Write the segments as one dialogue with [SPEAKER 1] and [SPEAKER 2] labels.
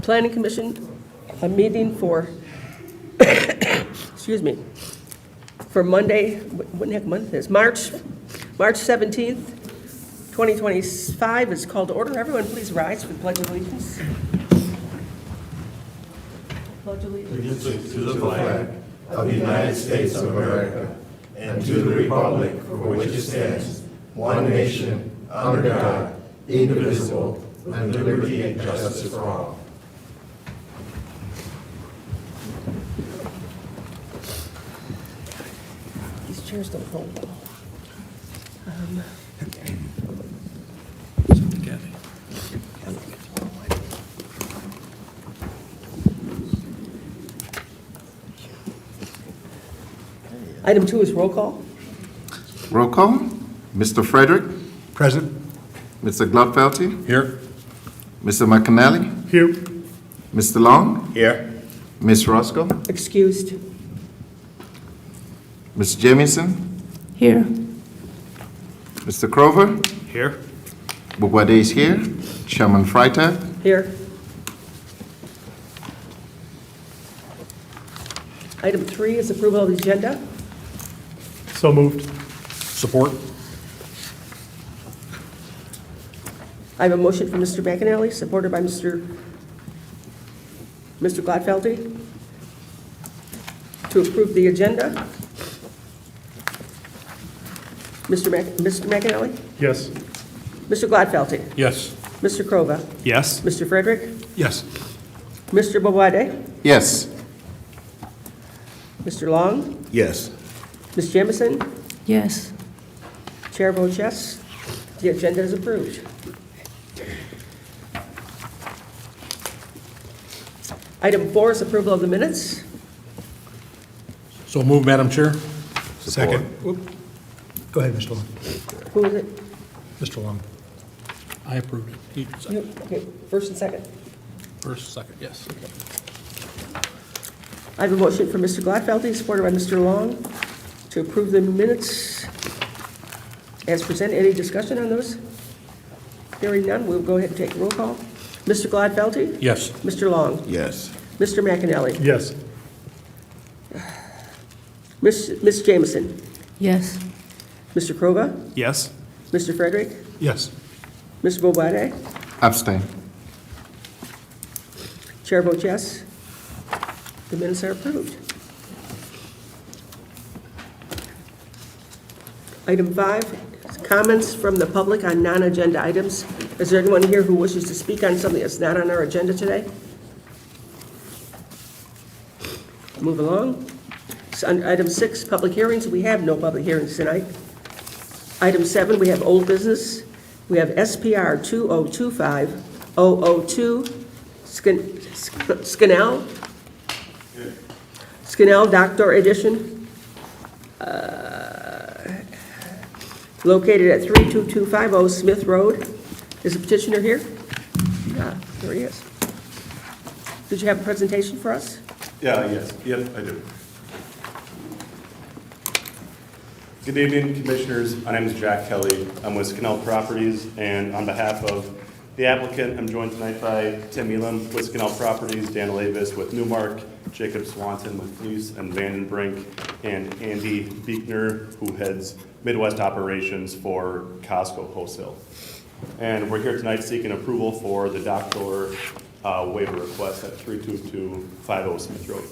[SPEAKER 1] Planning Commission, a meeting for, excuse me, for Monday, what the heck month is, March 17th, 2025 is called to order. Everyone please rise for the Pledge of Allegiance. Pledge allegiance.
[SPEAKER 2] To the flag of the United States of America and to the republic for which it stands, one nation, under God, indivisible, with liberty and justice for all.
[SPEAKER 1] These chairs don't hold well. Item 2 is roll call.
[SPEAKER 3] Roll call. Mr. Frederick.
[SPEAKER 4] Present.
[SPEAKER 3] Mr. Gladfelty.
[SPEAKER 4] Here.
[SPEAKER 3] Mr. McAnally.
[SPEAKER 4] Here.
[SPEAKER 3] Mr. Long.
[SPEAKER 4] Here.
[SPEAKER 3] Ms. Roscoe.
[SPEAKER 1] Excused.
[SPEAKER 3] Ms. Jamieson.
[SPEAKER 5] Here.
[SPEAKER 3] Mr. Crover.
[SPEAKER 4] Here.
[SPEAKER 3] Bugwade is here. Chairman Freitag.
[SPEAKER 1] Here. Item 3 is approval of the agenda.
[SPEAKER 4] So moved. Support.
[SPEAKER 1] I have a motion from Mr. McAnally, supported by Mr. Gladfelty, to approve the agenda. Mr. McAnally?
[SPEAKER 4] Yes.
[SPEAKER 1] Mr. Gladfelty?
[SPEAKER 4] Yes.
[SPEAKER 1] Mr. Krova?
[SPEAKER 4] Yes.
[SPEAKER 1] Mr. Frederick?
[SPEAKER 4] Yes.
[SPEAKER 1] Mr. Bobwade?
[SPEAKER 3] Yes.
[SPEAKER 1] Mr. Long?
[SPEAKER 4] Yes.
[SPEAKER 1] Ms. Jamison?
[SPEAKER 5] Yes.
[SPEAKER 1] Chair votes yes. The agenda is approved. Item 4 is approval of the minutes.
[SPEAKER 4] So moved, Madam Chair.
[SPEAKER 3] Support.
[SPEAKER 4] Second. Go ahead, Mr. Long.
[SPEAKER 1] Who is it?
[SPEAKER 4] Mr. Long. I approved it.
[SPEAKER 1] You. Okay, first and second.
[SPEAKER 4] First, second, yes.
[SPEAKER 1] I have a motion from Mr. Gladfelty, supported by Mr. Long, to approve the minutes as presented. Any discussion on those? Hearing none, we'll go ahead and take a roll call. Mr. Gladfelty?
[SPEAKER 4] Yes.
[SPEAKER 1] Mr. Long?
[SPEAKER 2] Yes.
[SPEAKER 1] Mr. McAnally?
[SPEAKER 4] Yes.
[SPEAKER 1] Ms. Jamison?
[SPEAKER 5] Yes.
[SPEAKER 1] Mr. Krova?
[SPEAKER 4] Yes.
[SPEAKER 1] Mr. Frederick?
[SPEAKER 4] Yes.
[SPEAKER 1] Mr. Bobwade?
[SPEAKER 3] Abstain.
[SPEAKER 1] Chair votes yes. The minutes are approved. Item 5, comments from the public on non-agenda items. Is there anyone here who wishes to speak on something that's not on our agenda today? Move along. So on item 6, public hearings. We have no public hearings tonight. Item 7, we have old business. We have SPR 2025-002, Scannell Doctor Edition, located at 32250 Smith Road. Is the petitioner here? Yeah, there he is. Did you have a presentation for us?
[SPEAKER 6] Yes, I do. Good evening, Commissioners. My name is Jack Kelly. I'm with Scannell Properties, and on behalf of the applicant, I'm joined tonight by Tim Elam with Scannell Properties, Dan Lavis with Newmark, Jacob Swanson with Fleece and Vandenbrink, and Andy Beekner, who heads Midwest operations for Costco Wholesale. And we're here tonight seeking approval for the dock door waiver request at 32250 Smith Road.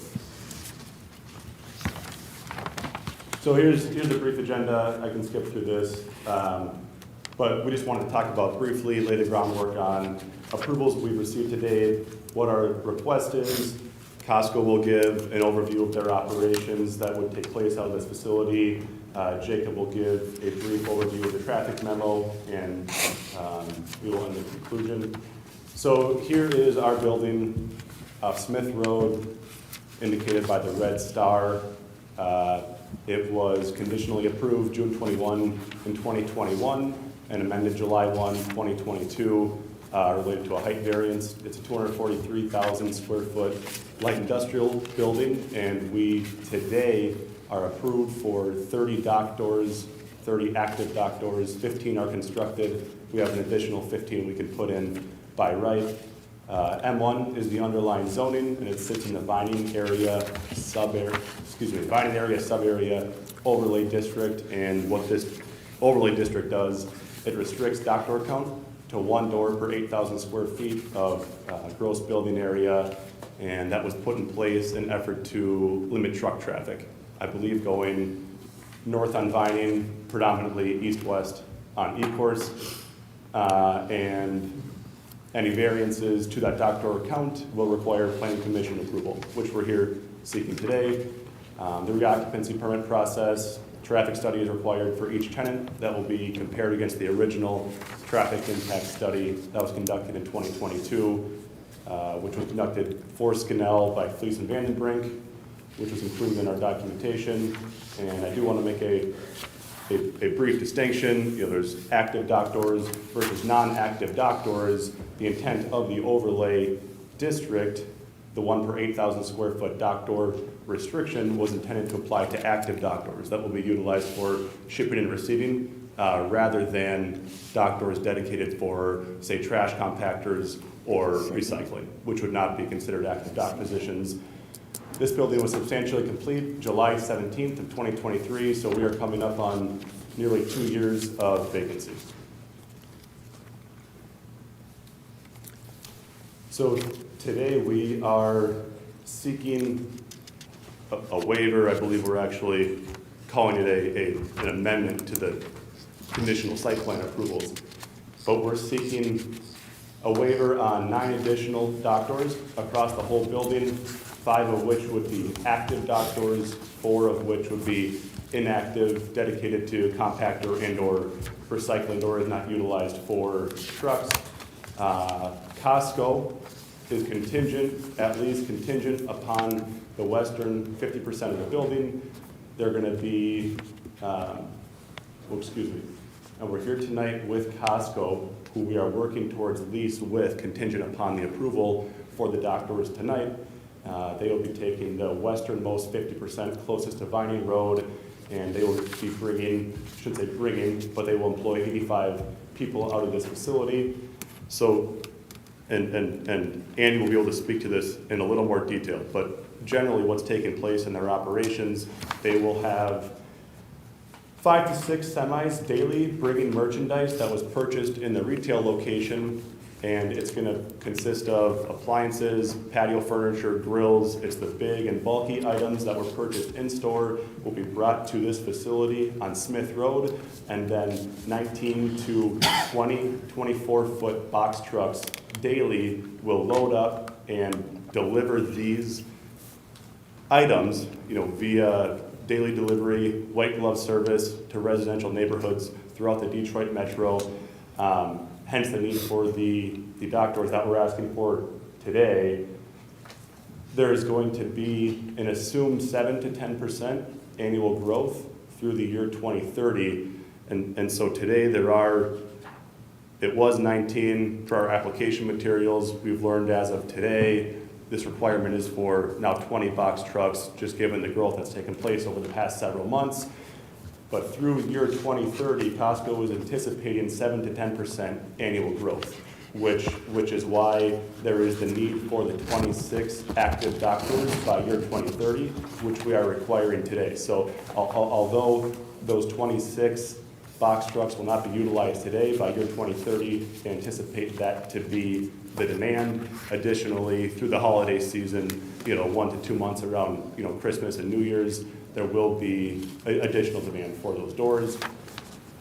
[SPEAKER 6] So here's a brief agenda. I can skip through this, but we just wanted to talk about briefly, lay the groundwork on approvals we've received today, what our request is. Costco will give an overview of their operations that would take place out of this facility. Jacob will give a brief overview of the traffic memo, and we will end the conclusion. So here is our building off Smith Road, indicated by the red star. It was conditionally approved June 21 in 2021 and amended July 1, 2022, related to a height variance. It's a 243,000 square foot light industrial building, and we today are approved for 30 dock doors, 30 active dock doors, 15 are constructed. We have an additional 15 we can put in by right. M1 is the underlying zoning, and it sits in the Vining area sub-area overlay district. And what this overlay district does, it restricts dock door count to 1 door per 8,000 square feet of gross building area, and that was put in place in effort to limit truck traffic. I believe going north on Vining, predominantly east-west on E-course, and any variances to that dock door count will require planning commission approval, which we're here seeking today. The reoccupancy permit process, traffic study is required for each tenant. That will be compared against the original traffic impact study that was conducted in 2022, which was conducted for Scannell by Fleece and Vandenbrink, which was included in our documentation. And I do want to make a brief distinction. There's active dock doors versus non-active dock doors. The intent of the overlay district, the 1 per 8,000 square foot dock door restriction, was intended to apply to active dock doors that will be utilized for shipping and receiving, rather than dock doors dedicated for, say, trash compactors or recycling, which would not be considered active dock positions. This building was substantially complete July 17th of 2023, so we are coming up on nearly 2 years of vacancy. So today we are seeking a waiver. I believe we're actually calling it an amendment to the conditional site plan approvals. But we're seeking a waiver on 9 additional dock doors across the whole building, 5 of which would be active dock doors, 4 of which would be inactive, dedicated to compactor and or recycling doors not utilized for trucks. Costco is at least contingent upon the western 50% of the building. They're going to be, and we're here tonight with Costco, who we are working towards lease with, contingent upon the approval for the dock doors tonight. They will be taking the westernmost 50% closest to Vining Road, and they will be but they will employ 85 people out of this facility. So, and Andy will be able to speak to this in a little more detail, but generally what's taking place in their operations, they will have 5 to 6 semis daily bringing merchandise that was purchased in the retail location, and it's going to consist of appliances, patio furniture, grills. It's the big and bulky items that were purchased in-store will be brought to this facility on Smith Road, and then 19 to 24-foot box trucks daily will load up and deliver these items, via daily delivery, white glove service to residential neighborhoods throughout the Detroit metro. Hence the need for the dock doors that we're asking for today. There is going to be an assumed 7 to 10% annual growth through the year 2030. And so today it was 19 for our application materials. We've learned as of today, this requirement is for now 20 box trucks, just given the growth that's taken place over the past several months. But through year 2030, Costco is anticipating 7 to 10% annual growth, which is why there is the need for the 26 active dock doors by year 2030, which we are requiring today. So although those 26 box trucks will not be utilized today, by year 2030, they anticipate that to be the demand. Additionally, through the holiday season, 1 to 2 months around, Christmas and New Year's, there will be additional demand for those doors.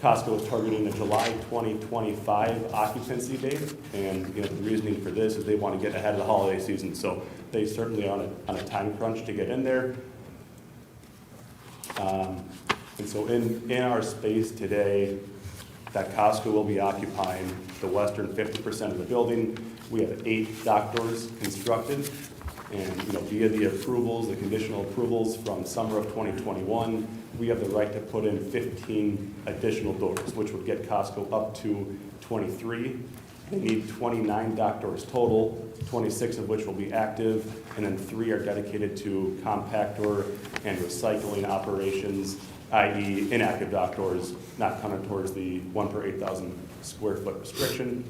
[SPEAKER 6] Costco is targeting a July 2025 occupancy date, and the reasoning for this is they want to get ahead of the holiday season, so they certainly are on a time crunch to get in there. And so in our space today that Costco will be occupying, the western 50% of the building, we have 8 dock doors constructed. And via the approvals, the conditional approvals from summer of 2021, we have the right to put in 15 additional doors, which would get Costco up to 23. They need 29 dock doors total, 26 of which will be active, and then 3 are dedicated to compactor and recycling operations, i.e. inactive dock doors, not coming towards the 1 per 8,000 square foot restriction.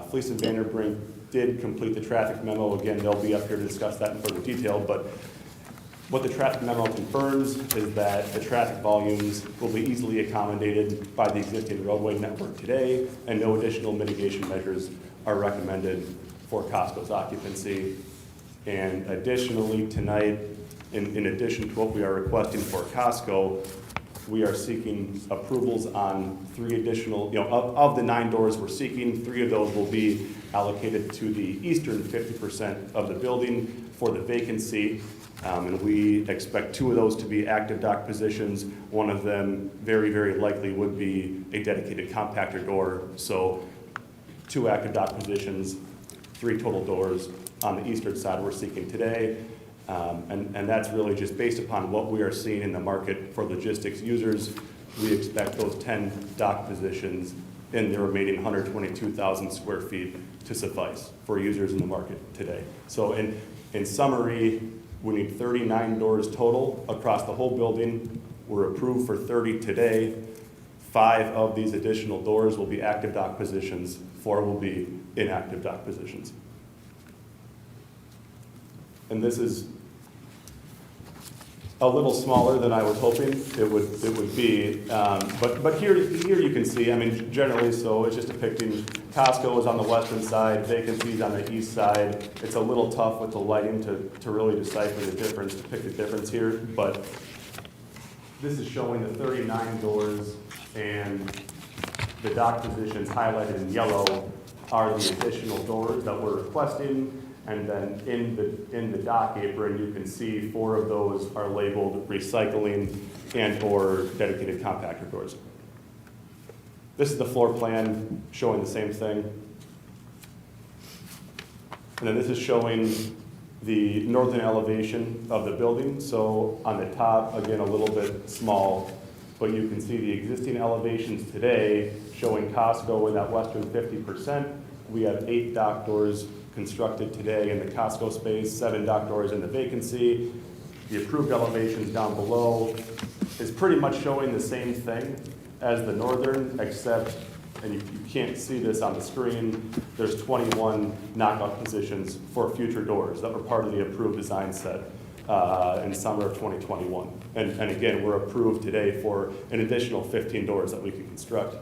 [SPEAKER 6] Fleece and Vanderbrink did complete the traffic memo. Again, they'll be up here to discuss that in further detail, but what the traffic memo confirms is that the traffic volumes will be easily accommodated by the existing roadway network today, and no additional mitigation measures are recommended for Costco's occupancy. And additionally, tonight, in addition to what we are requesting for Costco, we are seeking approvals on 3 additional, of the 9 doors we're seeking, 3 of those will be allocated to the eastern 50% of the building for the vacancy. And we expect 2 of those to be active dock positions. One of them very, very likely would be a dedicated compactor door. So 2 active dock positions, 3 total doors on the eastern side we're seeking today. And that's really just based upon what we are seeing in the market for logistics users. We expect those 10 dock positions in the remaining 122,000 square feet to suffice for users in the market today. So in summary, we need 39 doors total across the whole building. We're approved for 30 today. 5 of these additional doors will be active dock positions, 4 will be inactive dock positions. And this is a little smaller than I was hoping it would be, but here you can see, I mean, generally, so it's just depicting Costco is on the western side, vacancies on the east side. It's a little tough with the lighting to really decipher the difference, to pick the difference here, but this is showing the 39 doors, and the dock positions highlighted in yellow are the additional doors that we're requesting. And then in the dock apron, you can see 4 of those are labeled recycling and or dedicated compactor doors. This is the floor plan showing the same thing. And then this is showing the northern elevation of the building. So on the top, again, a little bit small, but you can see the existing elevations today showing Costco in that western 50%. We have 8 dock doors constructed today in the Costco space, 7 dock doors in the vacancy. The approved elevations down below is pretty much showing the same thing as the northern, except, and you can't see this on the screen, there's 21 knockout positions for future doors that were part of the approved design set in summer of 2021. And again, we're approved today for an additional 15 doors that we can construct.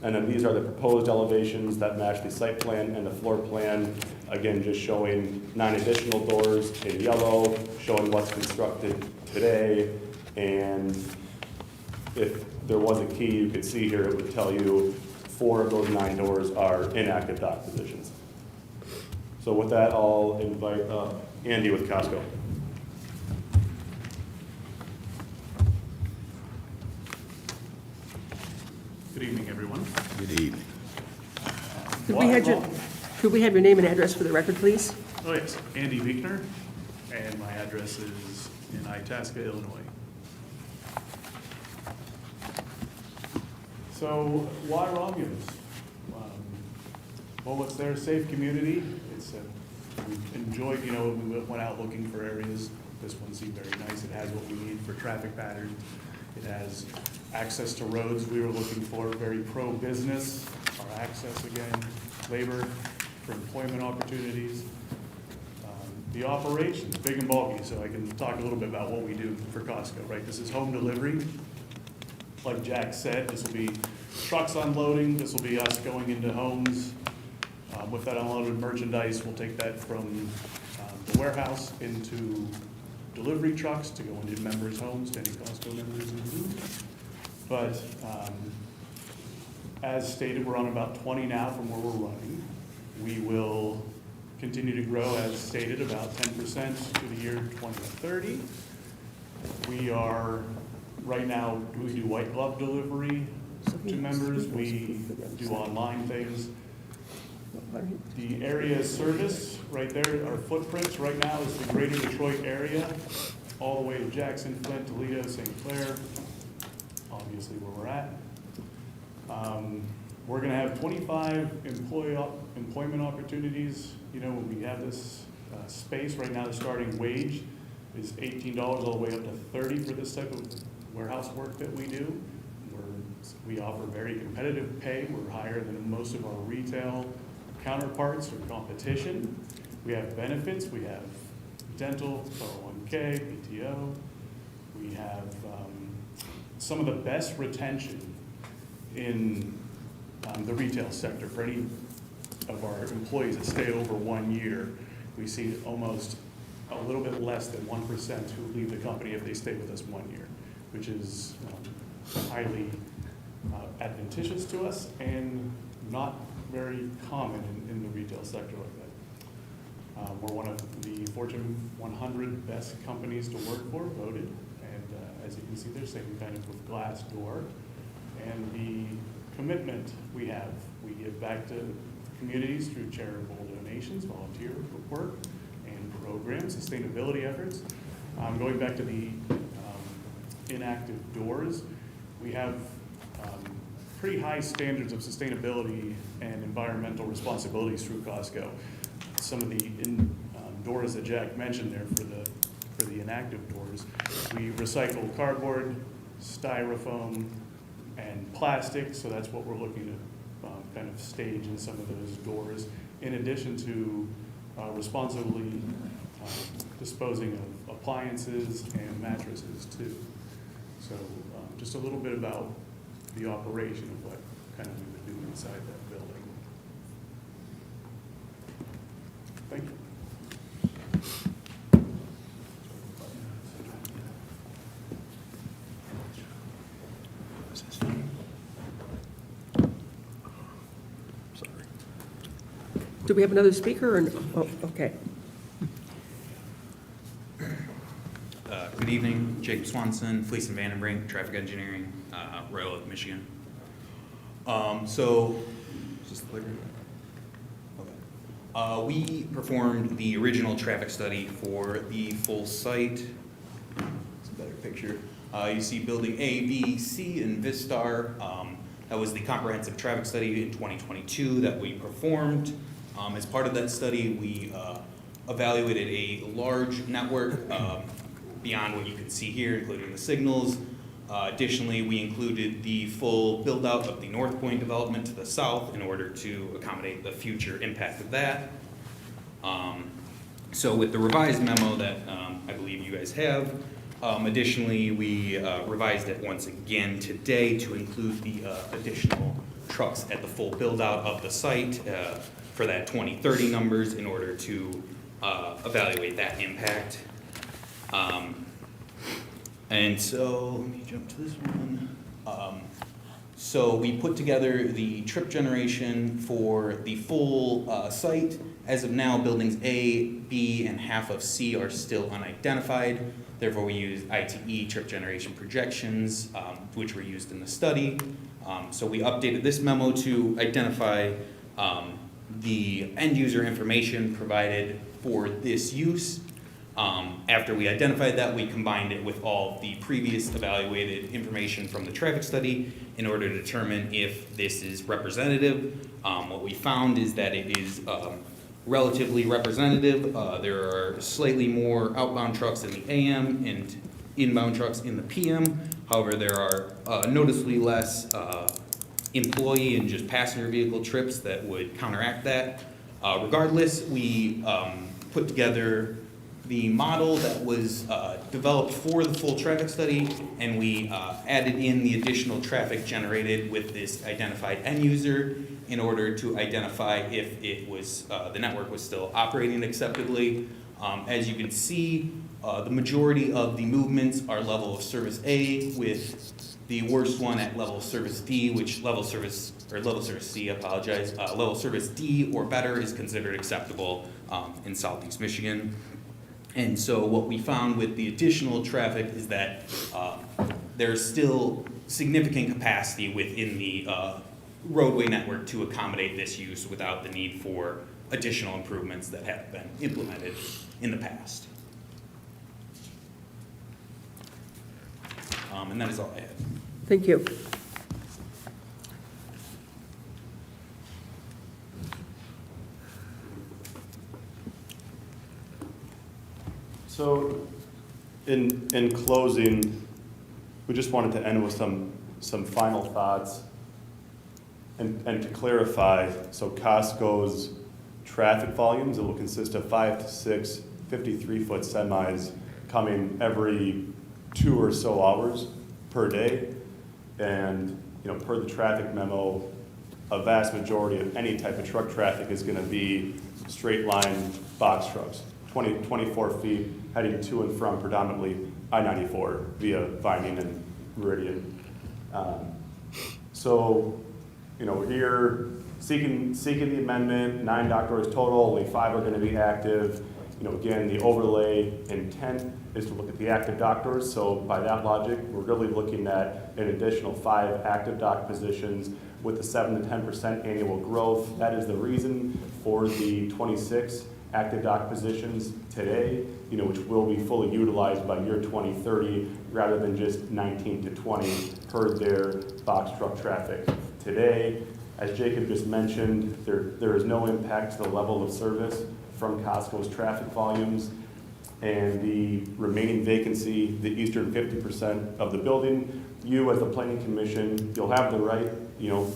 [SPEAKER 6] And then these are the proposed elevations that match the site plan and the floor plan. Again, just showing 9 additional doors in yellow, showing what's constructed today. And if there was a key you could see here, it would tell you 4 of those 9 doors are inactive dock positions. So with that, I'll invite Andy with Costco.
[SPEAKER 5] Good evening, everyone.
[SPEAKER 3] Good evening.
[SPEAKER 1] Could we have your name and address for the record, please?
[SPEAKER 5] Oh, yes, Andy Wiechner, and my address is in Itasca, Illinois. So, why Romulus? Well, it's their safe community. It's we enjoyed, we went out looking for areas. This one seemed very nice. It has what we need for traffic patterns. It has access to roads we were looking for, very pro-business, our access again, labor for employment opportunities. The operations, big and bulky, so I can talk a little bit about what we do for Costco, right? This is home delivery. Like Jack said, this will be trucks unloading, this will be us going into homes. With that unloaded merchandise, we'll take that from the warehouse into delivery trucks to go into members' homes, to any Costco members in the room. But as stated, we're on about 20 now from where we're running. We will continue to grow, as stated, about 10% to the year 2030. We are, right now, we do white glove delivery to members. We do online things. The area service, right there, our footprints right now is the greater Detroit area, all the way to Jackson, Flint, Toledo, St. Clair, obviously where we're at. We're gonna have 25 employment opportunities. When we have this space, right now the starting wage is $18 all the way up to $30 for this type of warehouse work that we do. We offer very competitive pay. We're higher than most of our retail counterparts or competition. We have benefits, we have dental, 401k, PTO. We have some of the best retention in the retail sector. For any of our employees that stay over 1 year, we see almost a little bit less than 1% who leave the company if they stay with us 1 year, which is highly advantageous to us and not very common in the retail sector like that. We're one of the Fortune 100 best companies to work for, voted, and as you can see, they're same kind of with Glassdoor. And the commitment we have, we give back to communities through charitable donations, volunteer work, and programs, sustainability efforts. Going back to the inactive doors, we have pretty high standards of sustainability and environmental responsibilities through Costco. Some of the doors that Jack mentioned there for the inactive doors, we recycle cardboard, styrofoam, and plastic, so that's what we're looking to kind of stage in some of those doors, in addition to responsibly disposing of appliances and mattresses too. So just a little bit about the operation of what kind of we would do inside that building. Thank you.
[SPEAKER 1] Do we have another speaker? Or no? Oh, okay.
[SPEAKER 7] Good evening, Jake Swanson, Fleece and Vandenbrink, Traffic Engineering, Royal Oak, Michigan. So, is this the playground? Okay. We performed the original traffic study for the full site. It's a better picture. You see building A, B, C, and Vistar. That was the comprehensive traffic study in 2022 that we performed. As part of that study, we evaluated a large network beyond what you can see here, including the signals. Additionally, we included the full build-out of the North Point development to the south in order to accommodate the future impact of that. So with the revised memo that I believe you guys have, additionally, we revised it once again today to include the additional trucks at the full build-out of the site for that 2030 numbers in order to evaluate that impact. And so, let me jump to this one. So we put together the trip generation for the full site. As of now, buildings A, B, and half of C are still unidentified. Therefore, we use ITE trip generation projections, which were used in the study. So we updated this memo to identify the end user information provided for this use. After we identified that, we combined it with all the previous evaluated information from the traffic study in order to determine if this is representative. What we found is that it is relatively representative. There are slightly more outbound trucks in the AM and inbound trucks in the PM. However, there are noticeably less employee and just passenger vehicle trips that would counteract that. Regardless, we put together the model that was developed for the full traffic study, and we added in the additional traffic generated with this identified end user in order to identify if it was the network was still operating acceptably. As you can see, the majority of the movements are level of service A, with the worst one at level of service D, which level service C, level service D or better is considered acceptable in Southeast Michigan. And so what we found with the additional traffic is that there's still significant capacity within the roadway network to accommodate this use without the need for additional improvements that have been implemented in the past. And that is all I have.
[SPEAKER 1] Thank you.
[SPEAKER 6] So, in closing, we just wanted to end with some final thoughts. And to clarify, so Costco's traffic volumes, it will consist of 5 to 6 53-foot semis coming every 2 or so hours per day. And, per the traffic memo, a vast majority of any type of truck traffic is gonna be straight line box trucks, 24 feet heading to and from predominantly I-94 via Vining and Meridian. So, we're here seeking the amendment, 9 dock doors total, only 5 are gonna be active. Again, the overlay intent is to look at the active dock doors, so by that logic, we're really looking at an additional 5 active dock positions with the 7 to 10% annual growth. That is the reason for the 26 active dock positions today, which will be fully utilized by year 2030, rather than just 19 to 20 per their box truck traffic today. As Jacob just mentioned, there is no impact to the level of service from Costco's traffic volumes. And the remaining vacancy, the eastern 50% of the building, you as the planning commission, you'll have the right,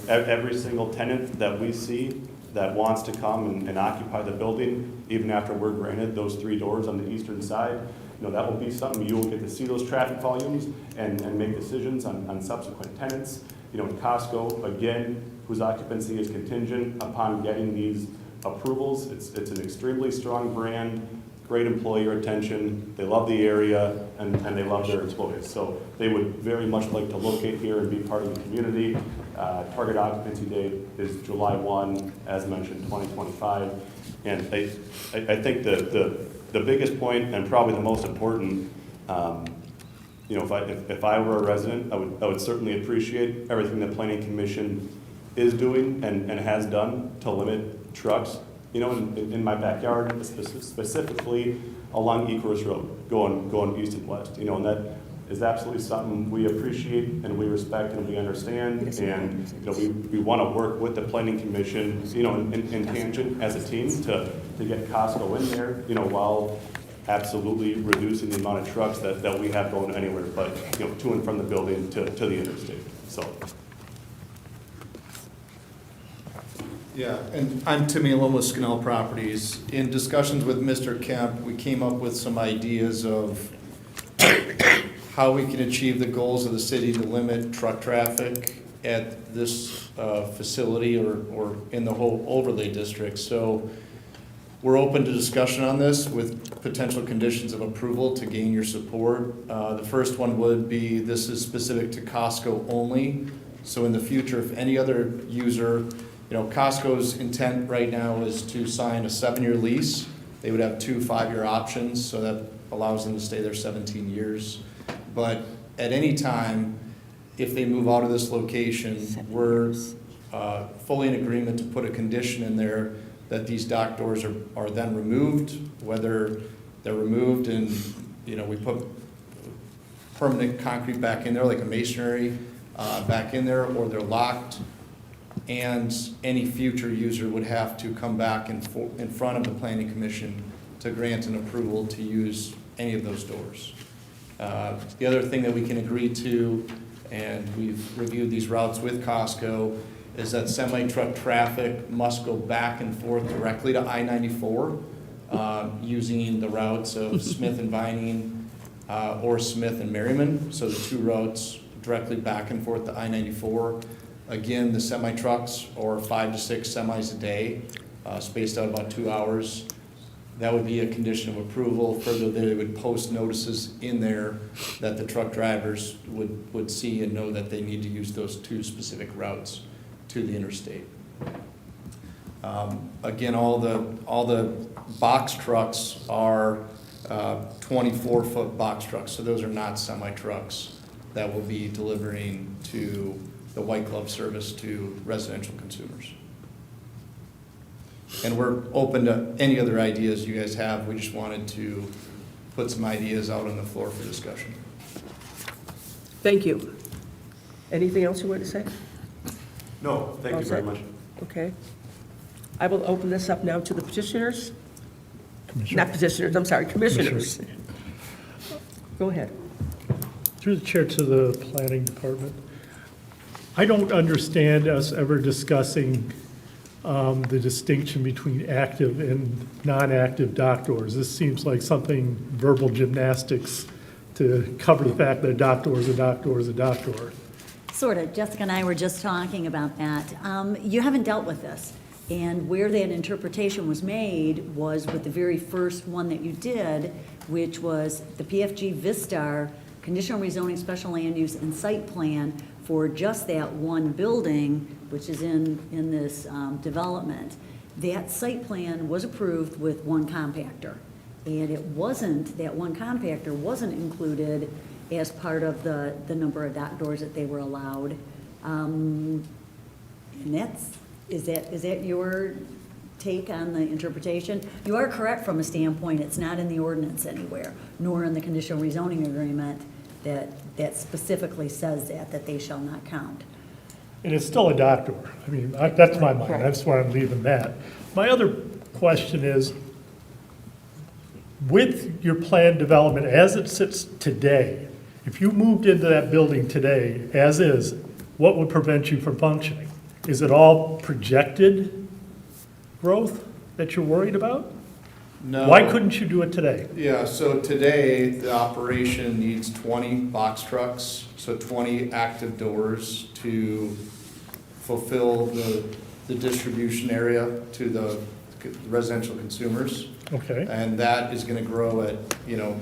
[SPEAKER 6] every single tenant that we see that wants to come and occupy the building, even after we're granted those 3 doors on the eastern side, that will be something you will get to see those traffic volumes and make decisions on subsequent tenants. Costco, again, whose occupancy is contingent upon getting these approvals. It's an extremely strong brand, great employee retention, they love the area, and they love their employees. So they would very much like to locate here and be part of the community. Target occupancy date is July 1, as mentioned, 2025. And I think the biggest point, and probably the most important, if I were a resident, I would certainly appreciate everything the Planning Commission is doing and has done to limit trucks, in my backyard, specifically along Ecorse Road, going east and west, and that is absolutely something we appreciate and we respect and we understand.
[SPEAKER 1] Yes.
[SPEAKER 6] And we want to work with the Planning Commission, in tangent as a team to get Costco in there, while absolutely reducing the amount of trucks that we have going anywhere, but, to and from the building to the interstate, so.
[SPEAKER 8] Yeah, and I'm Timmy Alone with Scannell Properties. In discussions with Mr. Kemp, we came up with some ideas of how we can achieve the goals of the city to limit truck traffic at this facility or in the whole overlay district. So we're open to discussion on this with potential conditions of approval to gain your support. The first one would be, this is specific to Costco only. So in the future, if any other user, Costco's intent right now is to sign a 7-year lease. They would have 2 5-year options, so that allows them to stay there 17 years. But at any time, if they move out of this location, we're fully in agreement to put a condition in there that these dock doors are then removed, whether they're removed and, we put permanent concrete back in there, like a masonry back in there, or they're locked. And any future user would have to come back in front of the Planning Commission to grant an approval to use any of those doors. The other thing that we can agree to, and we've reviewed these routes with Costco, is that semi-truck traffic must go back and forth directly to I-94 using the routes of Smith and Vining or Smith and Merriman, so the 2 routes directly back and forth to I-94. Again, the semi-trucks, or 5 to 6 semis a day, spaced out about 2 hours. That would be a condition of approval. Further, they would post notices in there that the truck drivers would see and know that they need to use those 2 specific routes to the interstate. Again, all the box trucks are 24-foot box trucks, so those are not semi-trucks that will be delivering to the white glove service to residential consumers. And we're open to any other ideas you guys have. We just wanted to put some ideas out on the floor for discussion.
[SPEAKER 1] Thank you. Anything else you want to say?
[SPEAKER 6] No, thank you very much.
[SPEAKER 1] Okay. I will open this up now to the petitioners.
[SPEAKER 4] Commissioner.
[SPEAKER 1] Not petitioners, I'm sorry, commissioners. Go ahead.
[SPEAKER 9] Through the chair to the planning department. I don't understand us ever discussing the distinction between active and non-active dock doors. This seems like something verbal gymnastics to cover the fact that a dock door is a dock door is a dock door.
[SPEAKER 10] Sort of. Jessica and I were just talking about that. You haven't dealt with this. And where that interpretation was made was with the very first one that you did, which was the PFG Vistar Conditional Rezoning Special Land Use and Site Plan for just that one building, which is in this development. That site plan was approved with one compactor. And it wasn't, that one compactor wasn't included as part of the number of dock doors that they were allowed. And is that your take on the interpretation? You are correct from a standpoint, it's not in the ordinance anywhere, nor in the conditional rezoning agreement that specifically says that they shall not count.
[SPEAKER 9] And it's still a dock door. I mean, that's my mind. That's why I'm leaving that. My other question is, with your planned development as it sits today, if you moved into that building today, as is, what would prevent you from functioning? Is it all projected growth that you're worried about?
[SPEAKER 8] No.
[SPEAKER 9] Why couldn't you do it today?
[SPEAKER 8] Yeah, so today, the operation needs 20 box trucks, so 20 active doors to fulfill the distribution area to the residential consumers.
[SPEAKER 9] Okay.
[SPEAKER 8] And that is gonna grow at,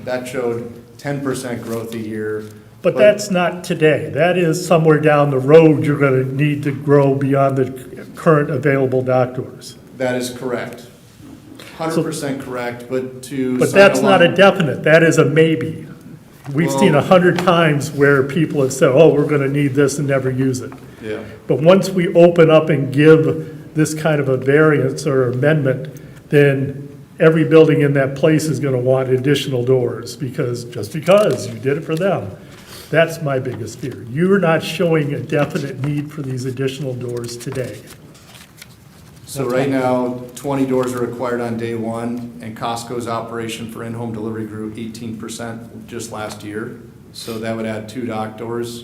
[SPEAKER 8] that showed 10% growth a year.
[SPEAKER 9] But that's not today. That is somewhere down the road you're gonna need to grow beyond the current available dock doors.
[SPEAKER 8] That is correct. 100% correct, but to.
[SPEAKER 9] But
[SPEAKER 8] sign
[SPEAKER 9] that's not a
[SPEAKER 8] along-
[SPEAKER 9] definite, that is a maybe. We've seen 100 times where people have said, oh, we're gonna need this and never use it.
[SPEAKER 8] Yeah,
[SPEAKER 9] But once we open up and give this kind of a variance or amendment, then every building in that place is gonna want additional doors, because, just because you did it for them. That's my biggest fear. You're not showing a definite need for these additional doors today.
[SPEAKER 8] so right now, 20 doors are required on day one, and Costco's operation for in-home delivery grew 18% just last year. So that would add 2 dock doors.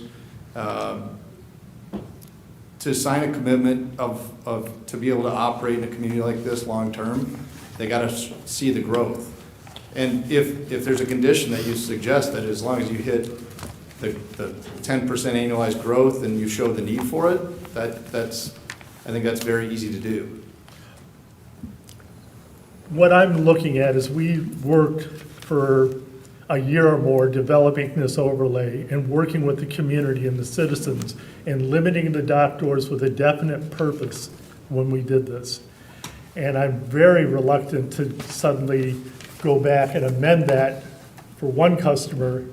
[SPEAKER 8] To sign a commitment to be able to operate in a community like this long-term, they gotta see the growth. And if there's a condition that you suggest that as long as you hit the 10% annualized growth and you show the need for it, I think that's very easy to do.
[SPEAKER 9] What I'm looking at is we worked for a year or more developing this overlay and working with the community and the citizens and limiting the dock doors with a definite purpose when we did this. And I'm very reluctant to suddenly go back and amend that for one customer,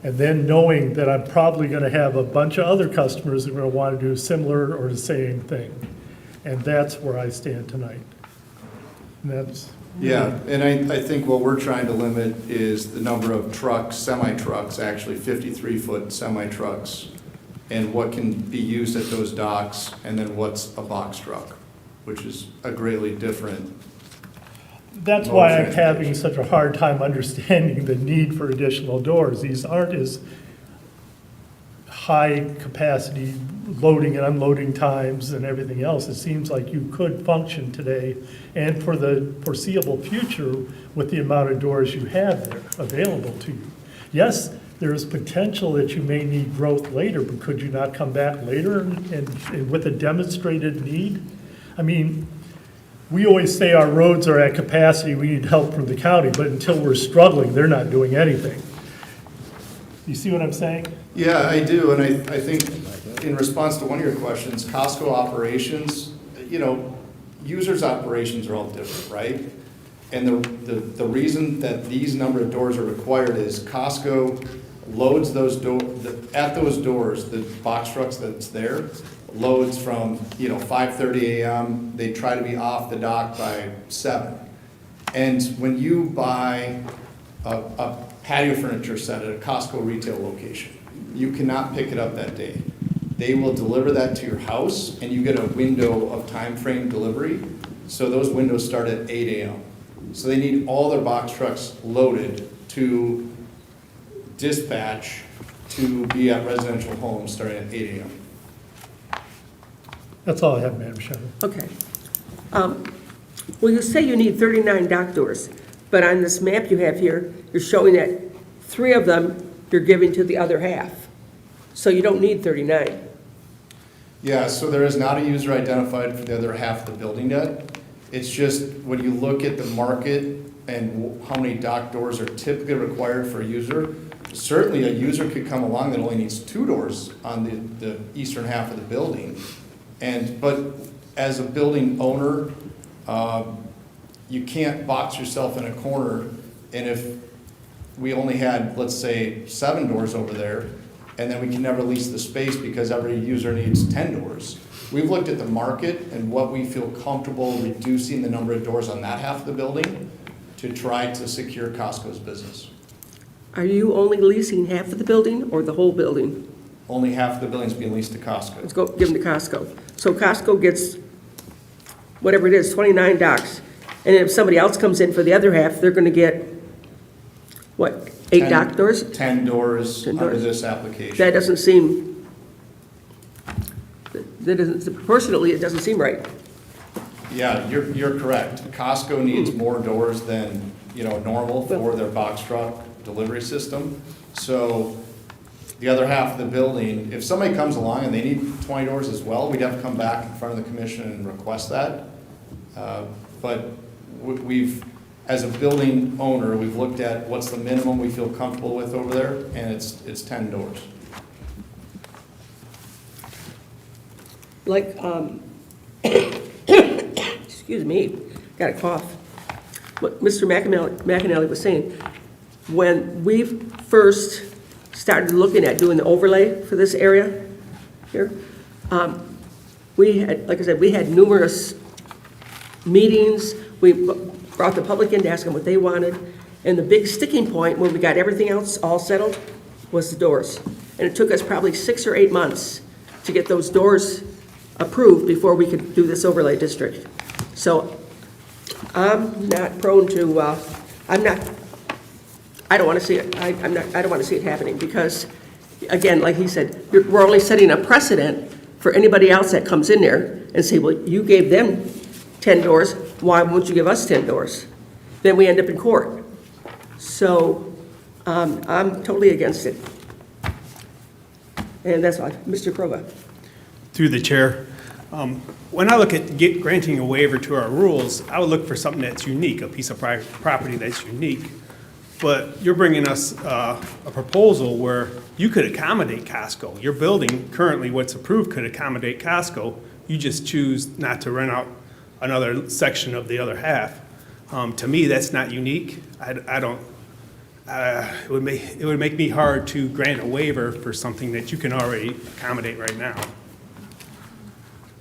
[SPEAKER 9] and then knowing that I'm probably gonna have a bunch of other customers that are gonna wanna do similar or the same thing. And that's where I stand tonight. And that's,
[SPEAKER 8] Yeah, and I think what we're trying to limit is the number of trucks, semi-trucks, actually 53-foot semi-trucks, and what can be used at those docks, and then what's a box truck, which is a greatly different.
[SPEAKER 9] that's why I'm having such a hard time understanding the need for additional doors. These aren't as high capacity loading and unloading times and everything else. It seems like you could function today and for the foreseeable future with the amount of doors you have there available to you. Yes, there is potential that you may need growth later, but could you not come back later and with a demonstrated need? I mean, we always say our roads are at capacity, we need help from the county, but until we're struggling, they're not doing anything. You see what I'm saying?
[SPEAKER 8] Yeah, I do, and I think in response to one of your questions, Costco operations, users' operations are all different, right? And the reason that these number of doors are required is Costco loads those at those doors, the box trucks that's there, loads from 5:30 a.m. They try to be off the dock by 7. And when you buy a patio furniture set at a Costco retail location, you cannot pick it up that day. They will deliver that to your house, and you get a window of time frame delivery. So those windows start at 8 a.m. So they need all their box trucks loaded to dispatch to be at residential homes starting at 8 a.m.
[SPEAKER 9] That's all I have, Madam Chairman.
[SPEAKER 1] Okay. Well, you say you need 39 dock doors, but on this map you have here, you're showing that 3 of them you're giving to the other half. So you don't need 39.
[SPEAKER 8] Yeah, so there is not a user identified for the other half of the building yet. It's just when you look at the market and how many dock doors are typically required for a user, certainly a user could come along that only needs 2 doors on the eastern half of the building. But as a building owner, you can't box yourself in a corner. And if we only had, let's say, 7 doors over there, and then we can never lease the space because every user needs 10 doors. We've looked at the market and what we feel comfortable reducing the number of doors on that half of the building to try to secure Costco's business.
[SPEAKER 1] Are you only leasing half of the building or the whole building?
[SPEAKER 8] Only half of the building's being leased to Costco.
[SPEAKER 1] Let's go give them to Costco. So Costco gets, whatever it is, 29 docks. And if somebody else comes in for the other half, they're going to get, what, 8 dock doors?
[SPEAKER 8] 10 doors
[SPEAKER 1] 10
[SPEAKER 8] under
[SPEAKER 1] doors.
[SPEAKER 8] this application.
[SPEAKER 1] That doesn't seem, proportionally, it doesn't seem right.
[SPEAKER 8] Yeah, you're correct. Costco needs more doors than, normal for their box truck delivery system. So the other half of the building, if somebody comes along and they need 20 doors as well, we'd have to come back in front of the commission and request that. But we've, as a building owner, we've looked at what's the minimum we feel comfortable with over there, and it's 10 doors.
[SPEAKER 1] Like, excuse me, got a cough. What Mr. McAnally was saying, when we first started looking at doing the overlay for this area here, we had, like I said, we had numerous meetings. We brought the public in to ask them what they wanted. And the big sticking point when we got everything else all settled was the doors. And it took us probably 6 or 8 months to get those doors approved before we could do this overlay district. So I'm not prone to, I don't want to see it. I don't want to see it happening because, again, like he said, we're only setting a precedent for anybody else that comes in there and say, well, you gave them 10 doors, why won't you give us 10 doors? Then we end up in court. So I'm totally against it. And that's why, Mr. Proba.
[SPEAKER 11] Through the chair, when I look at granting a waiver to our rules, I would look for something that's unique, a piece of property that's unique. But you're bringing us a proposal where you could accommodate Costco. Your building, currently what's approved, could accommodate Costco. You just choose not to rent out another section of the other half. To me, that's not unique. I don't. It would make me hard to grant a waiver for something that you can already accommodate right now.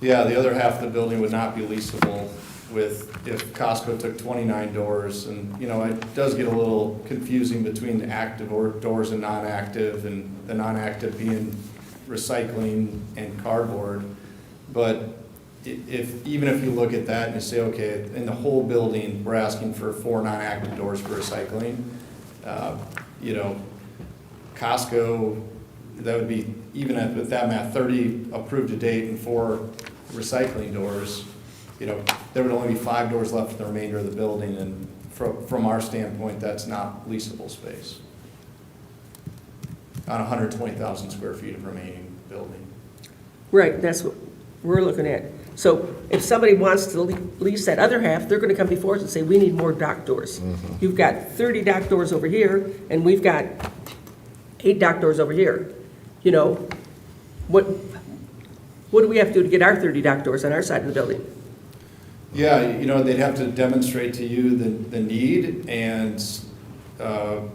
[SPEAKER 8] Yeah, the other half of the building would not be leasable if Costco took 29 doors. And, it does get a little confusing between the active doors and non-active, and the non-active being recycling and cardboard. But even if you look at that and you say, okay, in the whole building, we're asking for 4 non-active doors for recycling, Costco, that would be, even with that math, 30 approved to date and 4 recycling doors, there would only be 5 doors left in the remainder of the building, and from our standpoint, that's not leasable space on 120,000 square feet of remaining building.
[SPEAKER 1] Right, that's what we're looking at. So if somebody wants to lease that other half, they're going to come before us and say, we need more dock doors. You've got 30 dock doors over here, and we've got 8 dock doors over here. What do we have to do to get our 30 dock doors on our side of the building?
[SPEAKER 8] Yeah, they'd have to demonstrate to you the need, and, I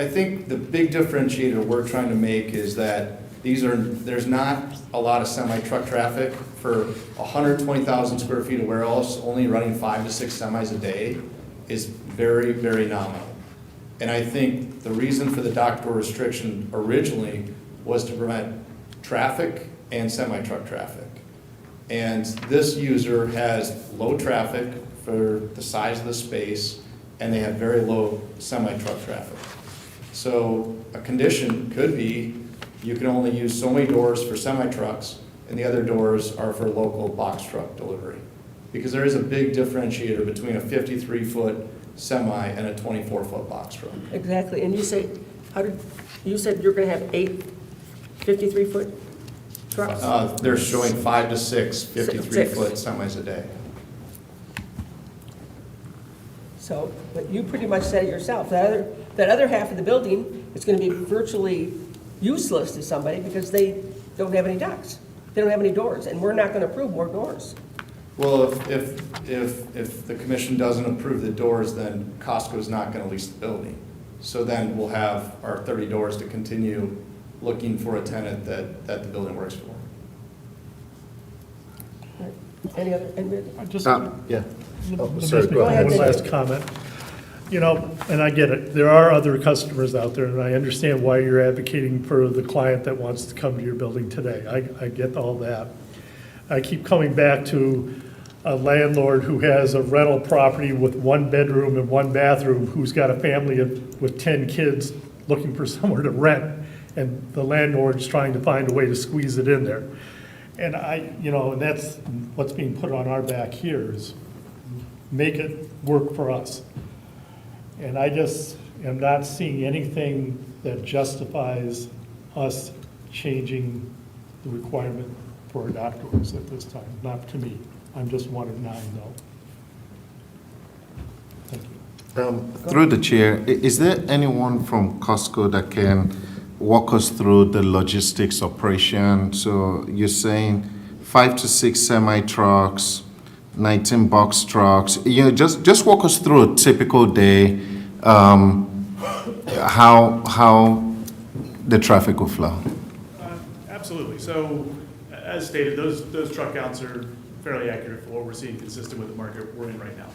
[SPEAKER 8] think the big differentiator we're trying to make is that there's not a lot of semi-truck traffic. For 120,000 square feet of warehouse, only running 5 to 6 semis a day is very, very nominal. And I think the reason for the dock door restriction originally was to prevent traffic and semi-truck traffic. And this user has low traffic for the size of the space, and they have very low semi-truck traffic. So a condition could be you can only use so many doors for semi-trucks and the other doors are for local box truck delivery. Because there is a big differentiator between a 53-foot semi and a 24-foot box truck.
[SPEAKER 1] Exactly, and you say, you said you're gonna have 8 53-foot trucks?
[SPEAKER 8] They're showing 5 to 6 53-foot semis a day.
[SPEAKER 1] So, but you pretty much said it yourself, that other half of the building is gonna be virtually useless to somebody because they don't have any docks. They don't have any doors, and we're not gonna approve more doors.
[SPEAKER 8] Well, if the commission doesn't approve the doors, then Costco's not gonna lease the building. So then we'll have our 30 doors to continue looking for a tenant that the building works for.
[SPEAKER 1] Any other,
[SPEAKER 9] I just,
[SPEAKER 3] Yeah.
[SPEAKER 9] let me
[SPEAKER 3] sorry,
[SPEAKER 9] make
[SPEAKER 3] go
[SPEAKER 1] ahead.
[SPEAKER 9] one last comment. You know, and I get it, there are other customers out there, and I understand why you're advocating for the client that wants to come to your building today. I get all that. I keep coming back to a landlord who has a rental property with 1 bedroom and 1 bathroom, who's got a family with 10 kids looking for somewhere to rent, and the landlord's trying to find a way to squeeze it in there. And and that's what's being put on our back here is make it work for us. And I just am not seeing anything that justifies us changing the requirement for our dock doors at this time, not to me. I'm just 1 of 9, though. Thank you.
[SPEAKER 3] Through the chair, is there anyone from Costco that can walk us through the logistics operation? So you're saying 5 to 6 semi-trucks, 19 box trucks. Just walk us through a typical day, how the traffic will flow.
[SPEAKER 5] Absolutely. So, as stated, those truck counts are fairly accurate for what we're seeing, consistent with the market we're in right now.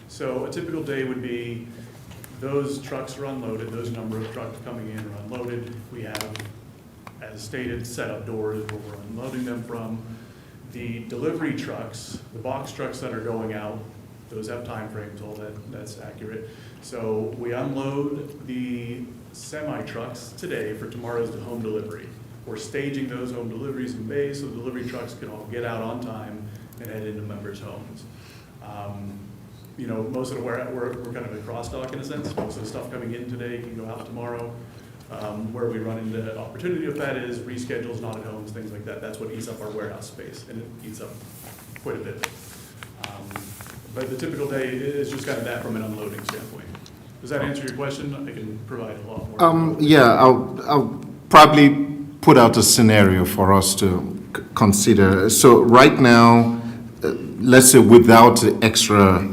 [SPEAKER 5] So a typical day would be those trucks are unloaded, those number of trucks coming in are unloaded. We have, as stated, set up doors where we're unloading them from. The delivery trucks, the box trucks that are going out, those have time frames, all that's accurate. So we unload the semi-trucks today for tomorrow's home delivery. We're staging those home deliveries in bays so the delivery trucks can all get out on time and head into members' homes. Most of the we're kind of a cross dock in a sense. Most of the stuff coming in today can go out tomorrow. Where we run into opportunity with that is reschedules, not at homes, things like that. That's what eats up our warehouse space, and it eats up quite a bit. But the typical day is just kind of that from an unloading standpoint. Does that answer your question? I can provide a lot more.
[SPEAKER 3] Yeah, I'll probably put out a scenario for us to consider. So right now, let's say without the extra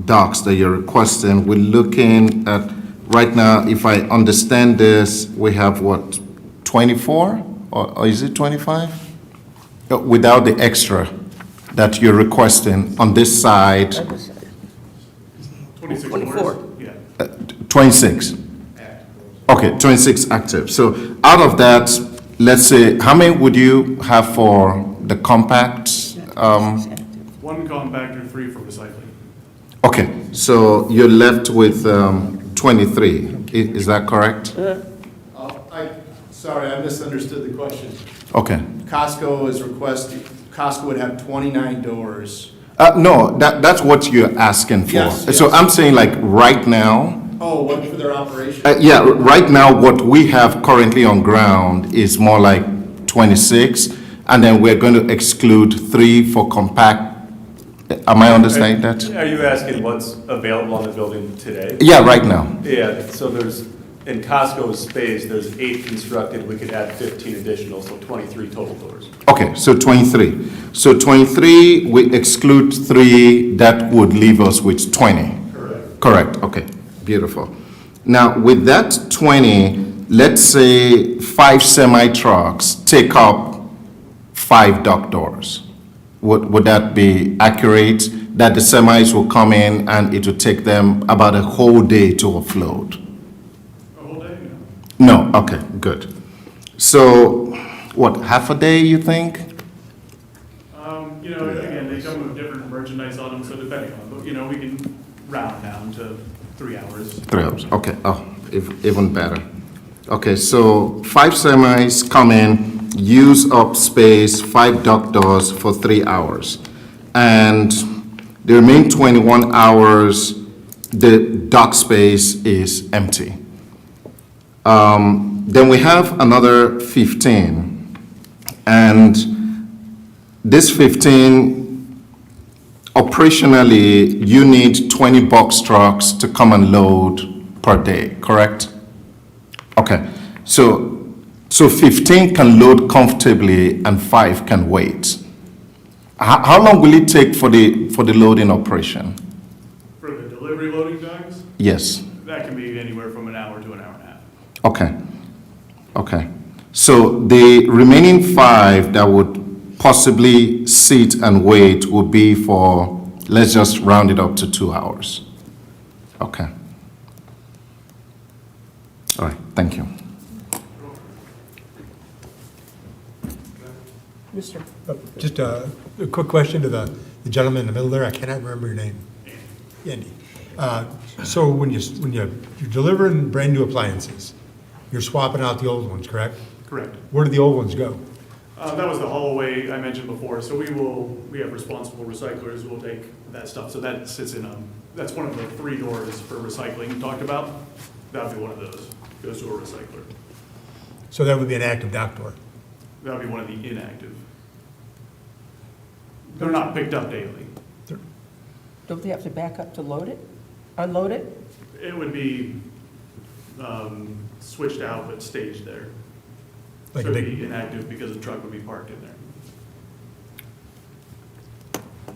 [SPEAKER 3] docks that you're requesting, we're looking at, right now, if I understand this, we have what, 24? Or is it 25? Without the extra that you're requesting on this side,
[SPEAKER 5] 26
[SPEAKER 1] 24.
[SPEAKER 5] doors? Yeah.
[SPEAKER 3] 26. Okay, 26 active. So out of that, let's say, how many would you have for the compact?
[SPEAKER 5] 1 compactor, 3 for recycling.
[SPEAKER 3] Okay, so you're left with 23. Is that correct?
[SPEAKER 8] Sorry, I misunderstood the question.
[SPEAKER 3] Okay.
[SPEAKER 8] Costco is requesting, Costco would have 29 doors.
[SPEAKER 3] No, that's what you're asking for.
[SPEAKER 8] Yes,
[SPEAKER 3] So
[SPEAKER 8] yes.
[SPEAKER 3] I'm saying like right now,
[SPEAKER 8] Oh, what for their operation?
[SPEAKER 3] yeah, right now what we have currently on ground is more like 26, and then we're going to exclude 3 for compact. Am I understanding that?
[SPEAKER 6] Are you asking what's available on the building today?
[SPEAKER 3] Yeah, right now.
[SPEAKER 6] Yeah, so there's, in Costco's space, there's 8 constructed, we could add 15 additional, so 23 total doors.
[SPEAKER 3] Okay, so 23. So 23, we exclude 3, that would leave us with 20.
[SPEAKER 6] Correct.
[SPEAKER 3] Correct, okay, beautiful. Now, with that 20, let's say 5 semi-trucks take up 5 dock doors. Would that be accurate, that the semis will come in and it will take them about a whole day to offload?
[SPEAKER 5] A whole day? No.
[SPEAKER 3] No, okay, good. So, what, half a day, you think?
[SPEAKER 5] Again, they come with different merchandise on them, so depending on, but, we can round down to 3 hours.
[SPEAKER 3] 3 hours, okay, even better. Okay, so 5 semis come in, use up space, 5 dock doors for 3 hours. And the remaining 21 hours, the dock space is empty. Then we have another 15, and this 15, operationally, you need 20 box trucks to come and load per day, correct? Okay, so 15 can load comfortably and 5 can wait. How long will it take for the loading operation?
[SPEAKER 5] For the delivery loading times,
[SPEAKER 3] Yes.
[SPEAKER 5] that can be anywhere from an hour to an hour and a half.
[SPEAKER 3] Okay, okay. So the remaining 5 that would possibly sit and wait would be for, let's just round it up to 2 hours. Okay. All right, thank you.
[SPEAKER 1] Mr.
[SPEAKER 12] Just a quick question to the gentleman in the middle there. I cannot remember your name. Andy. So when you're delivering brand new appliances, you're swapping out the old ones, correct?
[SPEAKER 5] Correct.
[SPEAKER 12] Where do the old ones go?
[SPEAKER 5] That was the hallway I mentioned before, so we have responsible recyclers, we'll take that stuff, so that sits in, that's one of the 3 doors for recycling you talked about. That would be one of those, goes to a recycler.
[SPEAKER 12] So that would be an active dock door.
[SPEAKER 5] That would be one of the inactive. They're not picked up daily.
[SPEAKER 1] Don't they have to back up to load it, unload it?
[SPEAKER 5] It would be switched out but staged there.
[SPEAKER 12] Like
[SPEAKER 5] So
[SPEAKER 12] a
[SPEAKER 5] it'd
[SPEAKER 12] big-
[SPEAKER 5] be inactive because the truck would be parked in there.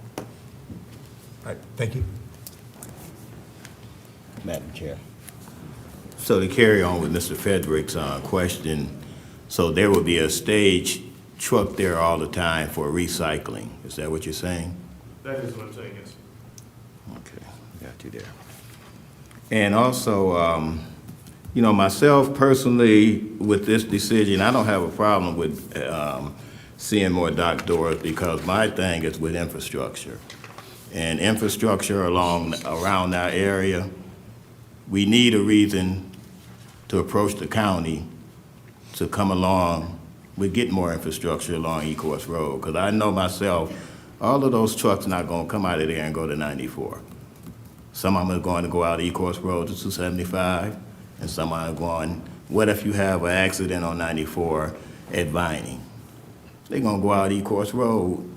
[SPEAKER 12] All right, thank you.
[SPEAKER 2] Madam Chair. So to carry on with Mr. Frederick's question, so there will be a stage truck there all the time for recycling. Is that what you're saying?
[SPEAKER 5] That is what I'm saying, yes.
[SPEAKER 2] Okay, got you there. And also, myself personally, with this decision, I don't have a problem with seeing more dock doors because my thing is with infrastructure. And infrastructure around our area, we need a reason to approach the county to come along with getting more infrastructure along Ecorse Road. Because I know myself, all of those trucks not going to come out of there and go to 94. Some of them are going to go out Ecorse Road to 275, and some are going, what if you have an accident on 94 at Vining? They're going to go out Ecorse Road,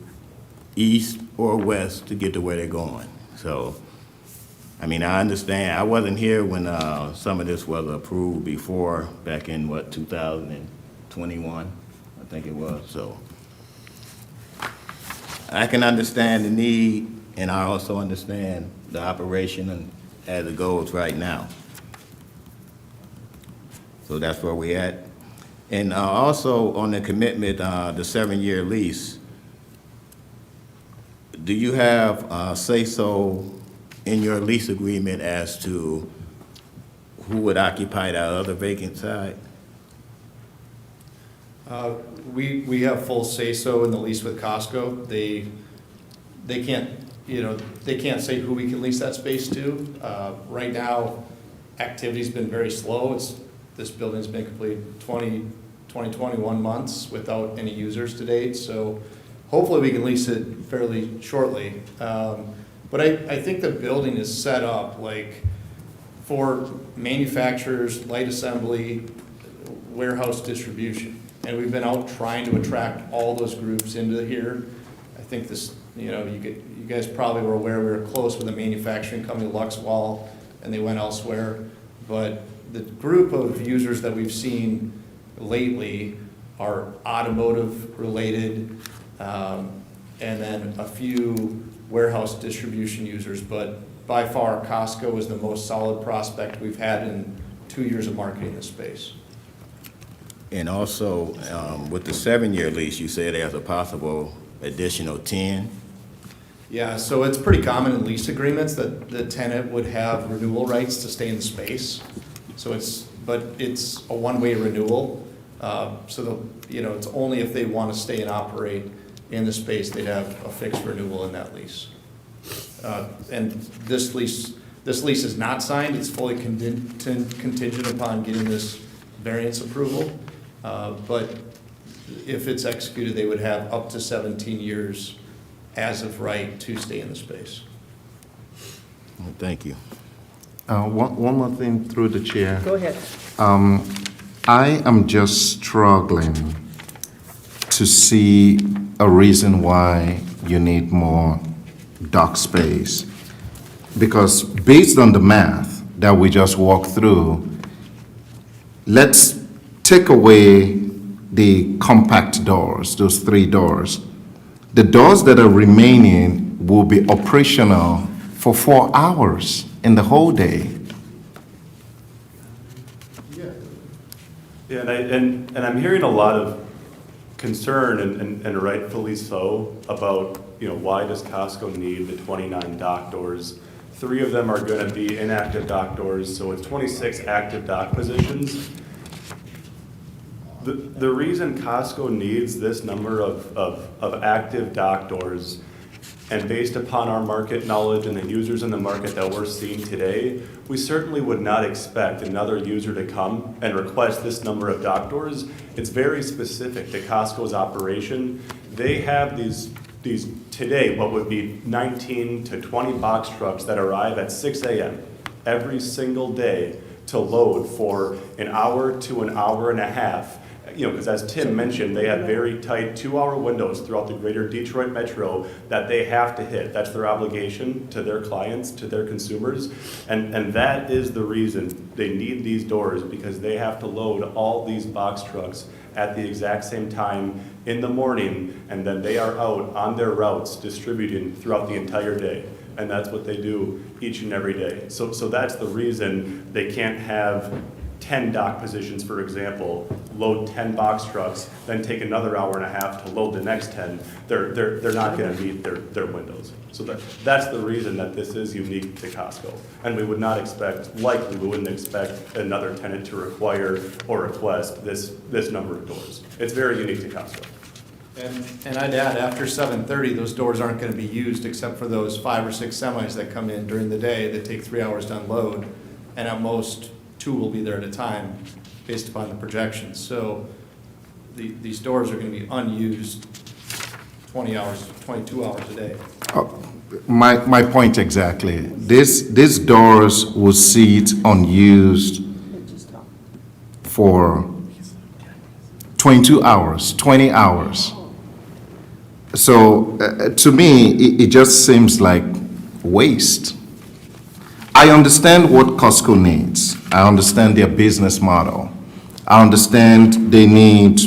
[SPEAKER 2] east or west, to get to where they're going. So, I understand. I wasn't here when some of this was approved before, back in, 2021, I think it was. So, I can understand the need, and I also understand the operation and as it goes right now. So that's where we're at. And also on the commitment, the 7-year lease, do you have say-so in your lease agreement as to who would occupy that other vacant side?
[SPEAKER 8] We have full say-so in the lease with Costco. They can't, they can't say who we can lease that space to. Right now, activity's been very slow. This building's been completed 21 months without any users to date, so hopefully we can lease it fairly shortly. But I think the building is set up like for manufacturers, light assembly, warehouse distribution. And we've been out trying to attract all those groups into here. I think this, you guys probably were aware we were close with a manufacturing company, Luxwall, and they went elsewhere. But the group of users that we've seen lately are automotive related, and then a few warehouse distribution users. But by far, Costco is the most solid prospect we've had in 2 years of marketing this space.
[SPEAKER 2] And also, with the 7-year lease, you said there's a possible additional 10.
[SPEAKER 8] Yeah, so it's pretty common in lease agreements that the tenant would have renewal rights to stay in the space. So it's a one-way renewal. So it's only if they want to stay and operate in the space, they'd have a fixed renewal in that lease. And this lease is not signed. It's fully contingent upon getting this variance approval. But if it's executed, they would have up to 17 years as of right to stay in the space.
[SPEAKER 3] Thank you. One more thing through the chair.
[SPEAKER 1] Go ahead.
[SPEAKER 3] I am just struggling to see a reason why you need more dock space. Because based on the math that we just walked through, let's take away the compact doors, those 3 doors. The doors that are remaining will be operational for 4 hours in the whole day.
[SPEAKER 6] Yeah, and I'm hearing a lot of concern, and rightfully so, about, why does Costco need the 29 dock doors? 3 of them are gonna be inactive dock doors, so it's 26 active dock positions. The reason Costco needs this number of active dock doors, and based upon our market knowledge and the users in the market that we're seeing today, we certainly would not expect another user to come and request this number of dock doors. It's very specific to Costco's operation. They have these today, what would be 19 to 20 box trucks that arrive at 6 a.m. every single day to load for an hour to an hour and a half. Because as Tim mentioned, they have very tight 2-hour windows throughout the greater Detroit metro that they have to hit. That's their obligation to their clients, to their consumers. And that is the reason they need these doors, because they have to load all these box trucks at the exact same time in the morning, and then they are out on their routes distributing throughout the entire day. And that's what they do each and every day. So that's the reason they can't have 10 dock positions, for example, load 10 box trucks, then take another hour and a half to load the next 10. They're not going to meet their windows. So that's the reason that this is unique to Costco. And we would not expect, likely we wouldn't expect another tenant to require or request this number of doors. It's very unique to Costco.
[SPEAKER 8] And I'd add, after 7:30, those doors aren't going to be used except for those 5 or 6 semis that come in during the day that take 3 hours to unload. And at most, 2 will be there at a time based upon the projections. So these doors are going to be unused 20 hours, 22 hours a day.
[SPEAKER 3] My point exactly. These doors will sit unused for 22 hours, 20 hours. So to me, it just seems like waste. I understand what Costco needs. I understand their business model. I understand they need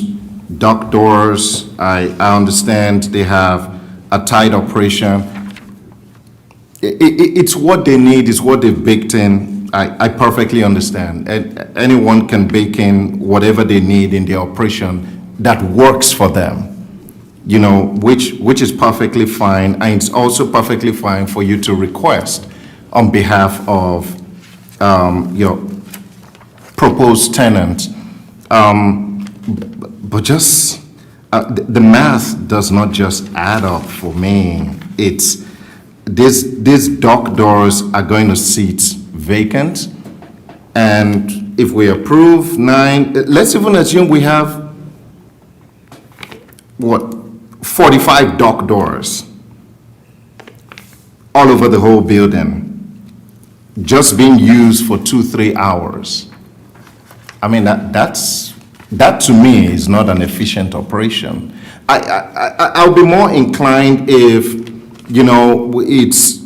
[SPEAKER 3] dock doors. I understand they have a tight operation. It's what they need, it's what they've baked in. I perfectly understand. Anyone can bake in whatever they need in their operation that works for them, which is perfectly fine. And it's also perfectly fine for you to request on behalf of your proposed tenant. But just, the math does not just add up for me. It's, these dock doors are going to sit vacant. And if we approve 9, let's even assume we have, 45 dock doors all over the whole building, just being used for 2-3 hours. I mean, that to me is not an efficient operation. I'll be more inclined if, it's,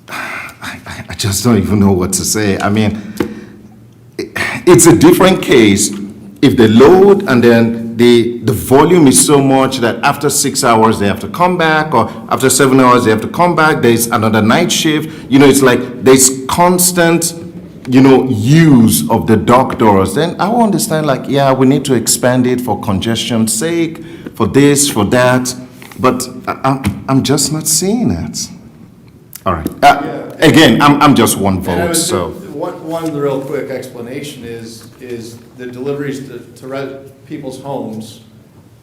[SPEAKER 3] I just don't even know what to say. I mean, it's a different case if they load and then the volume is so much that after 6 hours they have to come back, or after 7 hours they have to come back, there's another night shift. It's like there's constant, use of the dock doors. Then I will understand, like, yeah, we need to expand it for congestion's sake, for this, for that. But I'm just not seeing it. All right. Again, I'm just one vote, so.
[SPEAKER 8] One real quick explanation is the deliveries to people's homes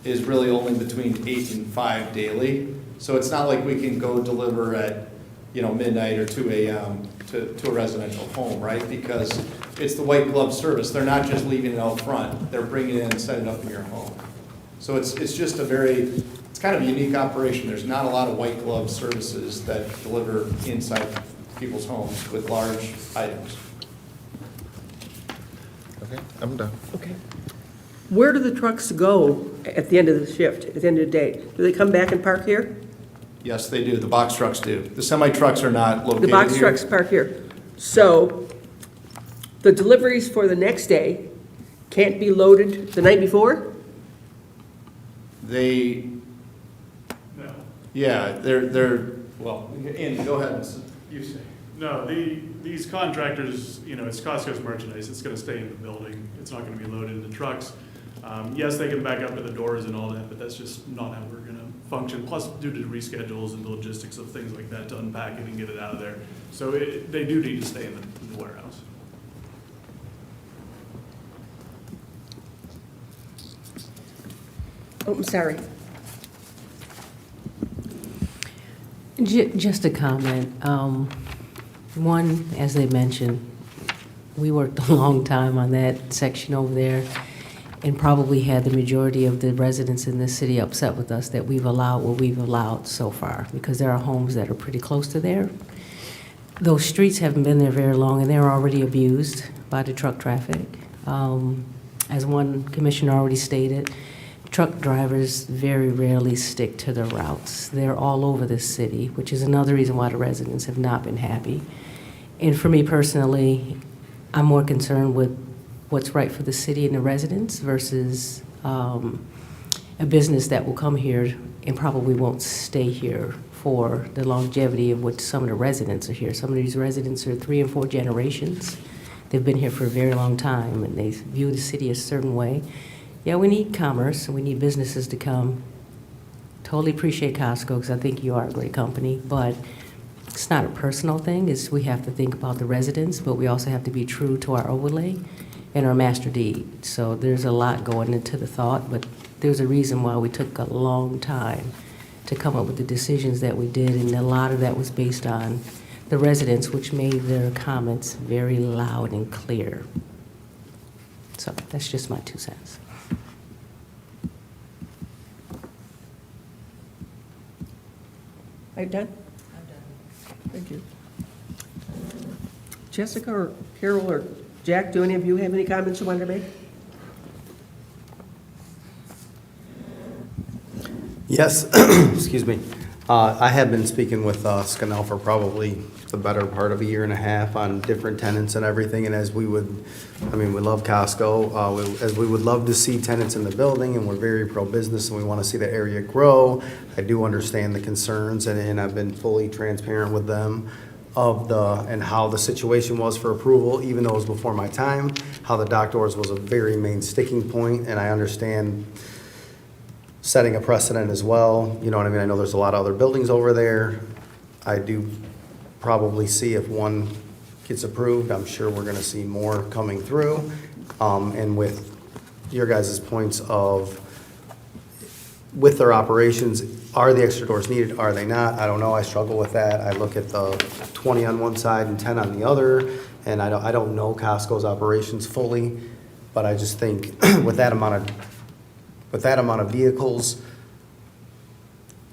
[SPEAKER 8] is really only between 8 and 5 daily. So it's not like we can go deliver at midnight or 2 a.m. to a residential home, right? Because it's the white glove service. They're not just leaving it out front. They're bringing it in and setting it up in your home. So it's just it's kind of a unique operation. There's not a lot of white glove services that deliver inside people's homes with large items.
[SPEAKER 3] Okay, I'm done.
[SPEAKER 1] Okay. Where do the trucks go at the end of the shift, at the end of the day? Do they come back and park here?
[SPEAKER 8] Yes, they do. The box trucks do. The semi trucks are not located
[SPEAKER 1] The box
[SPEAKER 8] here.
[SPEAKER 1] trucks park here. So the deliveries for the next day can't be loaded the night before?
[SPEAKER 8] They,
[SPEAKER 5] No.
[SPEAKER 8] yeah, they're, well, Andy, go ahead. You say.
[SPEAKER 5] No, these contractors, it's Costco's merchandise, it's gonna stay in the building, it's not gonna be loaded into trucks. Yes, they can back up to the doors and all that, but that's just not how we're gonna function, plus due to reschedules and the logistics of things like that, to unpack it and get it out of there. So they do need to stay in the warehouse.
[SPEAKER 1] Oh, I'm sorry.
[SPEAKER 13] Just a comment. One, as they mentioned, we worked a long time on that section over there and probably had the majority of the residents in this city upset with us that we've allowed what we've allowed so far, because there are homes that are pretty close to there. Those streets haven't been there very long, and they're already abused by the truck traffic. As one commissioner already stated, truck drivers very rarely stick to the routes. They're all over this city, which is another reason why the residents have not been happy. And for me personally, I'm more concerned with what's right for the city and the residents versus a business that will come here and probably won't stay here for the longevity of what some of the residents are here. Some of these residents are 3 and 4 generations. They've been here for a very long time, and they view the city a certain way. Yeah, we need commerce, and we need businesses to come. Totally appreciate Costco, because I think you are a great company, but it's not a personal thing. We have to think about the residents, but we also have to be true to our overlay and our master deed. So there's a lot going into the thought, but there's a reason why we took a long time to come up with the decisions that we did, and a lot of that was based on the residents, which made their comments very loud and clear. So that's just my 2 cents.
[SPEAKER 1] Are you done? I'm done. Thank you. Jessica or Carol or Jack, do any of you have any comments you want to make?
[SPEAKER 14] Yes, excuse me. I have been speaking with Scannell for probably the better part of a year and a half on different tenants and everything, and we love Costco, as we would love to see tenants in the building, and we're very pro-business, and we want to see the area grow. I do understand the concerns, and I've been fully transparent with them and how the situation was for approval, even though it was before my time, how the dock doors was a very main sticking point, and I understand setting a precedent as well. You know what I mean? I know there's a lot of other buildings over there. I do probably see if one gets approved, I'm sure we're gonna see more coming through. And with your guys' points of, with their operations, are the extra doors needed? Are they not? I don't know. I struggle with that. I look at the 20 on one side and 10 on the other, and I don't know Costco's operations fully, but I just think with that amount of vehicles,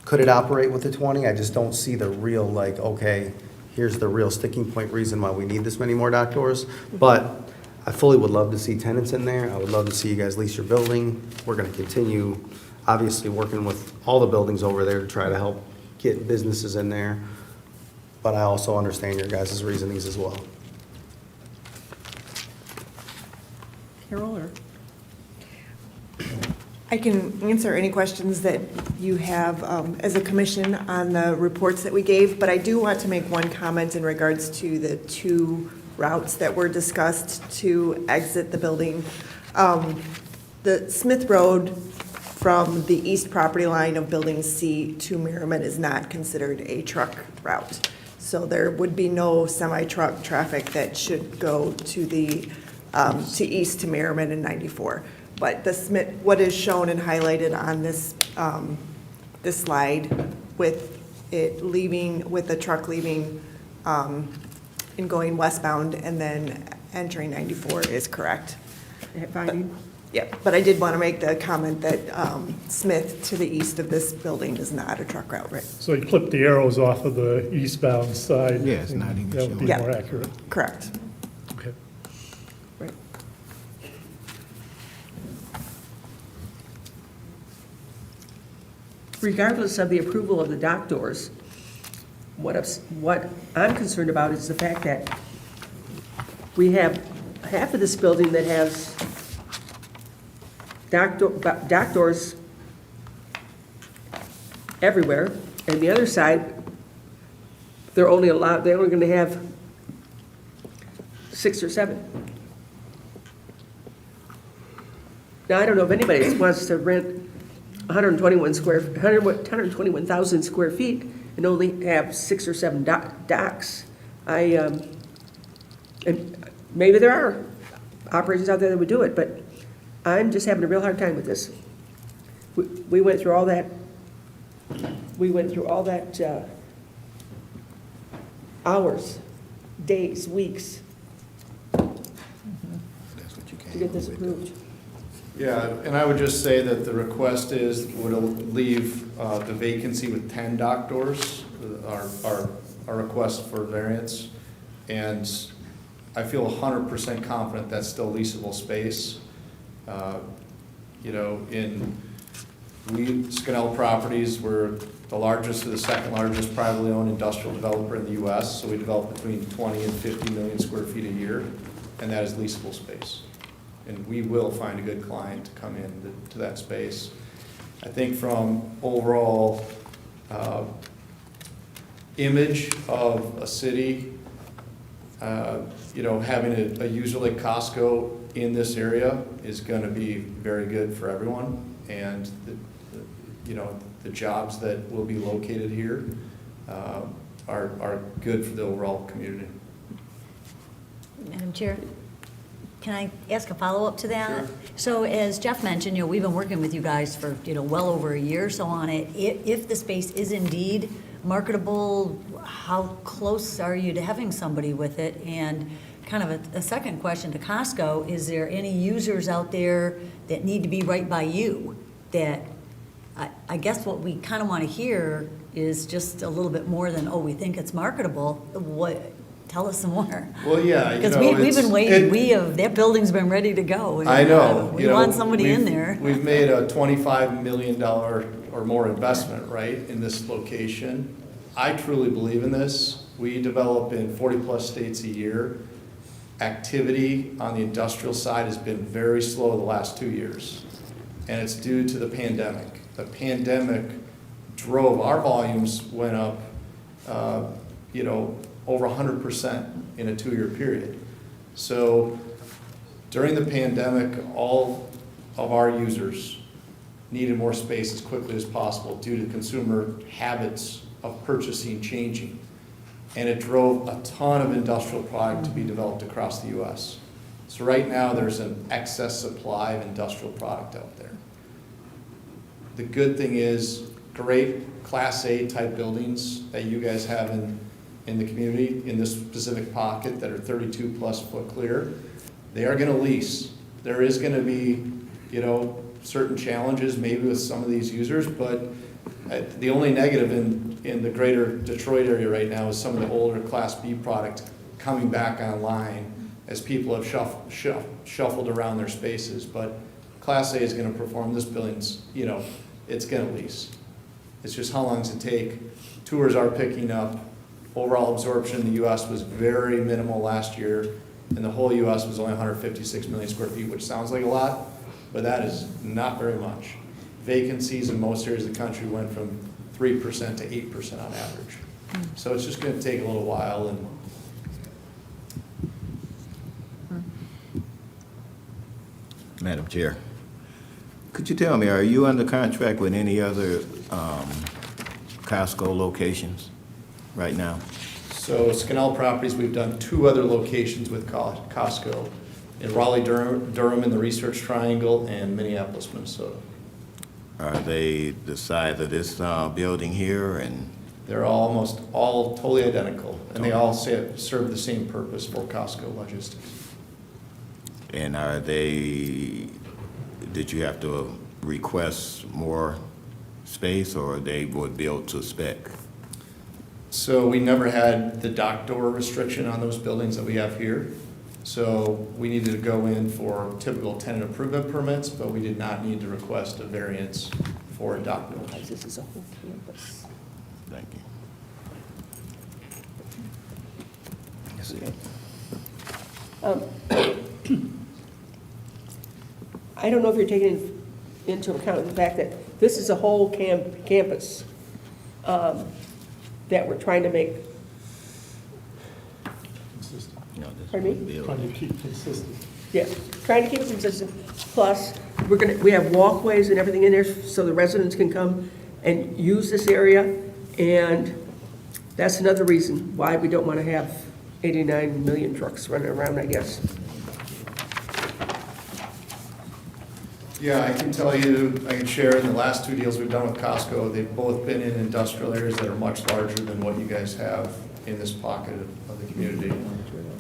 [SPEAKER 14] could it operate with the 20? I just don't see the real, like, okay, here's the real sticking point reason why we need this many more dock doors. But I fully would love to see tenants in there. I would love to see you guys lease your building. We're gonna continue, obviously, working with all the buildings over there to try to help get businesses in there. But I also understand your guys' reasonings as well.
[SPEAKER 1] Carol or?
[SPEAKER 15] I can answer any questions that you have as a commission on the reports that we gave, but I do want to make one comment in regards to the 2 routes that were discussed to exit the building. The Smith Road from the east property line of Building C to Merriman is not considered a truck route. So there would be no semi-truck traffic that should go to the to east to Merriman and 94. But the Smith, what is shown and highlighted on this this slide with it leaving, with the truck leaving and going westbound and then entering 94 is correct.
[SPEAKER 1] Finding?
[SPEAKER 15] Yep, but I did want to make the comment that Smith to the east of this building is not a truck route. Right.
[SPEAKER 9] So you clip the arrows off of the eastbound side.
[SPEAKER 2] Yeah, it's not even
[SPEAKER 9] That would be
[SPEAKER 15] showing.
[SPEAKER 9] more
[SPEAKER 15] Yeah.
[SPEAKER 9] accurate.
[SPEAKER 15] Correct.
[SPEAKER 9] Okay.
[SPEAKER 1] Right. Regardless of the approval of the dock doors, what I'm concerned about is the fact that we have half of this building that has dock doors everywhere, and the other side, they're only going to have 6 or 7. Now, I don't know if anybody wants to rent 121,000 square feet and only have 6 or 7 docks. And maybe there are operations out there that would do it, but I'm just having a real hard time with this. We went through all that. Hours, days, weeks to get this approved.
[SPEAKER 8] Yeah, and I would just say that the request would leave the vacancy with 10 dock doors, our request for variance. And I feel 100% confident that's still leasable space. Scannell Properties, we're the largest or the second largest privately owned industrial developer in the US. So we develop between 20 and 50 million square feet a year, and that is leasable space. And we will find a good client to come in to that space. I think from overall image of a city, having a user like Costco in this area is going to be very good for everyone. And the jobs that will be located here are good for the overall community.
[SPEAKER 10] Madam Chair, can I ask a follow-up to that?
[SPEAKER 8] Sure.
[SPEAKER 10] So as Jeff mentioned, we've been working with you guys for, well over a year or so on it. If the space is indeed marketable, how close are you to having somebody with it? And kind of a second question to Costco, is there any users out there that need to be right by you? That, I guess what we kind of want to hear is just a little bit more than, we think it's marketable. Tell us some more.
[SPEAKER 8] Well, yeah.
[SPEAKER 10] Because we've been waiting, that building's been ready to go. And,
[SPEAKER 8] I know.
[SPEAKER 10] We want somebody in there.
[SPEAKER 8] We've made a $25 million or more investment, right, in this location. I truly believe in this. We develop in 40-plus states a year. Activity on the industrial side has been very slow the last 2 years, and it's due to the pandemic. The pandemic drove, our volumes went up, over 100% in a 2-year period. So during the pandemic, all of our users needed more space as quickly as possible due to consumer habits of purchasing changing. And it drove a ton of industrial product to be developed across the US. So right now there's an excess supply of industrial product out there. The good thing is great Class A type buildings that you guys have in the community, in this specific pocket that are 32-plus foot clear, they are gonna lease. There is gonna be, certain challenges maybe with some of these users, but the only negative in the greater Detroit area right now is some of the older Class B product coming back online as people have shuffled around their spaces. But Class A is gonna perform. This building's, it's gonna lease. It's just how long does it take? Tours are picking up. Overall absorption in the US was very minimal last year, and the whole US was only 156 million square feet, which sounds like a lot, but that is not very much. Vacancies in most areas of the country went from 3% to 8% on average. So it's just going to take a little while. And
[SPEAKER 2] Madam Chair, could you tell me, are you under contract with any other Costco locations right now?
[SPEAKER 8] so Scannell Properties, we've done 2 other locations with Costco, in Raleigh, Durham in the Research Triangle, and Minneapolis, Minnesota.
[SPEAKER 2] Are they the size of this building here and
[SPEAKER 8] They're almost all totally identical, and they all serve the same purpose for Costco logistics.
[SPEAKER 2] And are they, did you have to request more space, or they would build to spec?
[SPEAKER 8] So we never had the dock door restriction on those buildings that we have here. So we needed to go in for typical tenant improvement permits, but we did not need to request a variance for a dock door.
[SPEAKER 1] This is a whole campus.
[SPEAKER 2] Thank you.
[SPEAKER 1] I don't know if you're taking into account the fact that this is a whole campus that we're trying to make, pardon me?
[SPEAKER 9] Trying to keep consistent.
[SPEAKER 1] Yeah, trying to keep it consistent. Plus, we have walkways and everything in there so the residents can come and use this area. And that's another reason why we don't want to have 89 million trucks running around, I guess.
[SPEAKER 8] Yeah, I can tell you, I can share in the last two deals we've done with Costco, they've both been in industrial areas that are much larger than what you guys have in this pocket of the community.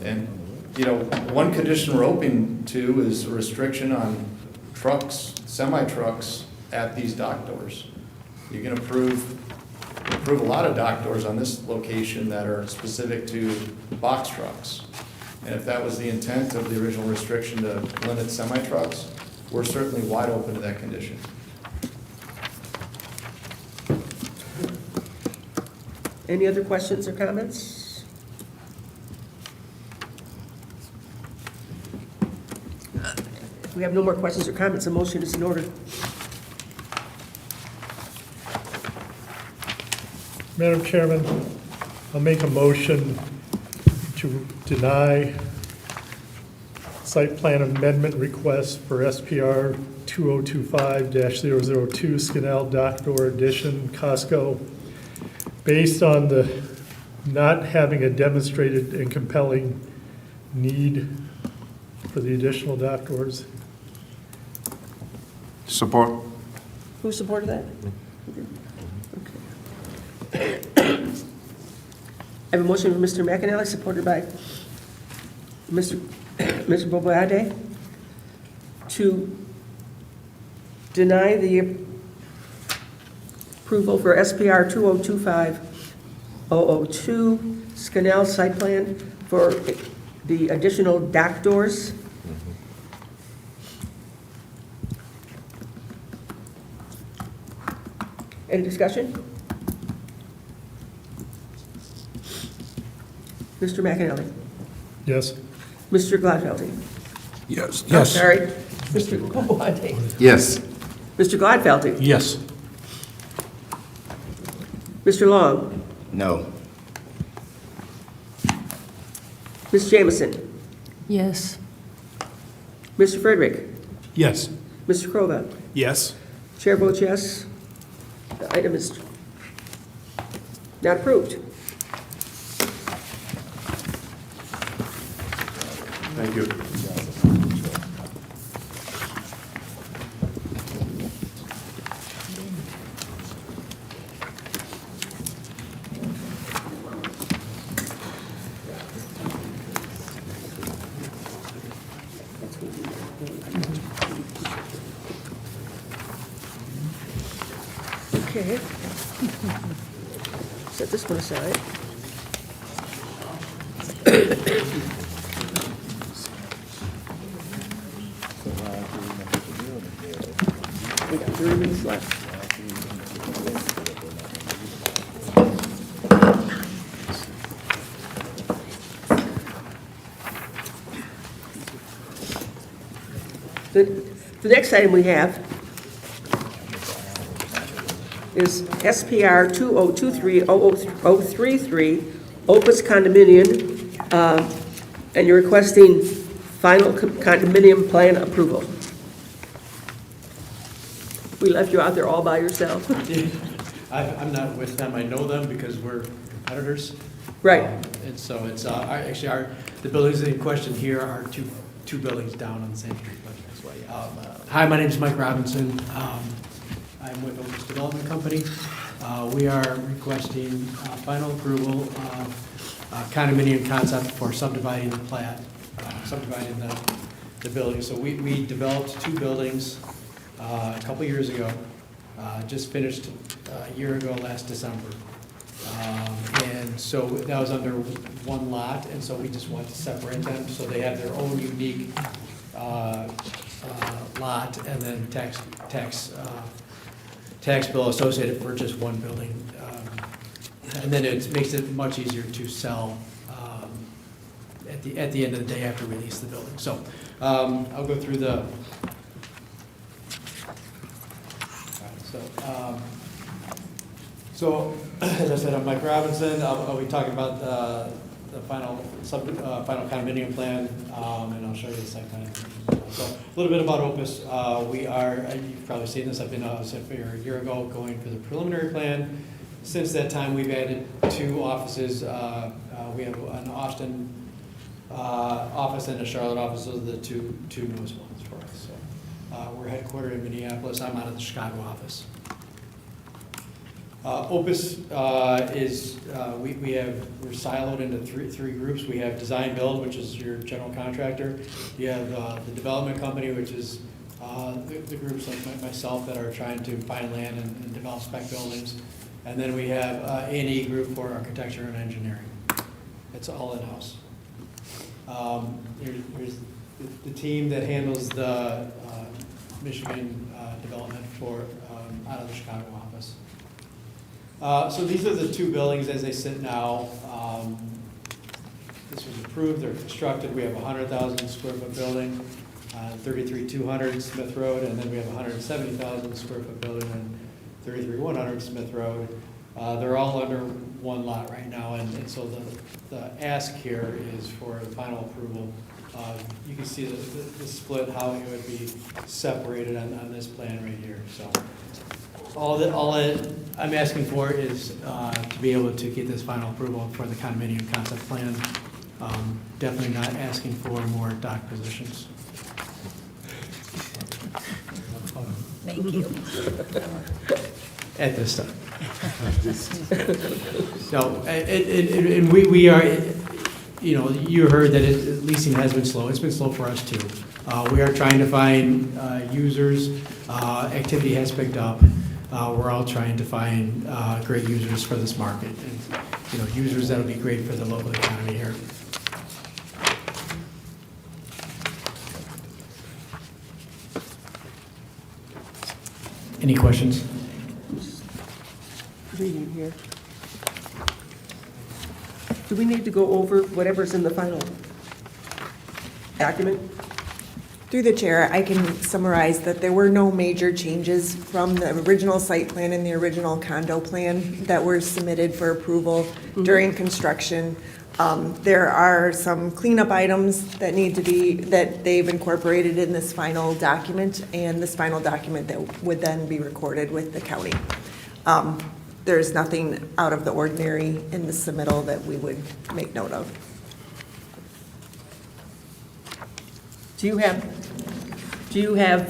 [SPEAKER 8] And, you know, one condition we're open to is a restriction on trucks, semi-trucks at these dock doors. You can approve a lot of dock doors on this location that are specific to box trucks. And if that was the intent of the original restriction to limit semi-trucks, we're certainly wide open to that condition.
[SPEAKER 1] Any other questions or comments? If we have no more questions or comments, a motion is in order.
[SPEAKER 9] Madam Chairman, I'll make a motion to deny site plan amendment request for SPR 2025-002 Scanal Dock Door Addition, Costco, based on the not having a demonstrated and compelling need for the additional dock doors.
[SPEAKER 3] Support.
[SPEAKER 1] Who supported that? Okay. I have a motion from Mr. McAnally, supported by Mr. Bobayade, to deny the approval for SPR 2025-002 Scanal site plan for the additional dock doors. Any discussion? Mr. McAnally?
[SPEAKER 9] Yes.
[SPEAKER 1] Mr. Gladfeldy?
[SPEAKER 4] Yes.
[SPEAKER 1] Oh, sorry. Mr. Bobayade?
[SPEAKER 3] Yes.
[SPEAKER 1] Mr. Gladfeldy?
[SPEAKER 4] Yes.
[SPEAKER 1] Mr. Long?
[SPEAKER 2] No.
[SPEAKER 1] Ms. Jamison?
[SPEAKER 13] Yes.
[SPEAKER 1] Mr. Frederick?
[SPEAKER 4] Yes.
[SPEAKER 1] Mr. Krova?
[SPEAKER 11] Yes.
[SPEAKER 1] Chair votes yes. The item is not approved.
[SPEAKER 6] Thank you.
[SPEAKER 1] Okay. Set this one aside. We got 3 minutes left. The next item we have is SPR 2023-0033, Opus Condominium, and you're requesting final condominium plan approval. We left you out there all by yourself.
[SPEAKER 16] I'm not with them, I know them because we're competitors.
[SPEAKER 1] Right.
[SPEAKER 16] And so it's, the buildings in question here are two buildings down on the same street, but that's why. Hi, my name is Mike Robinson. I'm with Opus Development Company. We are requesting final approval of condominium concept for subdividing the plat, subdividing the building. So we developed 2 buildings a couple years ago, just finished a year ago last December. And so that was under one lot, and so we just want to separate them so they have their own unique lot and then tax bill associated for just one building. And then it makes it much easier to sell at the end of the day after we lease the building. So I'll go through the. So, as I said, I'm Mike Robinson. I'll be talking about the final condominium plan, and I'll show you the site plan. So, a little bit about Opus. You've probably seen this. I've been out here a year ago going for the preliminary plan. Since that time, we've added 2 offices. We have an Austin office and a Charlotte office. Those are the two newest ones for us. So, we're headquartered in Minneapolis. I'm out of the Chicago office. Opus we're siloed into three groups. We have design build, which is your general contractor. You have the development company, which is the groups like myself that are trying to find land and develop spec buildings. And then we have A&E group for architecture and engineering. It's all in-house. Here's the team that handles the Michigan development for out of the Chicago office. So these are the 2 buildings as they sit now. This was approved, they're constructed. We have a 100,000 square foot building, 33,200 Smith Road, and then we have a 170,000 square foot building on 33,100 Smith Road. They're all under one lot right now, and so the ask here is for the final approval. You can see the split, how it would be separated on this plan right here. So. All I'm asking for is to be able to get this final approval for the condominium concept plan. Definitely not asking for more dock positions.
[SPEAKER 10] Thank you.
[SPEAKER 16] At this time. So, and we are, you heard that leasing has been slow. It's been slow for us too. We are trying to find users. Activity has picked up. We're all trying to find great users for this market, and users that will be great for the local economy here. Any questions?
[SPEAKER 1] Reading here. Do we need to go over whatever's in the final document?
[SPEAKER 15] Through the chair, I can summarize that there were no major changes from the original site plan and the original condo plan that were submitted for approval during construction. There are some cleanup items that that they've incorporated in this final document, and this final document that would then be recorded with the county. There's nothing out of the ordinary in the submittal that we would make note of.
[SPEAKER 1] Do you have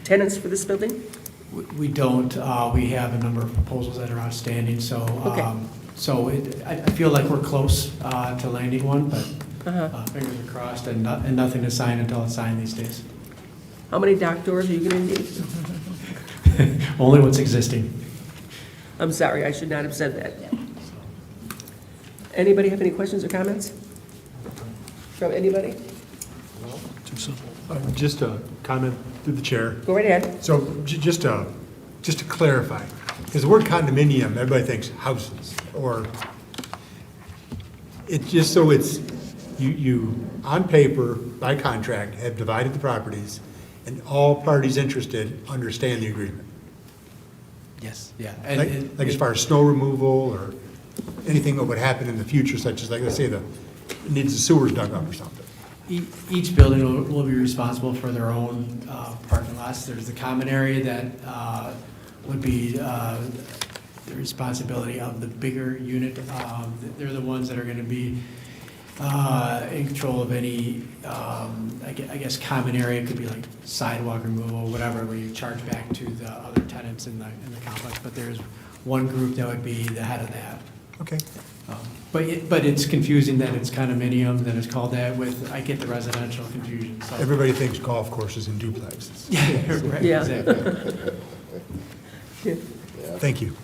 [SPEAKER 1] tenants for this building?
[SPEAKER 16] We don't. We have a number of proposals that are outstanding, so I feel like we're close to landing one, but fingers are crossed, and nothing is signed until it's signed these days.
[SPEAKER 1] How many dock doors are you going to need?
[SPEAKER 16] Only what's existing.
[SPEAKER 1] I'm sorry, I should not have said that. Anybody have any questions or comments? From anybody?
[SPEAKER 4] Too simple.
[SPEAKER 12] Just a comment through the chair.
[SPEAKER 1] Go right ahead.
[SPEAKER 12] So just to clarify, because the word condominium, everybody thinks houses, or you on paper, by contract, have divided the properties, and all parties interested understand the agreement.
[SPEAKER 16] Yes, yeah.
[SPEAKER 12] Like as far as snow removal or anything that would happen in the future, such as, like, let's say it needs the sewers dug up or something.
[SPEAKER 16] Each building will be responsible for their own parking lots. There's the common area that would be the responsibility of the bigger unit. They're the ones that are going to be in control of any, I guess, common area. It could be like sidewalk removal, whatever, where you charge back to the other tenants in the complex. But there's one group that would be the head of that.
[SPEAKER 12] Okay.
[SPEAKER 16] But it's confusing that it's condominium, that it's called that with, I get the residential confusion, so.
[SPEAKER 12] Everybody thinks golf courses and duplexes.
[SPEAKER 16] Yeah, right,
[SPEAKER 1] Yeah.
[SPEAKER 16] exactly.
[SPEAKER 12] Thank you.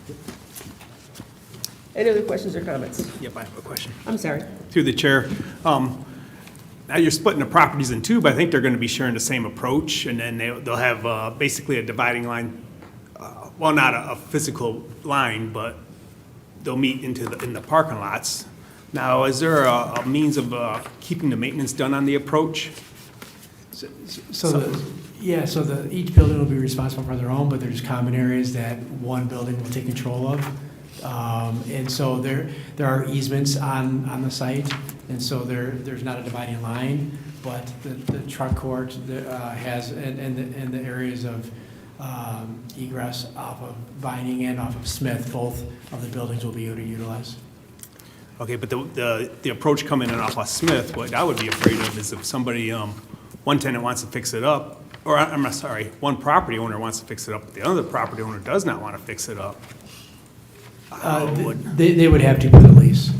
[SPEAKER 1] Any other questions or comments?
[SPEAKER 11] Yep, I have a question.
[SPEAKER 1] I'm sorry.
[SPEAKER 11] Through the chair. Now you're splitting the properties in two, but I think they're going to be sharing the same approach, and then they'll have basically a dividing line. Well, not a physical line, but they'll meet in the parking lots. Now, is there a means of keeping the maintenance done on the approach?
[SPEAKER 16] So each building will be responsible for their own, but there's common areas that one building will take control of. And so there are easements on the site, and so there's not a dividing line, but the truck court has, and the areas of egress off of Vining and off of Smith, both of the buildings will be able to utilize.
[SPEAKER 11] Okay, but the approach coming in off of Smith, what I would be afraid of is if somebody, one tenant wants to fix it up, or I'm sorry, one property owner wants to fix it up, but the other property owner does not want to fix it up.
[SPEAKER 16] They would have to put a lease.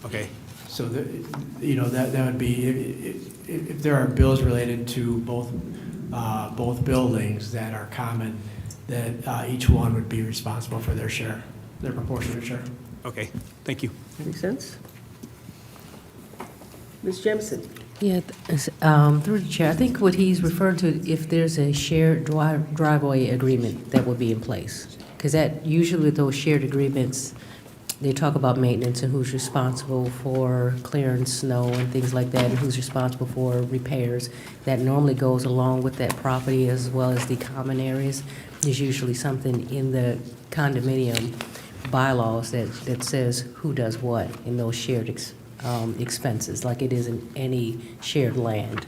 [SPEAKER 11] Okay.
[SPEAKER 16] So, that would be, if there are bills related to both buildings that are common, that each one would be responsible for their share, their proportionate share.
[SPEAKER 11] Okay, thank you.
[SPEAKER 1] Makes sense? Ms. Jemison?
[SPEAKER 13] Yeah, through the chair, I think what he's referring to, if there's a shared driveway agreement that would be in place. Because that, usually with those shared agreements, they talk about maintenance and who's responsible for clearing snow and things like that, and who's responsible for repairs. That normally goes along with that property as well as the common areas. There's usually something in the condominium bylaws that says who does what in those shared expenses, like it is in any shared land.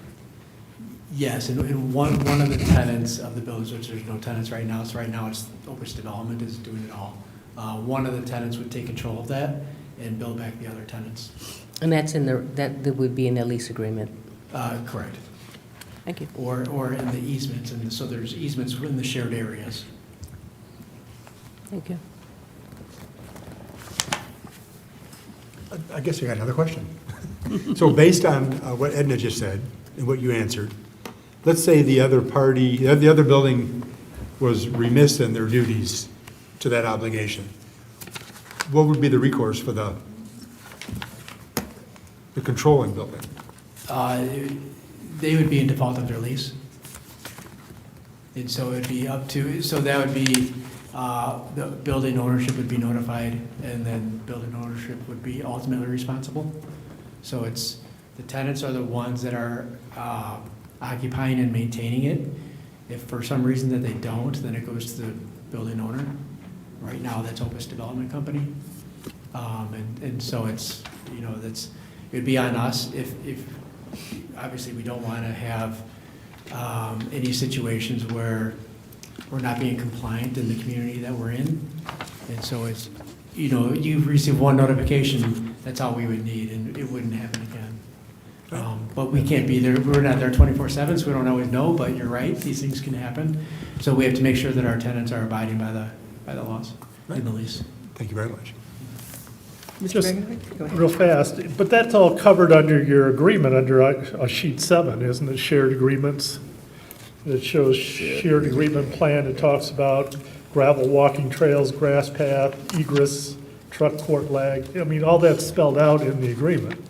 [SPEAKER 16] Yes, and one of the tenants of the buildings, which there's no tenants right now, so right now it's Opus Development is doing it all. One of the tenants would take control of that and bill back the other tenants.
[SPEAKER 13] And that's that would be in the lease agreement?
[SPEAKER 16] Correct.
[SPEAKER 13] Thank you.
[SPEAKER 16] Or in the easements, and so there's easements in the shared areas.
[SPEAKER 13] Thank you.
[SPEAKER 12] I guess I got another question. So based on what Edna just said and what you answered, let's say the other building was remiss in their duties to that obligation. What would be the recourse for the controlling building?
[SPEAKER 16] They would be in default of their lease. And so it'd be up to, so that would be, the building ownership would be notified, and then building ownership would be ultimately responsible. So it's, the tenants are the ones that are occupying and maintaining it. If for some reason that they don't, then it goes to the building owner. Right now, that's Opus Development Company. And so it's, it would be on us if obviously we don't want to have any situations where we're not being compliant in the community that we're in. And so it's, you've received one notification, that's all we would need, and it wouldn't happen again. But we can't be there, we're not there 24/7, so we don't always know, but you're right, these things can happen. So we have to make sure that our tenants are abiding by the laws in the lease.
[SPEAKER 12] Thank you very much.
[SPEAKER 1] Mr.
[SPEAKER 9] Just
[SPEAKER 1] Reagan? Go ahead.
[SPEAKER 9] real fast, but that's all covered under your agreement, under a sheet 7, isn't it? Shared agreements. It shows shared agreement plan. It talks about gravel walking trails, grass path, egress, truck court lag. I mean, all that's spelled out in the agreement.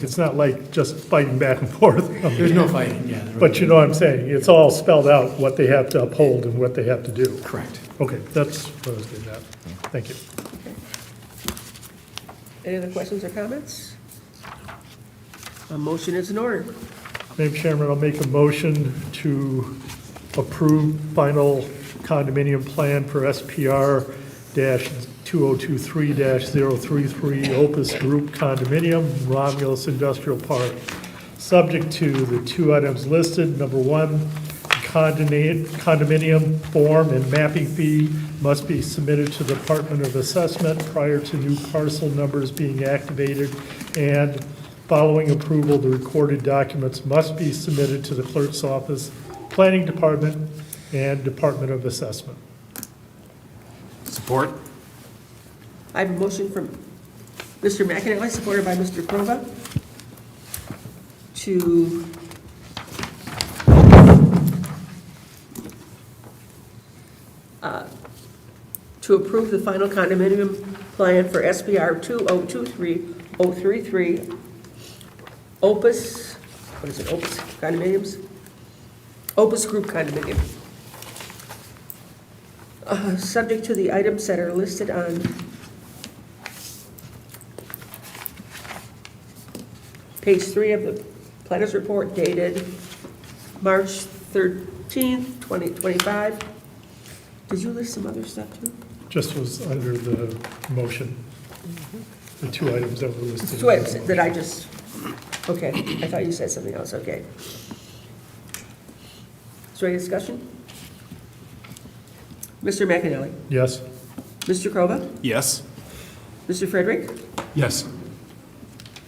[SPEAKER 9] It's not like just fighting back and forth.
[SPEAKER 16] There's no fighting, yeah.
[SPEAKER 9] But you know what I'm saying? It's all spelled out, what they have to uphold and what they have to do.
[SPEAKER 16] Correct.
[SPEAKER 9] Okay, that's what I was getting at. Thank you.
[SPEAKER 1] Any other questions or comments? A motion is in order.
[SPEAKER 9] Madam Chairman, I'll make a motion to approve final condominium plan for SPR-2023-033 Opus Group Condominium, Romulus Industrial Park, subject to the 2 items listed. Number 1, condominium form and mapping fee must be submitted to the Department of Assessment prior to new parcel numbers being activated, and following approval, the recorded documents must be submitted to the clerk's office, planning department, and Department of Assessment.
[SPEAKER 11] Support?
[SPEAKER 1] I have a motion from Mr. McAnally, supported by Mr. Crova, to approve the final condominium plan for SPR 2023033 Opus, what is it, Opus condominiums? Opus Group condominium. Subject to the items that are listed on page 3 of the planners report dated March 13th, 2025. Did you list some other stuff too?
[SPEAKER 9] Just was under the motion, the two items that were listed.
[SPEAKER 1] Two items that I just, okay, I thought you said something else, okay. Is there any discussion? Mr. McAnally?
[SPEAKER 9] Yes.
[SPEAKER 1] Mr. Crova?
[SPEAKER 11] Yes.
[SPEAKER 1] Mr. Frederick?
[SPEAKER 12] Yes.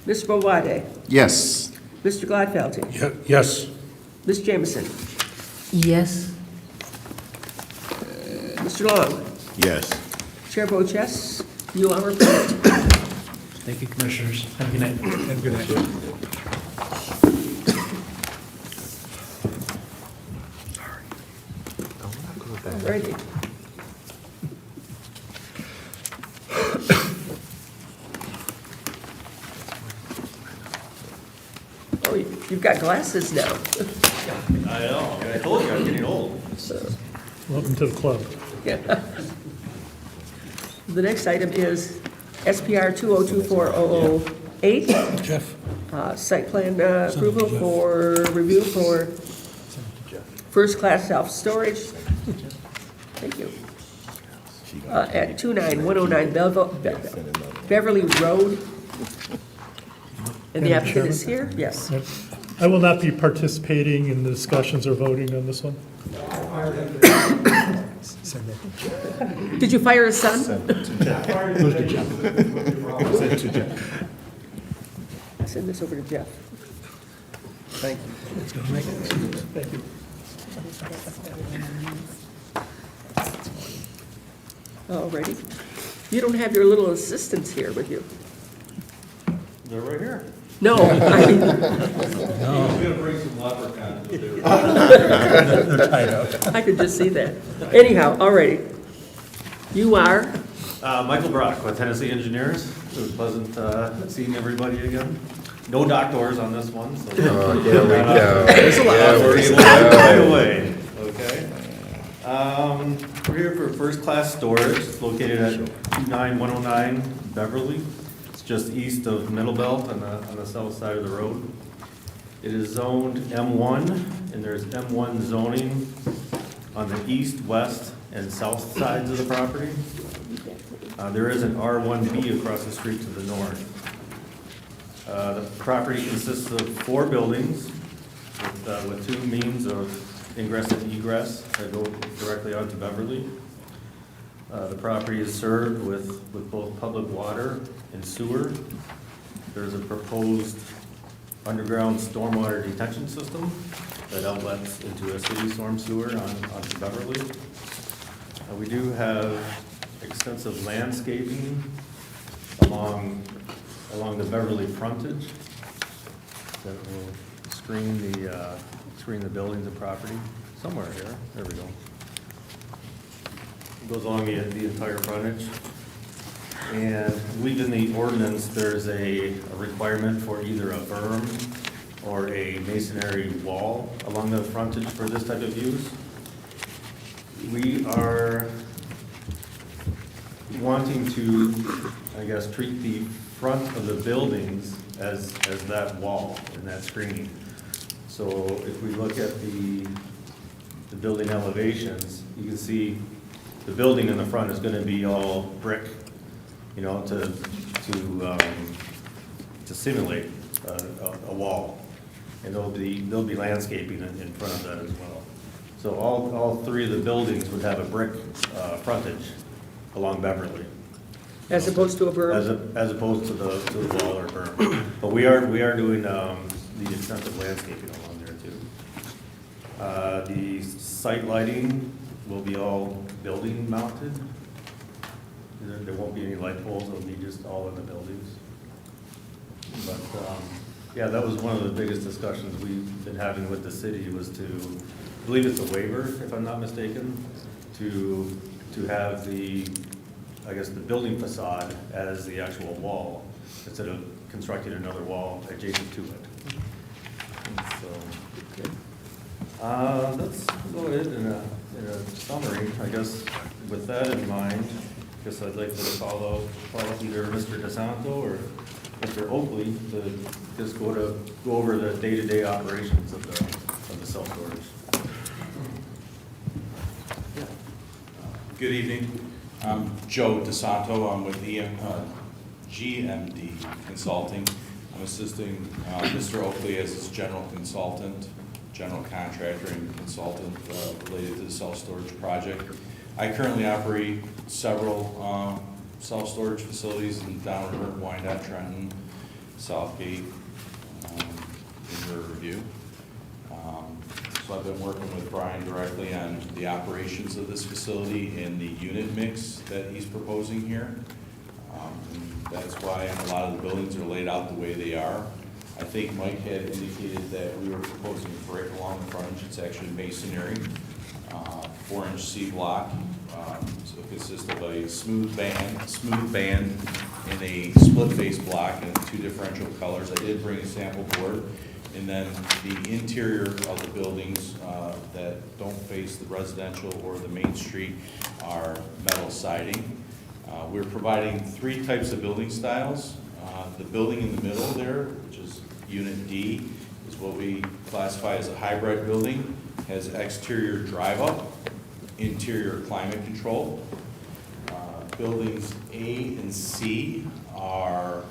[SPEAKER 1] Mr. Bovade?
[SPEAKER 3] Yes.
[SPEAKER 1] Mr. Gladfelter?
[SPEAKER 4] Yes.
[SPEAKER 1] Ms. Jameson?
[SPEAKER 13] Yes.
[SPEAKER 1] Mr. Long?
[SPEAKER 2] Yes.
[SPEAKER 1] Chair votes yes. You are approved.
[SPEAKER 16] Thank you, Commissioners. Have a good night.
[SPEAKER 12] Have a good night.
[SPEAKER 1] Alrighty. Oh, you've got glasses now.
[SPEAKER 6] I know, I told you, I'm getting old.
[SPEAKER 9] Welcome to the club.
[SPEAKER 1] Yeah. The next item is SPR 2024008,
[SPEAKER 4] Jeff?
[SPEAKER 1] site plan approval for review for first-class self-storage. Thank you. At 29109 Beverly Road. And the
[SPEAKER 9] Madam
[SPEAKER 1] applicant is
[SPEAKER 9] Chairman?
[SPEAKER 1] here? Yes.
[SPEAKER 9] Yep. I will not be participating in the discussions or voting on this one.
[SPEAKER 12] Send that.
[SPEAKER 1] Did you fire his son?
[SPEAKER 12] Goes to Jeff. Send it to Jeff.
[SPEAKER 1] Send this over to Jeff.
[SPEAKER 9] Thank you. Thank you.
[SPEAKER 1] Alrighty. You don't have your little assistants here with you?
[SPEAKER 6] They're right here.
[SPEAKER 1] No, I mean,
[SPEAKER 12] They're tied up.
[SPEAKER 1] I could just see that. Anyhow, alrighty. You are?
[SPEAKER 6] Michael Brock with Tennessee Engineers. It was pleasant seeing everybody again. No doctors on this one, so.
[SPEAKER 3] Oh, here we go.
[SPEAKER 1] There's a lot.
[SPEAKER 6] Right away, okay? We're here for first-class storage. It's located at 29109 Beverly. It's just east of Middlebelt on the south side of the road. It is zoned M1, and there's M1 zoning on the east, west, and south sides of the property. There is an R1B across the street to the north. The property consists of 4 buildings with 2 means of ingress and egress that go directly onto Beverly. The property is served with both public water and sewer. There's a proposed underground stormwater detention system that outlets into a city storm sewer onto Beverly. We do have extensive landscaping along the Beverly frontage that will screen the buildings and property. Somewhere here, there we go. It goes along the entire frontage. And I believe in the ordinance, there's a requirement for either a berm or a masonry wall along the frontage for this type of use. We are wanting to, I guess, treat the front of the buildings as that wall and that screening. So if we look at the building elevations, you can see the building in the front is gonna be all brick, you know, to simulate a wall. And there'll be landscaping in front of that as well. So all 3 of the buildings would have a brick frontage along Beverly.
[SPEAKER 1] As opposed to a berm?
[SPEAKER 6] As opposed to the wall or berm. But we are doing the extensive landscaping along there too. The site lighting will be all building mounted.
[SPEAKER 17] There won't be any light poles, it'll be just all in the buildings. But, yeah, that was one of the biggest discussions we've been having with the city was to, I believe it's a waiver, if I'm not mistaken, to have the, I guess, the building facade as the actual wall, instead of constructing another wall adjacent to it. So, let's go ahead in a summary, I guess, with that in mind. I guess I'd like to call either Mr. DeSanto or Mr. Oakley to just go over the day-to-day operations of the self-storage.
[SPEAKER 18] Good evening. I'm Joe DeSanto. I'm with GMD Consulting. I'm assisting Mr. Oakley as his general consultant, general contractor and consultant related to the self-storage project. I currently operate several self-storage facilities in Downriver, Wyandotte, Trenton, Southgate, in Riverview. So I've been working with Brian directly on the operations of this facility and the unit mix that he's proposing here. And that's why a lot of the buildings are laid out the way they are. I think Mike had indicated that we were proposing brick along the frontage. It's actually masonry, 4-inch C block. So it consists of a smooth band and a split face block in 2 differential colors. I did bring a sample board. And then the interior of the buildings that don't face the residential or the main street are metal siding. We're providing 3 types of building styles. The building in the middle there, which is Unit D, is what we classify as a hybrid building. Has exterior drive-up, interior climate control. Buildings A and C are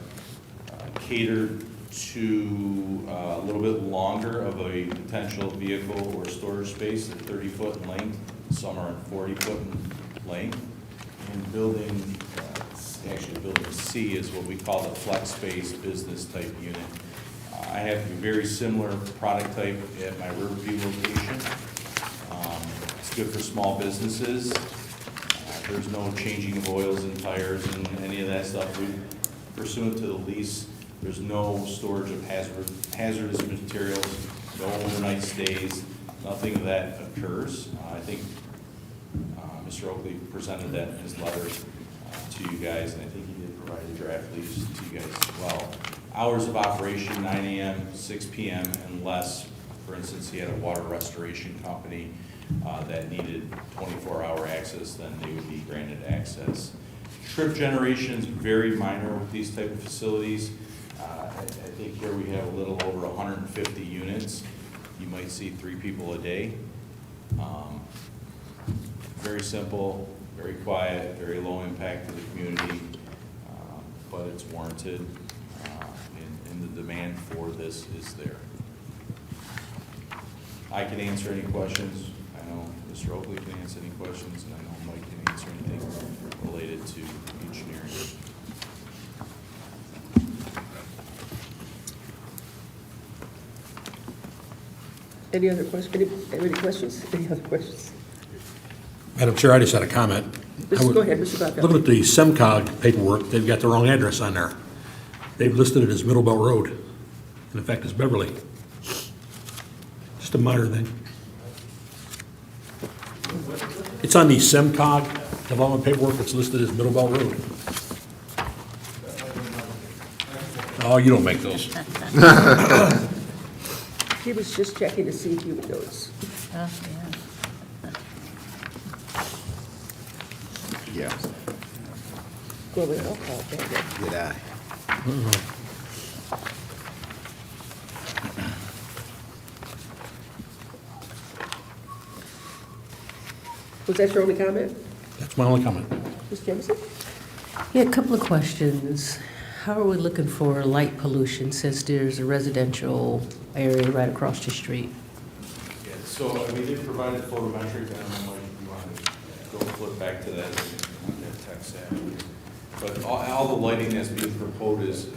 [SPEAKER 18] catered to a little bit longer of a potential vehicle or storage space at 30-foot in length. Some are 40-foot in length. And building C is what we call the flex space business type unit. I have a very similar product type at my Riverview location. It's good for small businesses. There's no changing of oils and tires and any of that stuff. Pursuant to the lease, there's no storage of hazardous materials, no overnight stays, nothing of that occurs. I think Mr. Oakley presented that in his letter to you guys, and I think he did provide a draft lease to you guys as well. Hours of operation, 9 a.m., 6 p.m., unless, for instance, he had a water restoration company that needed 24-hour access, then they would be granted access. Trip generation is very minor with these type of facilities. I think here we have a little over 150 units. You might see 3 people a day. Very simple, very quiet, very low impact to the community, but it's warranted, and the demand for this is there. I can answer any questions. I know Mr. Oakley can answer any questions, and I know Mike can answer anything related to engineering.
[SPEAKER 1] Any other questions? Any questions? Any other questions?
[SPEAKER 4] Madam Chair, I just had a comment.
[SPEAKER 1] Go ahead, Mr. Gladfeldt.
[SPEAKER 4] Looking at the SEMCOG paperwork, they've got the wrong address on there. They've listed it as Middlebelt Road. In effect, it's Beverly. Just a minor thing. It's on the SEMCOG development paperwork, it's listed as Middlebelt Road. Oh, you don't make those.
[SPEAKER 1] He was just checking to see if you would notice.
[SPEAKER 3] Yeah.
[SPEAKER 1] Go away, I'll call it back.
[SPEAKER 14] Good eye.
[SPEAKER 1] Was that your only comment?
[SPEAKER 4] That's my only comment.
[SPEAKER 1] Ms. Jameson?
[SPEAKER 13] Yeah, a couple of questions. How are we looking for light pollution since there's a residential area right across the street?
[SPEAKER 18] Yeah, so we did provide a photometric, I don't know if you want to go flip back to that text app. But all the lighting that's being proposed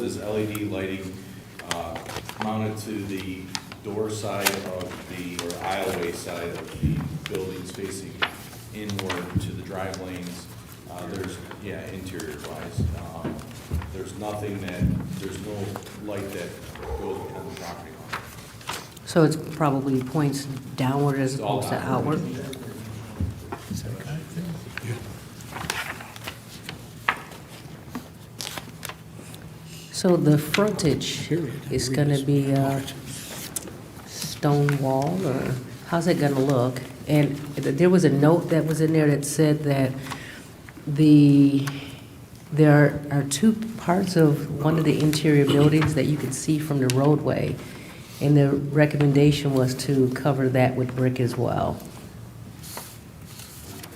[SPEAKER 18] is LED lighting mounted to the door side of the, or aisleway side of the buildings facing inward to the drive lanes Interior wise, there's nothing there's no light that goes within the property line.
[SPEAKER 13] So it's probably points downward as
[SPEAKER 18] It's all
[SPEAKER 13] opposed to
[SPEAKER 18] downward.
[SPEAKER 13] outward? So the frontage is gonna be a stone wall, or how's it gonna look? And there was a note that was in there that said that there are two parts of one of the interior buildings that you can see from the roadway, and the recommendation was to cover that with brick as well.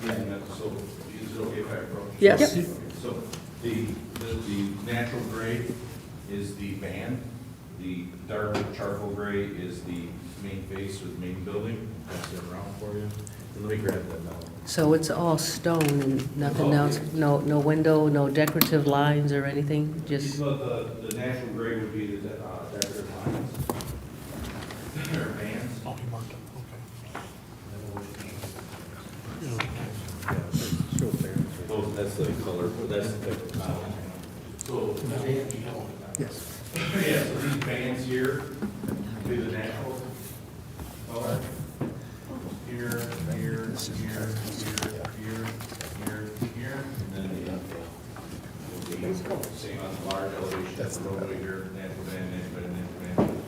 [SPEAKER 18] Yeah, so is it okay if I approach?
[SPEAKER 1] Yes.
[SPEAKER 18] So the natural gray is the band, the dark charcoal gray is the main face or the main building. Pass it around for you. And let me grab that now.
[SPEAKER 13] So it's all stone and nothing else, no window, no decorative lines or anything, just,
[SPEAKER 18] The natural gray would be the decorative lines. Or bands.
[SPEAKER 4] Oh, you marked them,
[SPEAKER 18] That's the color, that's the so,
[SPEAKER 12] Yes.
[SPEAKER 18] yeah, so these bands here do the natural color. Here, here, here, here, here, and then the same on the large elevation, that's the roadway here, natural band, natural band.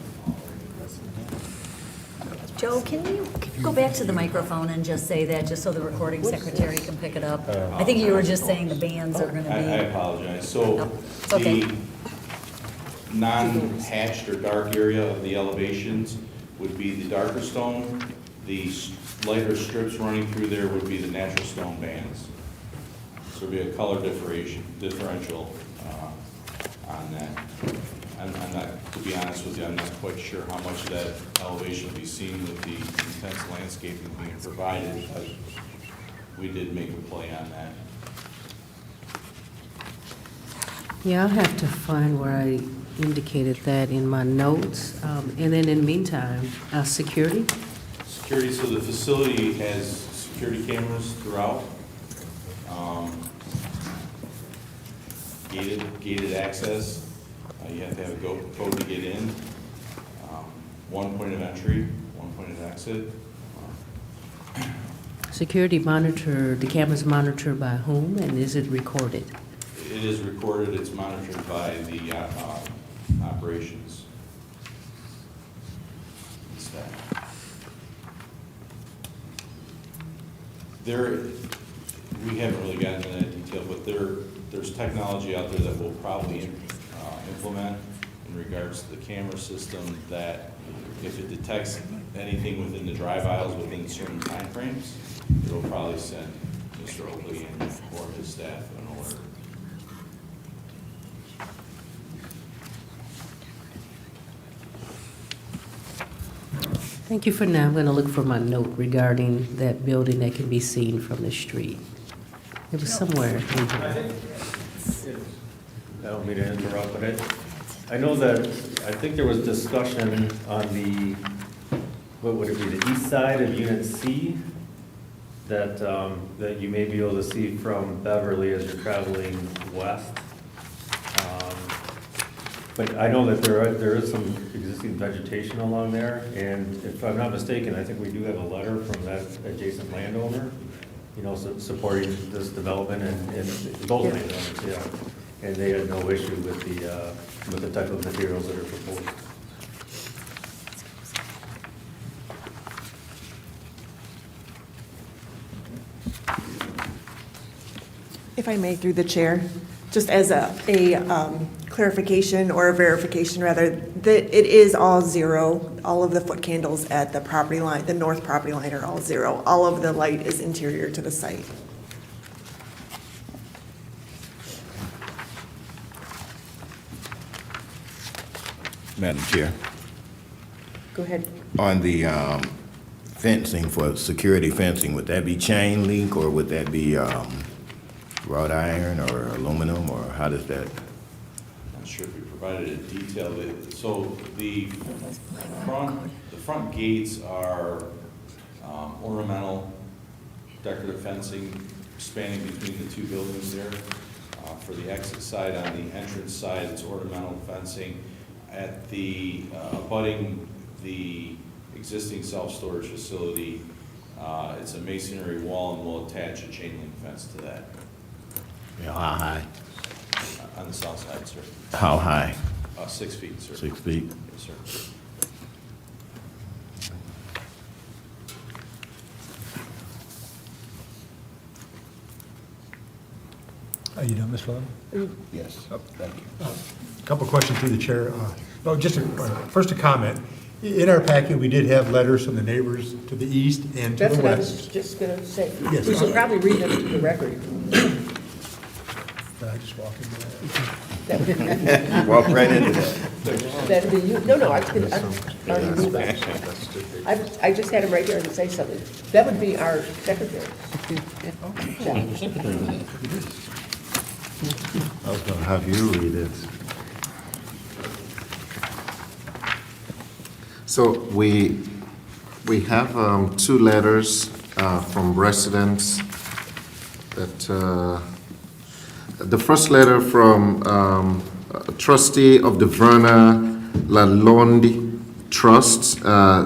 [SPEAKER 10] Joe, can you go back to the microphone and just say that, just so the recording secretary can pick it up? I think you were just saying the bands are gonna
[SPEAKER 18] I
[SPEAKER 10] be,
[SPEAKER 18] apologize. So
[SPEAKER 10] Nope, it's okay.
[SPEAKER 18] the non-hatched or dark area of the elevations would be the darker stone. The lighter strips running through there would be the natural stone bands. So it'd be a color differential on that. I'm not, to be honest with you, I'm not quite sure how much of that elevation will be seen with the intense landscaping being provided, but we did make a play on that.
[SPEAKER 13] yeah, I'll have to find where I indicated that in my notes. And then in the meantime, security?
[SPEAKER 18] Security, so the facility has security cameras throughout. Gated access. You have to have a code to get in. One point of entry, one point of exit.
[SPEAKER 13] Security monitor, the camera's monitored by whom, and is it recorded?
[SPEAKER 18] It is recorded, it's monitored by the operations staff. We haven't really gotten into that detail, but there's technology out there that we'll probably implement in regards to the camera system that if it detects anything within the drive aisles within certain timeframes, it'll probably send Mr. Oakley and or his staff an alert.
[SPEAKER 13] Thank you for now. I'm going to look for my note regarding that building that can be seen from the street. It was somewhere in here.
[SPEAKER 17] I don't mean to interrupt, but I know that, I think there was discussion on the, what would it be, the east side of Unit C, that, that you may be able to see from Beverly as you're traveling west. But I know that there is some existing vegetation along there, and if I'm not mistaken, I think we do have a letter from that adjacent landowner, you know, supporting this development and both landowners, yeah. And they had no issue with the type of materials that are proposed.
[SPEAKER 15] If I may, through the chair, just as a clarification or a verification rather, that it is all zero. All of the foot candles at the property line, the north property line are all zero. All of the light is interior to the site.
[SPEAKER 2] Madam Chair,
[SPEAKER 15] Go ahead.
[SPEAKER 2] on the fencing, for security fencing, would that be chain link or would that be wrought iron or aluminum, or how does that?
[SPEAKER 18] Not sure if we provided a detail. So the front gates are ornamental decorative fencing spanning between the two buildings there. For the exit side, on the entrance side, it's ornamental fencing. At the, abutting the existing self-storage facility, it's a masonry wall, and we'll attach a chain link fence to that.
[SPEAKER 2] How high?
[SPEAKER 18] On the south side, sir.
[SPEAKER 2] How high?
[SPEAKER 18] 6 feet, sir.
[SPEAKER 2] 6 feet?
[SPEAKER 18] Yes, sir.
[SPEAKER 12] Are you done, Mr. Levin?
[SPEAKER 2] Yes. Thank you.
[SPEAKER 12] Couple questions through the chair. First a comment. In our packet, we did have letters from the neighbors to the east and to
[SPEAKER 1] That's
[SPEAKER 12] the
[SPEAKER 1] what I
[SPEAKER 12] west.
[SPEAKER 1] was just going to say.
[SPEAKER 12] Yes.
[SPEAKER 1] We should probably read them to the record.
[SPEAKER 12] Did I just walk into that?
[SPEAKER 1] That would be,
[SPEAKER 2] Walk right into that.
[SPEAKER 1] that'd be you. No, I already knew that. I just had him right here and say something. That would be our secretary.
[SPEAKER 3] I was going to have you read it. So we have two letters from residents that, the first letter from a trustee of the Verna Lalonde Trust,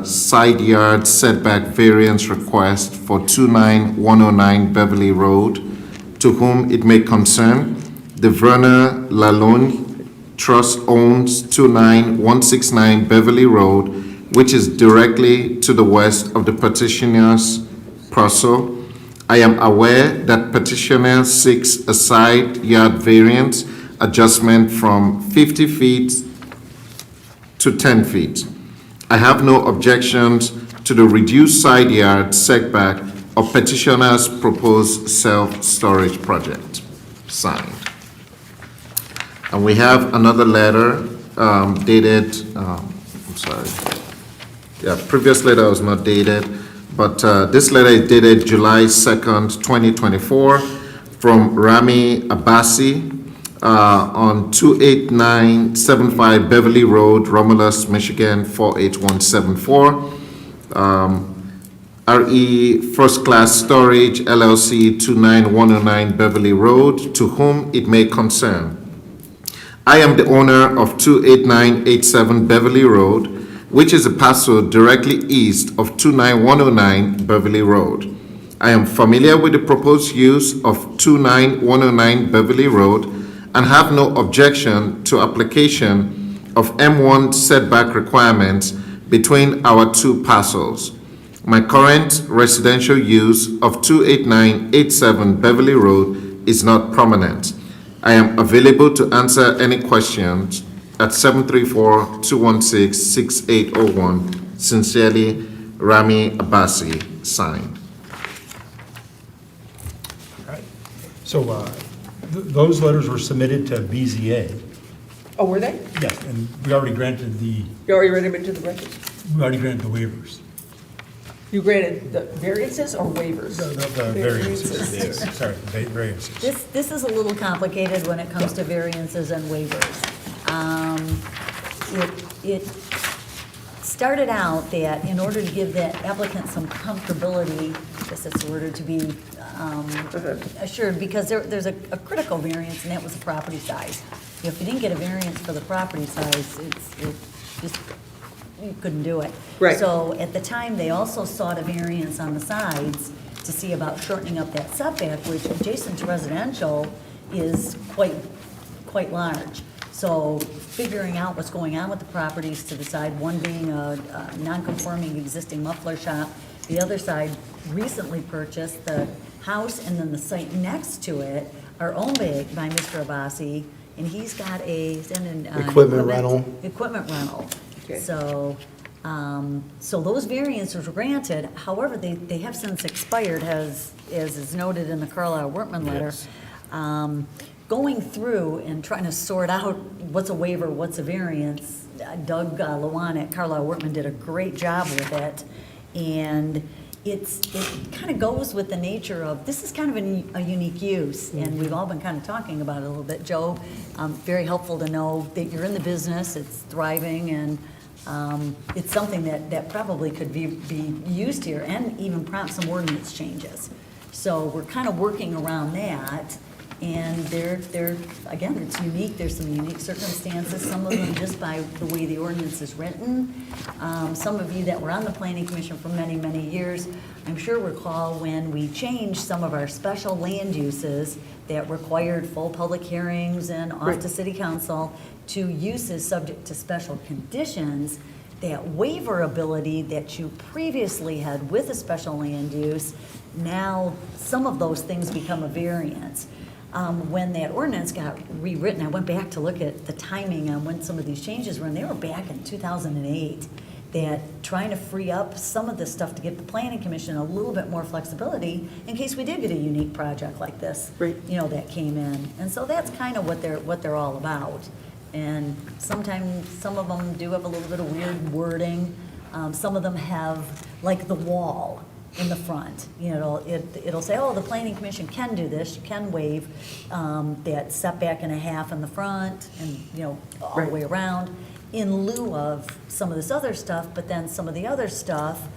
[SPEAKER 3] side yard setback variance request for 29109 Beverly Road, to whom it may concern. The Verna Lalonde Trust owns 29169 Beverly Road, which is directly to the west of the petitioner's parcel. I am aware that petitioner seeks a side yard variance adjustment from 50 feet to 10 feet. I have no objections to the reduced side yard setback of petitioner's proposed self-storage project. Signed. And we have another letter dated, previous letter was not dated, but this letter is dated July 2nd, 2024, from Rami Abbasi on 28975 Beverly Road, Romulus, Michigan, 48174. RE First Class Storage LLC, 29109 Beverly Road, to whom it may concern. I am the owner of 28987 Beverly Road, which is a parcel directly east of 29109 Beverly Road. I am familiar with the proposed use of 29109 Beverly Road and have no objection to application of M1 setback requirements between our two parcels. My current residential use of 28987 Beverly Road is not prominent. I am available to answer any questions at 734-216-6801. Sincerely, Rami Abbasi, signed.
[SPEAKER 12] All right. So those letters were submitted to BZA.
[SPEAKER 1] Oh, were they?
[SPEAKER 12] Yes, and we already granted
[SPEAKER 1] You already read them into the record?
[SPEAKER 12] we already granted the waivers.
[SPEAKER 1] You granted the variances or waivers?
[SPEAKER 12] The variances. Sorry, variances.
[SPEAKER 10] This is a little complicated when it comes to variances and waivers. It started out that in order to give the applicant some comfortability, I guess that's the word, to be assured, because there's a critical variance, and that was the property size. If you didn't get a variance for the property size, you couldn't do it.
[SPEAKER 1] Right.
[SPEAKER 10] So at the time, they also sought a variance on the sides to see about shortening up that setback, which adjacent to residential is quite large. So figuring out what's going on with the properties to the side, one being a non-conforming existing muffler shop, the other side recently purchased, the house and then the site next to it are owned by Mr. Abbasi, and he's got
[SPEAKER 14] Equipment rental.
[SPEAKER 10] Equipment rental.
[SPEAKER 1] Okay.
[SPEAKER 10] So those variances were granted, however, they have since expired, as is noted in the Carlisle Wortman letter. Going through and trying to sort out what's a waiver, what's a variance, Doug Lewan at Carlisle Wortman did a great job with it. And it kind of goes with the nature of, this is kind of a unique use, and we've all been kind of talking about it a little bit. Joe, very helpful to know that you're in the business, it's thriving, and it's something that probably could be used here and even prompt some ordinance changes. So we're kind of working around that, and they're, again, it's unique, there's some unique circumstances, some of them just by the way the ordinance is written. Some of you that were on the planning commission for many, many years, I'm sure recall when we changed some of our special land uses that required full public hearings and off to city council to uses subject to special conditions, that waiver ability that you previously had with a special land use, now some of those things become a variance. When that ordinance got rewritten, I went back to look at the timing on when some of these changes were, and they were back in 2008. That trying to free up some of this stuff to give the planning commission a little bit more flexibility in case we did get a unique project like this, that came in. And so that's kind of what they're all about. And sometimes some of them do have a little bit of weird wording. Some of them have, like the wall in the front, it'll say, oh, the planning commission can do this, you can waive that setback and a half in the front and, all the way around, in lieu of some of this other stuff. But then some of the other stuff,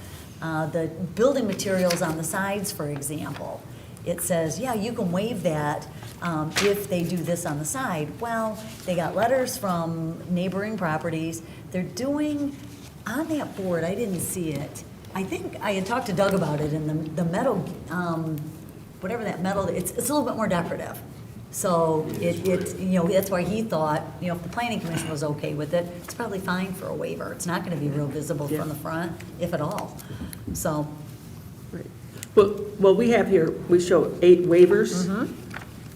[SPEAKER 10] the building materials on the sides, for example, it says, yeah, you can waive that if they do this on the side. Well, they got letters from neighboring properties. They're doing, on that board, I didn't see it. I think I had talked to Doug about it, and the metal, whatever that metal, it's a little bit more decorative. So that's why he thought, if the planning commission was okay with it, it's probably fine for a waiver. It's not gonna be real visible from the front, if at all. So.
[SPEAKER 1] Right. Well, we have here, we show 8 waivers.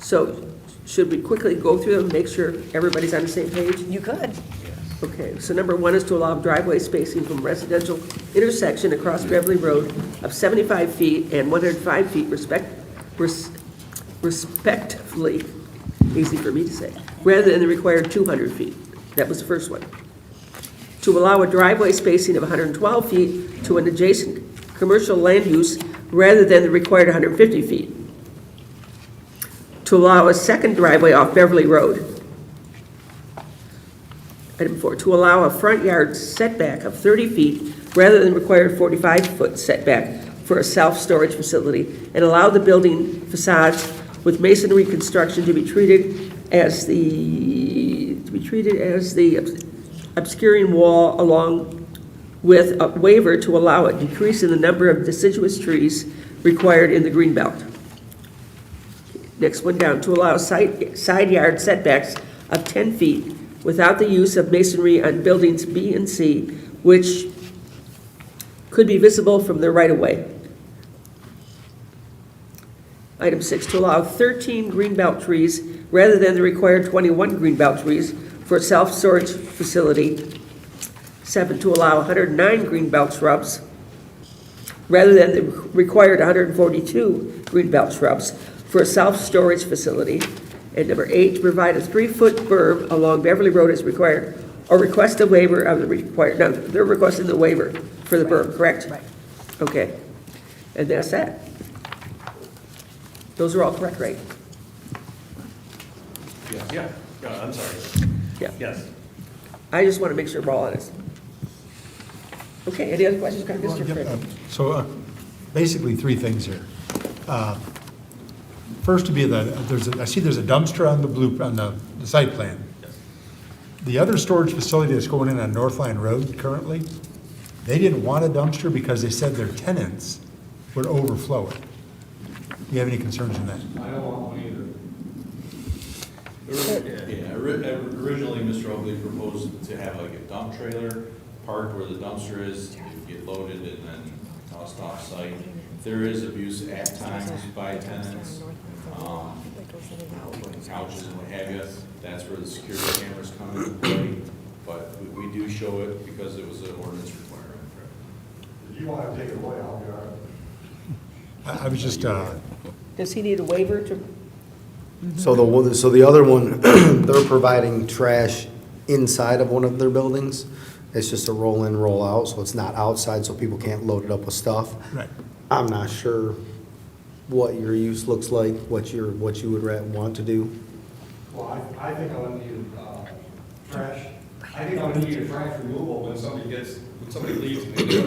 [SPEAKER 1] So should we quickly go through them, make sure everybody's on the same page?
[SPEAKER 10] You could.
[SPEAKER 1] Okay, so number 1 is to allow driveway spacing from residential intersection across Beverly Road of 75 feet and 105 feet respectively, easy for me to say, rather than the required 200 feet. That was the first one. To allow a driveway spacing of 112 feet to an adjacent commercial land use rather than the required 150 feet. To allow a second driveway off Beverly Road. Item 4, to allow a front yard setback of 30 feet rather than required 45-foot setback for a self-storage facility, and allow the building facades with masonry construction to be treated as the obscuring wall, along with a waiver to allow a decrease in the number of deciduous trees required in the green belt. Next one down, to allow side yard setbacks of 10 feet without the use of masonry on buildings B and C, which could be visible from the right-of-way. Item 6, to allow 13 greenbelt trees rather than the required 21 greenbelt trees for a self-storage facility. 7, to allow 109 greenbelt shrubs rather than the required 142 greenbelt shrubs for a self-storage facility. And number 8, to provide a 3-foot berm along Beverly Road as required, or request a waiver of the required, no, they're requesting the waiver for the berm, correct?
[SPEAKER 10] Right.
[SPEAKER 1] Okay, and that's that. Those are all correct, right?
[SPEAKER 6] Yeah, I'm sorry.
[SPEAKER 1] Yeah.
[SPEAKER 6] Yes.
[SPEAKER 1] I just want to make sure we're all honest. Okay, any other questions, Mr. Frick?
[SPEAKER 12] So basically 3 things here. First to be I see there's a dumpster on the site plan. The other storage facility that's going in on Northline Road currently, they didn't want a dumpster because they said their tenants would overflow it. Do you have any concerns in that?
[SPEAKER 17] I don't want one either. Yeah, originally, Mr. Oakley proposed to have like a dump trailer parked where the dumpster is, get loaded and then tossed off site. There is abuse at times by tenants, putting couches and what have you. That's where the security cameras come into play. But we do show it because it was an ordinance requirement.
[SPEAKER 2] If you want to take it away, I'll be all right.
[SPEAKER 12] I was just,
[SPEAKER 1] Does he need a waiver to?
[SPEAKER 14] So the other one, they're providing trash inside of one of their buildings. It's just a roll in, roll out, so it's not outside, so people can't load it up with stuff.
[SPEAKER 12] right.
[SPEAKER 14] I'm not sure what your use looks like, what you would want to do.
[SPEAKER 19] Well, I think I'm gonna need trash. I think I'm gonna need a trash removal when somebody leaves and they get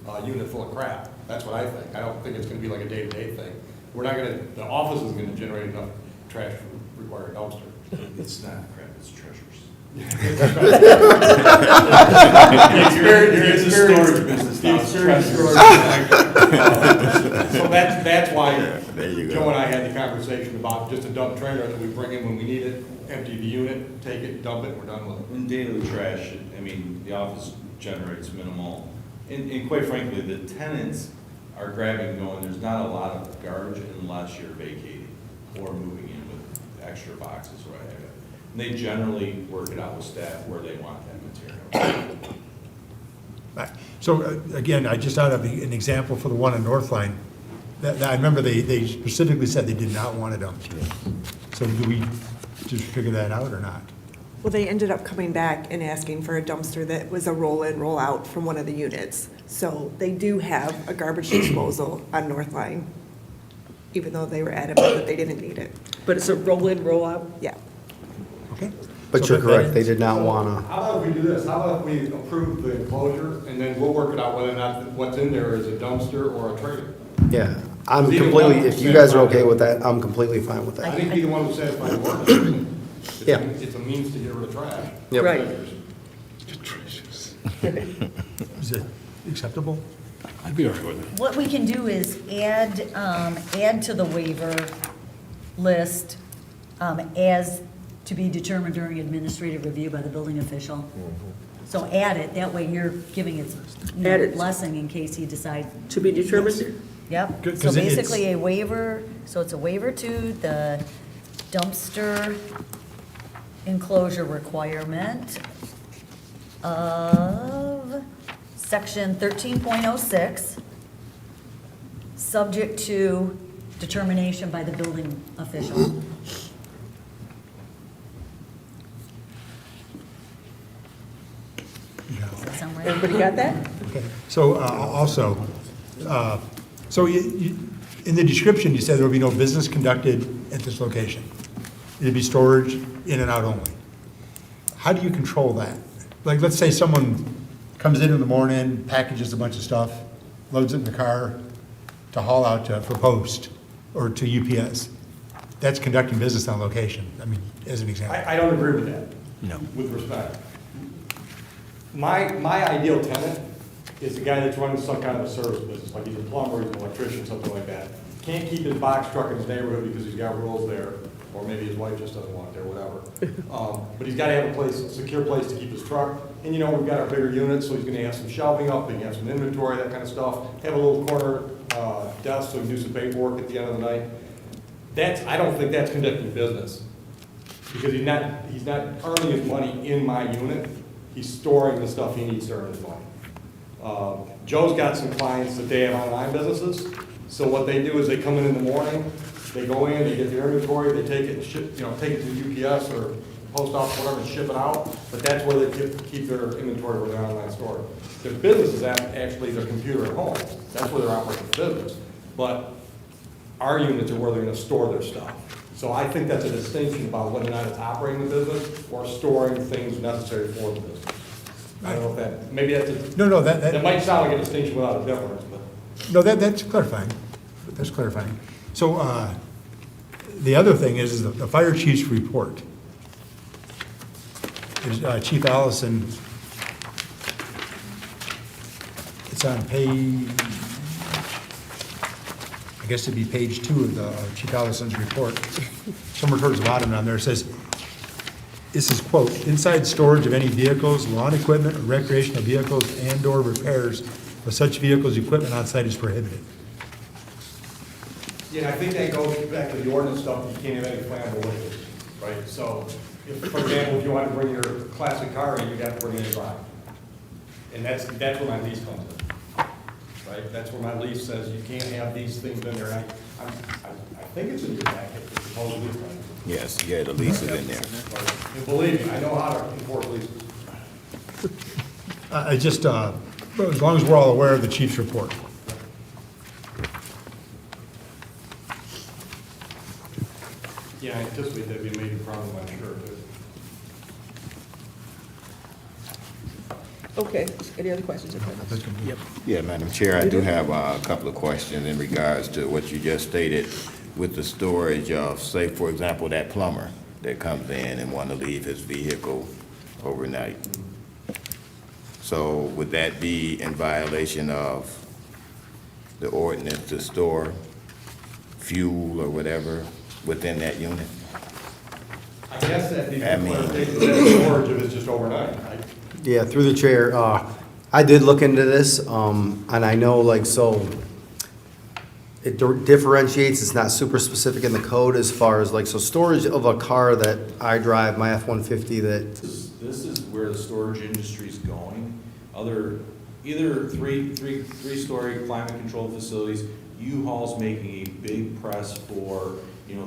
[SPEAKER 19] a unit full of crap. That's what I think. I don't think it's gonna be like a day-to-day thing. we're not gonna, the office isn't gonna generate enough trash to require a dumpster.
[SPEAKER 18] It's not crap, it's treasures.
[SPEAKER 19] It's a storage business now. So that's why Joe and I had the conversation about just a dump trailer that we bring in when we need it, empty the unit, take it, dump it, we're done with it.
[SPEAKER 18] In daily trash, I mean, the office generates minimal, and quite frankly, the tenants are grabbing and going, there's not a lot of garbage unless you're vacating or moving in with extra boxes or what have you. And they generally work it out with staff where they want that material.
[SPEAKER 12] Right. So again, I just thought of an example for the one in North Line. That I remember they specifically said they did not want it dumped. So do we just figure that out or not?
[SPEAKER 15] Well, they ended up coming back and asking for a dumpster that was a roll-in, roll-out from one of the units. So they do have a garbage disposal on North Line, even though they were adamant that they didn't need it.
[SPEAKER 1] But it's a roll-in, roll-out?
[SPEAKER 15] Yeah.
[SPEAKER 12] Okay.
[SPEAKER 14] But
[SPEAKER 12] So
[SPEAKER 14] you're correct, they did not want to.
[SPEAKER 19] How about we do this, how about we approve the enclosure, and then we'll work it out whether or not what's in there is a dumpster or a trailer.
[SPEAKER 14] Yeah, I'm
[SPEAKER 19] Either
[SPEAKER 14] completely,
[SPEAKER 19] one
[SPEAKER 14] if you guys are okay with that, I'm completely fine with
[SPEAKER 19] I
[SPEAKER 14] that.
[SPEAKER 19] think either one will satisfy the ordinance.
[SPEAKER 14] Yeah.
[SPEAKER 19] It's a means to get rid of trash.
[SPEAKER 14] Yep.
[SPEAKER 1] Right.
[SPEAKER 12] Is it acceptable?
[SPEAKER 4] I'd be all right with it.
[SPEAKER 10] What we can do is add to the waiver list, as to be determined during administrative review by the building official. So add it, that way you're giving it,
[SPEAKER 1] Add it.
[SPEAKER 10] blessing in case he decides.
[SPEAKER 1] To be determined?
[SPEAKER 10] Yep,
[SPEAKER 12] Good,
[SPEAKER 10] so
[SPEAKER 12] 'cause it's-
[SPEAKER 10] basically a waiver, so it's a waiver to the dumpster enclosure requirement of section 13.06, subject to determination by the building official. Does that sound right?
[SPEAKER 1] Everybody got that?
[SPEAKER 12] Okay. So also, so in the description, you said there will be no business conducted at this location. It'd be storage in and out only. How do you control that? Like, let's say someone comes in the morning, packages a bunch of stuff, loads it in the car to haul out for post or to UPS. That's conducting business on location, I mean, as an example.
[SPEAKER 19] I don't agree with that.
[SPEAKER 12] No.
[SPEAKER 19] With respect. My ideal tenant is the guy that's running some kind of a service business, like he's a plumber, he's an electrician, something like that. Can't keep his box truck in his neighborhood because he's got rules there, or maybe his wife just doesn't want it there, whatever. But he's gotta have a place, a secure place to keep his truck. And you know, we've got our bigger units, so he's gonna have some shelving up, he can have some inventory, that kind of stuff. Have a little corner desk so he can do some paperwork at the end of the night. I don't think that's conducting business. Because he's not earning his money in my unit, he's storing the stuff he needs to earn his money. Joe's got some clients that they have online businesses, so what they do is they come in the morning, they go in, they get their inventory, they take it and ship, take it to UPS or post office, whatever, and ship it out, but that's where they keep their inventory where they're online stored. Their business is actually their computer at home, that's where they're operating the business. But our units are where they're gonna store their stuff. So I think that's a distinction about whether or not it's operating the business or storing things necessary for the business. I don't know if that, maybe that's a.
[SPEAKER 12] No,
[SPEAKER 19] That might sound like a distinction without a difference, but.
[SPEAKER 12] No, that's clarifying. That's clarifying. So the other thing is the fire chief's report. Is, Chief Allison, it's on page, I guess it'd be page 2 of the Chief Allison's report. Somewhere towards the bottom on there, it says, this is quote, inside storage of any vehicles, lawn equipment, or recreational vehicles and/or repairs of such vehicles' equipment on site is prohibited.
[SPEAKER 19] Yeah, I think that goes back to the ordinance stuff, you can't have any flammable liquids, right? So, if, for example, if you want to bring your classic car in, you have to bring it in dry. And that's where my lease comes in, right? That's where my lease says you can't have these things in there. I think it's in your packet, the proposed lease plan.
[SPEAKER 2] Yes, yeah, the lease is in there.
[SPEAKER 19] And believe me, I know how to enforce leases.
[SPEAKER 12] I just, as long as we're all aware of the chief's report.
[SPEAKER 19] Yeah, I anticipate that'd be a major problem, I'm sure, too.
[SPEAKER 1] Okay, any other questions or comments?
[SPEAKER 4] Yep.
[SPEAKER 2] Yeah, Madam Chair, I do have a couple of questions in regards to what you just stated with the storage of, say, for example, that plumber that comes in and want to leave his vehicle overnight. So would that be in violation of the ordinance to store fuel or whatever within that unit?
[SPEAKER 19] I guess that'd be
[SPEAKER 2] I mean-
[SPEAKER 19] storage if it's just overnight, right?
[SPEAKER 14] Yeah, through the chair, I did look into this, and I know, like, so it differentiates, it's not super specific in the code as far as, like, so storage of a car that I drive, my F-150 that,
[SPEAKER 18] This is where the storage industry's going. Either three-story climate-controlled facilities, U-Haul's making a big press for,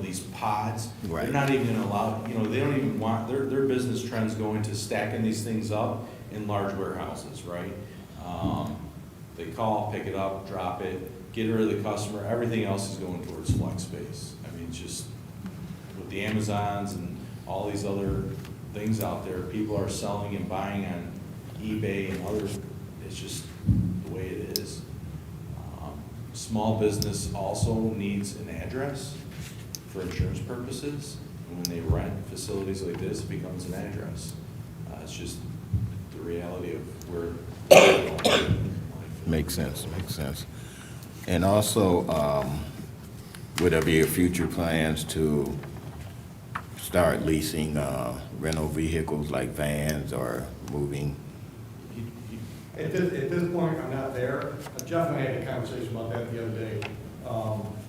[SPEAKER 18] these pods.
[SPEAKER 2] Right.
[SPEAKER 18] They're not even allowed, they don't even want, their business trend's going to stacking these things up in large warehouses, right? They call, pick it up, drop it, get rid of the customer, everything else is going towards flex space. I mean, it's just, with the Amazons and all these other things out there, people are selling and buying on eBay and other, it's just the way it is. Small business also needs an address for insurance purposes. And when they rent facilities like this, it becomes an address. It's just the reality of where.
[SPEAKER 2] Makes sense, makes sense. And also, would there be future plans to start leasing rental vehicles like vans or moving?
[SPEAKER 19] At this point, I'm not there. Jeff and I had a conversation about that the other day.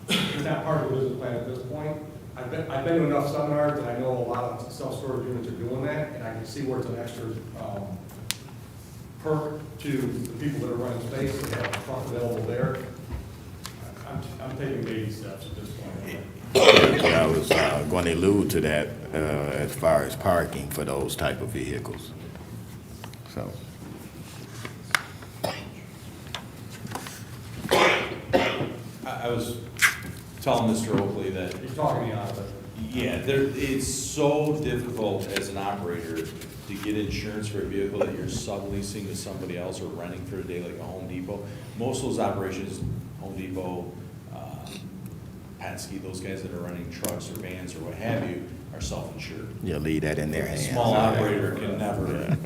[SPEAKER 19] It's not part of the business plan at this point. I've been to enough seminars that I know a lot of self-storage units are doing that, and I can see where it's an extra perk to the people that are running space and have the trunk available there. I'm taking baby steps at this point.
[SPEAKER 2] I was going to allude to that as far as parking for those type of vehicles. So.
[SPEAKER 18] I was telling Mr. Oakley that.
[SPEAKER 19] He's talking me out of it.
[SPEAKER 18] Yeah, it's so difficult as an operator to get insurance for a vehicle that you're subleasing to somebody else or renting for a day like a Home Depot. Most of those operations, Home Depot, Penske, those guys that are running trucks or vans or what have you, are self-insured.
[SPEAKER 2] Yeah, leave that in their
[SPEAKER 18] A
[SPEAKER 2] hands.
[SPEAKER 18] small operator can never,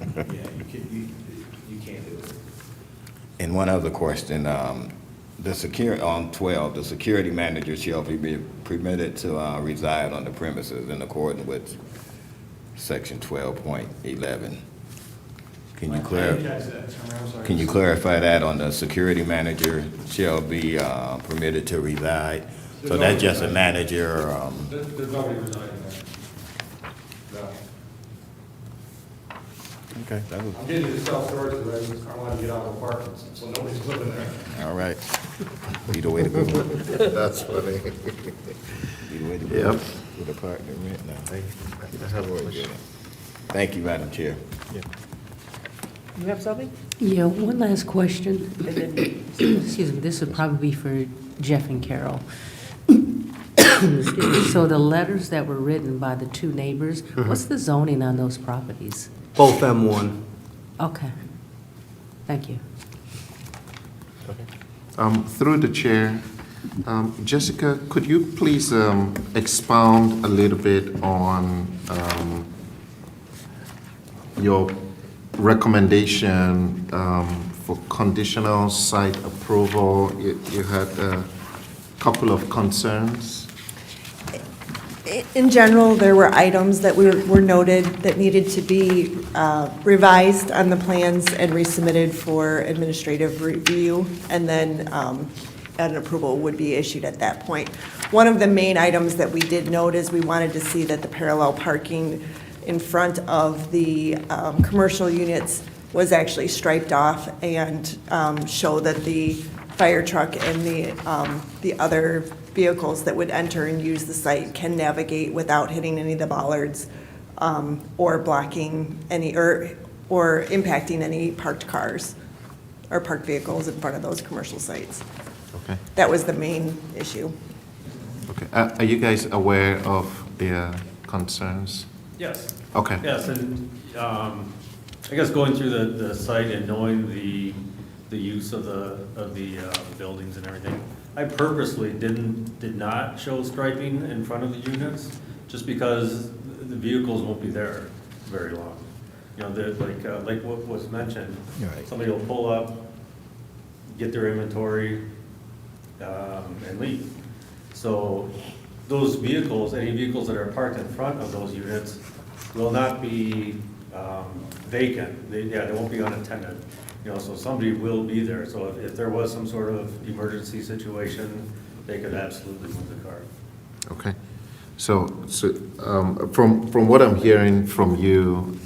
[SPEAKER 18] you can't do it.
[SPEAKER 2] And one other question, on 12, the security manager shall be permitted to reside on the premises in accordance with section 12.11. Can you clarify that on the security manager shall be permitted to reside? So that's just a manager,
[SPEAKER 19] There's nobody residing there. No.
[SPEAKER 2] okay, that was,
[SPEAKER 19] I'm getting into self-storage because I want to get out of apartments, so nobody's living there.
[SPEAKER 2] all right. Be the way to go.
[SPEAKER 3] That's funny.
[SPEAKER 2] Be the way to go.
[SPEAKER 3] Yep.
[SPEAKER 2] With a partner rent now. Thank you, Madam Chair.
[SPEAKER 1] You have something?
[SPEAKER 13] Yeah, one last question. Excuse me, this would probably be for Jeff and Carol. Excuse me. So the letters that were written by the two neighbors, what's the zoning on those properties?
[SPEAKER 14] both M1.
[SPEAKER 13] Okay. Thank you.
[SPEAKER 3] Through the chair, Jessica, could you please expound a little bit on your recommendation for conditional site approval? You had a couple of concerns.
[SPEAKER 15] In general, there were items that were noted that needed to be revised on the plans and resubmitted for administrative review, and then an approval would be issued at that point. One of the main items that we did note is we wanted to see that the parallel parking in front of the commercial units was actually striped off and show that the fire truck and the other vehicles that would enter and use the site can navigate without hitting any of the bollards or blocking any, or impacting any parked cars or parked vehicles in front of those commercial sites.
[SPEAKER 3] Okay.
[SPEAKER 15] That was the main issue.
[SPEAKER 3] Okay. Are you guys aware of their concerns?
[SPEAKER 20] Yes.
[SPEAKER 3] Okay.
[SPEAKER 20] Yes, and
[SPEAKER 17] I guess going through the site and knowing the use of the buildings and everything, I purposely did not show striping in front of the units, just because the vehicles won't be there very long. You know, like what was mentioned, somebody will pull up, get their inventory, and leave. So those vehicles, any vehicles that are parked in front of those units will not be vacant. They won't be unattended. You know, so somebody will be there. So if there was some sort of emergency situation, they could absolutely move the car.
[SPEAKER 3] Okay. So from what I'm hearing from you,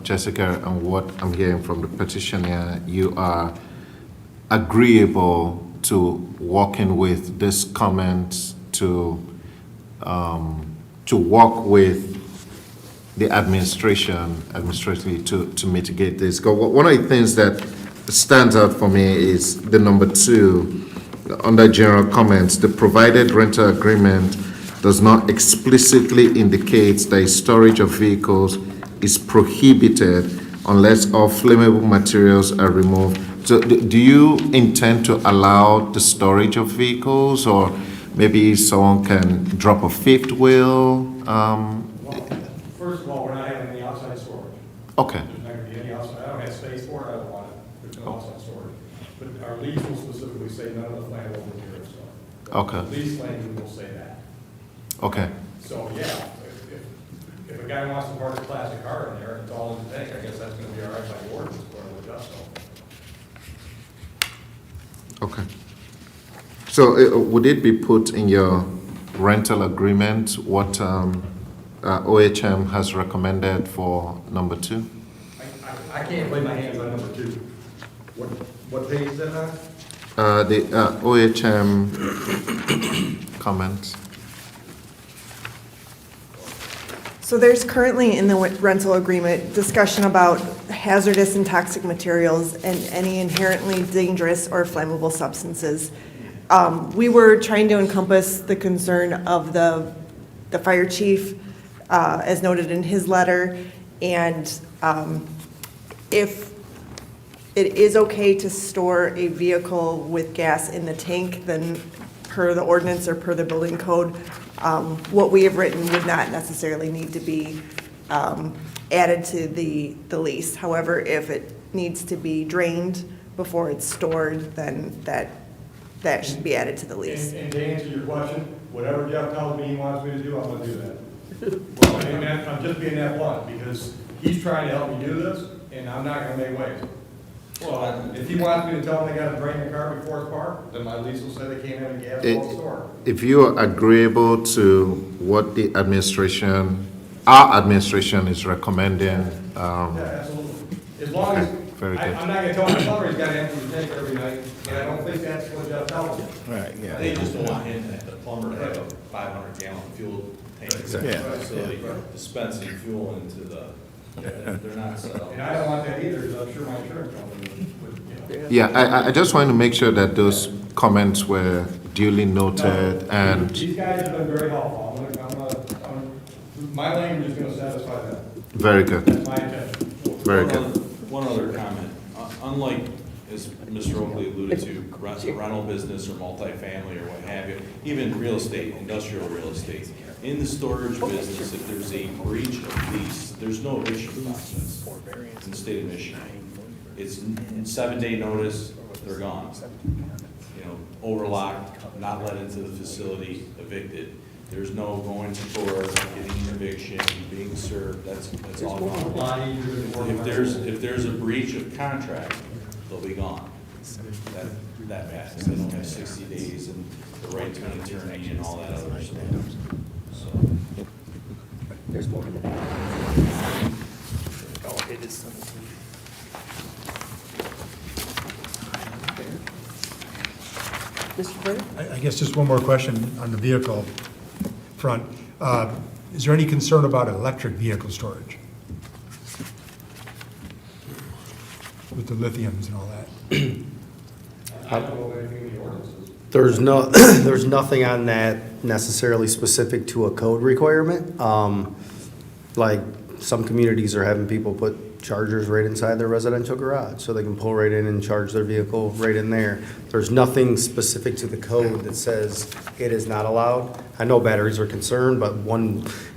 [SPEAKER 3] Jessica, and what I'm hearing from the petitioner, you are agreeable to working with this comment to work with the administratively to mitigate this. 'Cause one of the things that stands out for me is the number 2, under general comments, the provided rental agreement does not explicitly indicate that storage of vehicles is prohibited unless all flammable materials are removed. So do you intend to allow the storage of vehicles, or maybe someone can drop a fifth wheel?
[SPEAKER 19] First of all, we're not having any outside storage.
[SPEAKER 3] Okay.
[SPEAKER 19] There's not gonna be any outside, I don't have space for it, I don't want it, there's no outside storage. But our lease will specifically say none of the flammable materials.
[SPEAKER 3] Okay.
[SPEAKER 19] The lease language will say that.
[SPEAKER 3] Okay.
[SPEAKER 19] So, yeah, if a guy wants to park a plastic car in there, and it's all in the tank, I guess that's gonna be all right by the ordinance, according to us, so.
[SPEAKER 3] Okay. So would it be put in your rental agreement what OHM has recommended for number 2?
[SPEAKER 19] I can't lay my hands on number 2. What page is that on?
[SPEAKER 3] The OHM comments.
[SPEAKER 15] So there's currently in the rental agreement discussion about hazardous and toxic materials and any inherently dangerous or flammable substances. We were trying to encompass the concern of the fire chief, as noted in his letter, and if it is okay to store a vehicle with gas in the tank, then per the ordinance or per the building code, what we have written would not necessarily need to be added to the lease. However, if it needs to be drained before it's stored, then that should be added to the lease.
[SPEAKER 19] And to answer your question, whatever Jeff tells me he wants me to do, I'm gonna do that. Well, I mean, I'm just being that blunt, because he's trying to help me do this, and I'm not gonna make waves. Well, if he wants me to tell them they gotta drain the car before it's parked, then my lease will say they can't have a gas well store.
[SPEAKER 3] If you are agreeable to what the our administration is recommending.
[SPEAKER 19] Yeah, absolutely. As long as,
[SPEAKER 3] very good.
[SPEAKER 19] I'm not gonna tell my plumber he's gotta empty the tank every night, and I don't think that's what Jeff tells me.
[SPEAKER 18] Right, yeah. They just don't want him, the plumber, to have a 500-gallon fuel tank.
[SPEAKER 19] Exactly. Yeah.
[SPEAKER 18] Facility dispensing fuel into the, they're not set up.
[SPEAKER 19] And I don't want that either, because I'm sure my insurance company would, you know.
[SPEAKER 3] Yeah, I just want to make sure that those comments were duly noted and.
[SPEAKER 19] These guys have been very helpful. My language is gonna satisfy them.
[SPEAKER 3] Very good.
[SPEAKER 19] That's my intention.
[SPEAKER 3] Very good.
[SPEAKER 18] One other comment. Unlike, as Mr. Oakley alluded to, rental business or multifamily or what have you, even real estate, industrial real estate, in the storage business, if there's a breach of lease, there's no eviction process in the state of Michigan. It's 7-day notice, they're gone. You know, overlocked, not let into the facility, evicted. There's no going to court, getting an eviction, being served, that's all gone. If there's a breach of contract, they'll be gone. That passes. They don't have 60 days and the right to an attorney and all that other stuff. So.
[SPEAKER 1] There's more in the back.
[SPEAKER 11] Oh, it is.
[SPEAKER 1] Mr. Brennan?
[SPEAKER 12] I guess just one more question on the vehicle front. Is there any concern about electric vehicle storage? With the lithiums and all that?
[SPEAKER 19] I don't know of anything in the ordinances.
[SPEAKER 14] There's nothing on that necessarily specific to a code requirement. Like, some communities are having people put chargers right inside their residential garage, so they can pull right in and charge their vehicle right in there. There's nothing specific to the code that says it is not allowed. I know batteries are concerned, but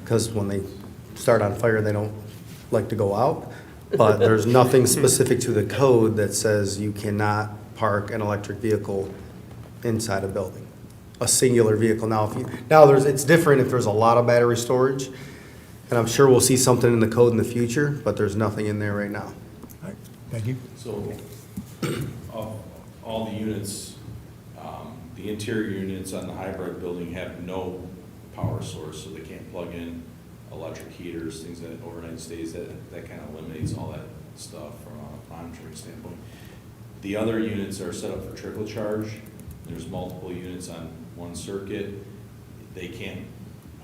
[SPEAKER 14] because when they start on fire, they don't like to go out. But there's nothing specific to the code that says you cannot park an electric vehicle inside a building, a singular vehicle. Now, it's different if there's a lot of battery storage, and I'm sure we'll see something in the code in the future, but there's nothing in there right now.
[SPEAKER 12] All right, thank you.
[SPEAKER 18] So, all the units, the interior units on the hybrid building have no power source, so they can't plug in electric heaters, things that overnight stays, that kind of eliminates all that stuff from a monitoring standpoint. The other units are set up for trickle charge. There's multiple units on one circuit. They can't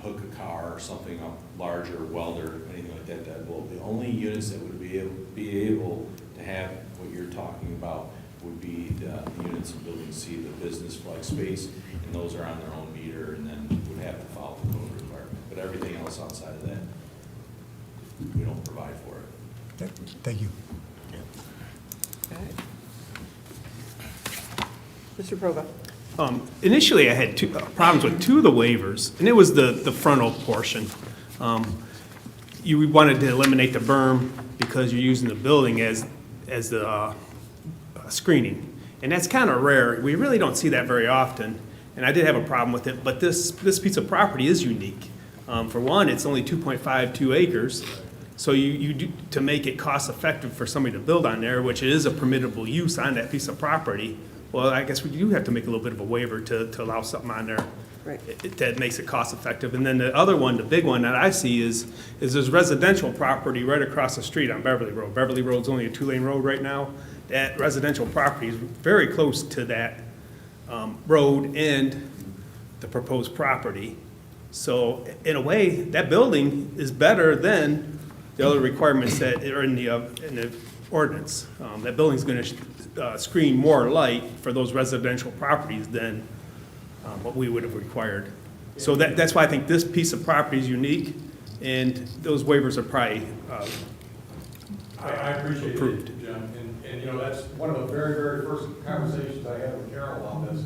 [SPEAKER 18] hook a car or something up larger, welder, anything like that. The only units that would be able to have what you're talking about would be the units in Building C, the business flex space, and those are on their own meter and then would have to follow the code requirement. But everything else outside of that, we don't provide for it.
[SPEAKER 12] Okay, thank you.
[SPEAKER 1] Mr. Prova?
[SPEAKER 11] Initially, I had problems with two of the waivers, and it was the frontal portion. You wanted to eliminate the berm because you're using the building as the screening. And that's kind of rare. We really don't see that very often, and I did have a problem with it, but this piece of property is unique. For one, it's only 2.52 acres, so you do, to make it cost-effective for somebody to build on there, which is a permittable use on that piece of property, well, I guess we do have to make a little bit of a waiver to allow something on there that makes it cost-effective. And then the other one, the big one that I see is there's residential property right across the street on Beverly Road. Beverly Road's only a 2-lane road right now. That residential property is very close to that road and the proposed property. So in a way, that building is better than the other requirements that are in the ordinance. That building's going to screen more light for those residential properties than what we would have required. So that's why I think this piece of property is unique, and those waivers are probably
[SPEAKER 19] I appreciate
[SPEAKER 11] approved.
[SPEAKER 19] it, Jim, and you know, that's one of the very, very first conversations I had with Carol about this.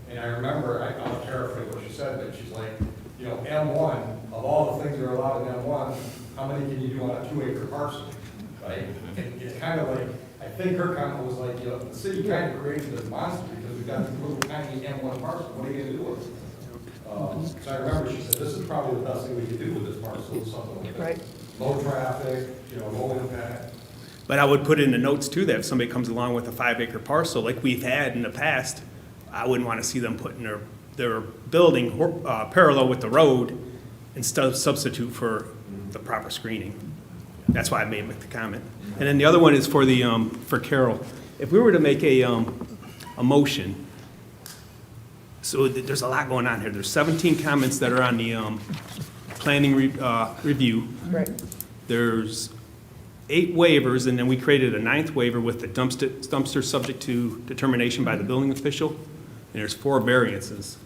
[SPEAKER 19] And I remember, I'll paraphrase what she said, but she's like, you know, M1, of all the things that are allowed in M1, how many can you do on a 2-acre parcel, right? And it's kind of like, I think her comment was like, you know, the city kind of created this monster because we've got these little tiny M1 parcels, what are you gonna do with it? So I remember she said, this is probably the best thing we could do with this parcel, something like that.
[SPEAKER 1] Right.
[SPEAKER 19] Low traffic, you know, low impact.
[SPEAKER 11] But I would put in the notes too that if somebody comes along with a 5-acre parcel like we've had in the past, I wouldn't want to see them putting their building parallel with the road and substitute for the proper screening. That's why I made the comment. And then the other one is for the for Carol. If we were to make a motion, so there's a lot going on here. There's 17 comments that are on the planning review.
[SPEAKER 1] Right.
[SPEAKER 11] There's 8 waivers, and then we created a 9th waiver with the dumpster subject to determination by the building official. And there's 4 variances.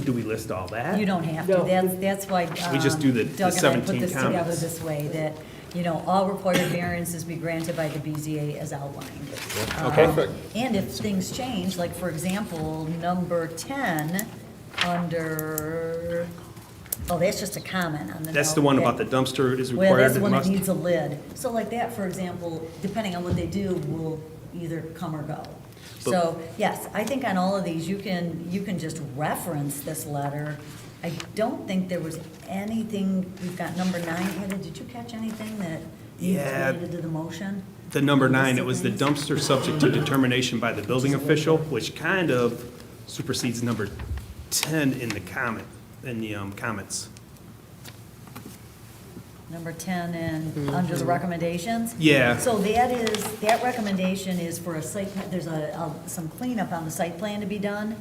[SPEAKER 11] Do we list all that?
[SPEAKER 10] You don't have to.
[SPEAKER 1] No.
[SPEAKER 10] That's why
[SPEAKER 11] We just do the
[SPEAKER 10] Doug and I
[SPEAKER 11] 17
[SPEAKER 10] put this together
[SPEAKER 11] comments.
[SPEAKER 10] this way, that, you know, all required variances be granted by the BZA as outlined.
[SPEAKER 11] Okay.
[SPEAKER 10] And if things change, like for example, number 10, under, oh, that's just a comment on the
[SPEAKER 11] That's
[SPEAKER 10] note
[SPEAKER 11] the one
[SPEAKER 10] that-
[SPEAKER 11] about the dumpster is
[SPEAKER 10] Well,
[SPEAKER 11] required
[SPEAKER 10] that's the
[SPEAKER 11] and
[SPEAKER 10] one that
[SPEAKER 11] must.
[SPEAKER 10] needs a lid. So like that, for example, depending on what they do, will either come or go. So, yes, I think on all of these, you can just reference this letter. I don't think there was anything, we've got number 9, Heather, did you catch anything that needs
[SPEAKER 11] Yeah.
[SPEAKER 10] related to the motion?
[SPEAKER 11] The number 9, it was the dumpster subject to determination by the building official, which kind of supersedes number 10 in the comment, in the comments.
[SPEAKER 10] Number 10 and under the recommendations?
[SPEAKER 11] Yeah.
[SPEAKER 10] So that recommendation is for a site, there's some cleanup on the site plan to be done.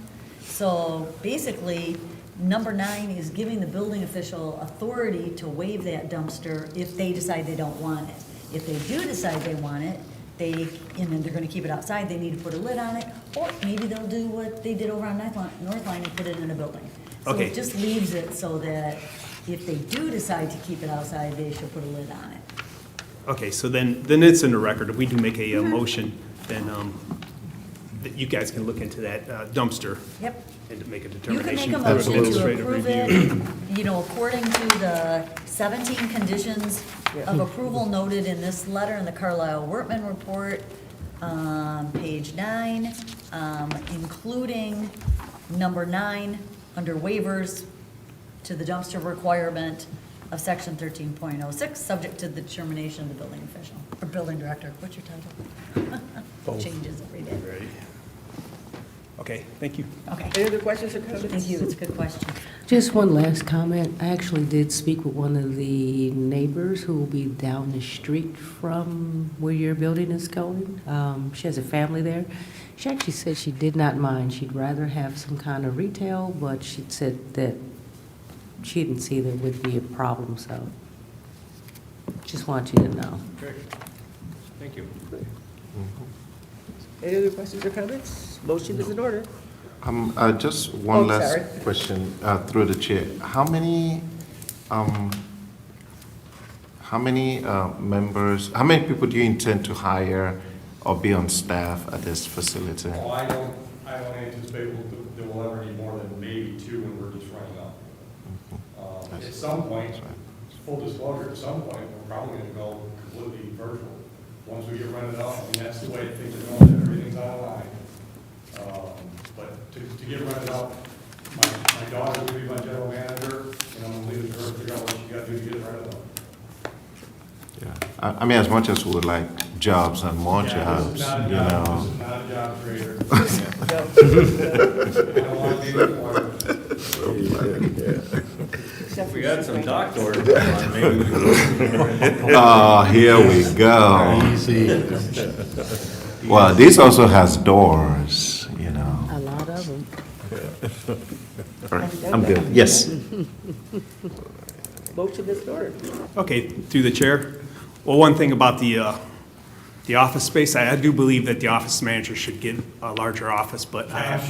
[SPEAKER 10] So basically, number 9 is giving the building official authority to waive that dumpster if they decide they don't want it. If they do decide they want it, and then they're gonna keep it outside, they need to put a lid on it, or maybe they'll do what they did over on North Line and put it in a building. So
[SPEAKER 11] Okay.
[SPEAKER 10] it just leaves it so that if they do decide to keep it outside, they should put a lid on it.
[SPEAKER 11] Okay, so then it's in the record. If we do make a motion, then that you guys can look into that dumpster.
[SPEAKER 10] Yep.
[SPEAKER 11] And to make a
[SPEAKER 10] You can
[SPEAKER 11] determination.
[SPEAKER 10] make a
[SPEAKER 11] through
[SPEAKER 10] motion to
[SPEAKER 11] administrative
[SPEAKER 10] approve
[SPEAKER 11] review.
[SPEAKER 10] it, according to the 17 conditions of approval noted in this letter in the Carlisle Workman Report, page 9, including number 9, under waivers to the dumpster requirement of section 13.06, subject to the determination of the building official, or building director. What's your title? Changes every day.
[SPEAKER 11] Right. Okay, thank you.
[SPEAKER 10] Okay.
[SPEAKER 1] Any other questions or comments?
[SPEAKER 10] Thank you, it's a good question.
[SPEAKER 13] Just one last comment. I actually did speak with one of the neighbors who will be down the street from where your building is going. She has a family there. She actually said she did not mind. She'd rather have some kind of retail, but she said that she didn't see there would be a problem, so just want you to know.
[SPEAKER 11] Great. Thank you.
[SPEAKER 1] Any other questions or comments? Motion is in order.
[SPEAKER 3] Just one last
[SPEAKER 1] sorry.
[SPEAKER 3] question through the chair. How many members, how many people do you intend to hire or be on staff at this facility?
[SPEAKER 19] Well, I don't anticipate there will ever be more than maybe 2 when we're just running up. At some point, full disclosure, at some point, we're probably gonna go completely virtual. Once we get rented out, I mean, that's the way things are going, everything's online. But to get rented out, my daughter's gonna be my general manager, and I'm gonna leave it to her to figure out what she gotta do to get it rented out.
[SPEAKER 3] Yeah, I mean, as much as we would like jobs and more jobs,
[SPEAKER 19] This is not a
[SPEAKER 3] you
[SPEAKER 19] job,
[SPEAKER 3] know.
[SPEAKER 19] this is not a job trader. I don't want to be employed.
[SPEAKER 17] We got some dock doors on, maybe we can.
[SPEAKER 3] Oh, here we go. Well, this also has doors, you know.
[SPEAKER 13] A lot of them.
[SPEAKER 3] All right, I'm good. Yes.
[SPEAKER 1] Motion is in order.
[SPEAKER 11] Okay, through the chair. Well, one thing about the office space, I do believe that the office manager should get a larger office, but I have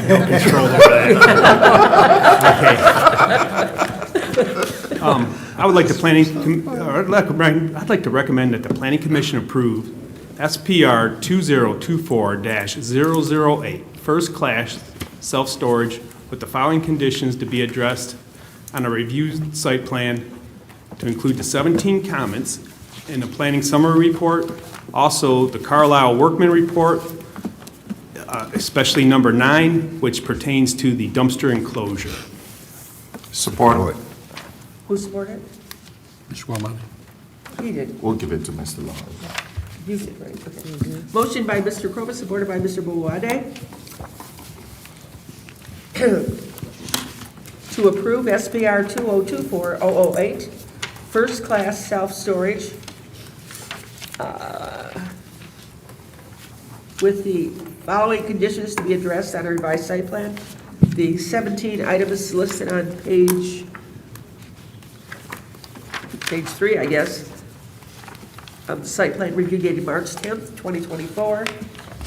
[SPEAKER 11] no control over that. Okay. I would like the I'd like to recommend that the planning commission approve SPR 2024-008, first class self-storage with the following conditions to be addressed on a reviewed site plan, to include the 17 comments in the planning summary report, also the Carlisle Workman Report, especially number 9, which pertains to the dumpster enclosure.
[SPEAKER 3] Support.
[SPEAKER 1] Who supported it?
[SPEAKER 4] Mr. Guamani.
[SPEAKER 1] He did.
[SPEAKER 3] We'll give it to Mr. Long.
[SPEAKER 1] You did, right, okay. Motion by Mr. Crovus, supported by Mr. Bouwade. To approve SPR 2024-008, first-class self-storage with the following conditions to be addressed on a revised site plan. The 17 items listed on page 3, I guess, of the site plan review dated March 10th, 2024.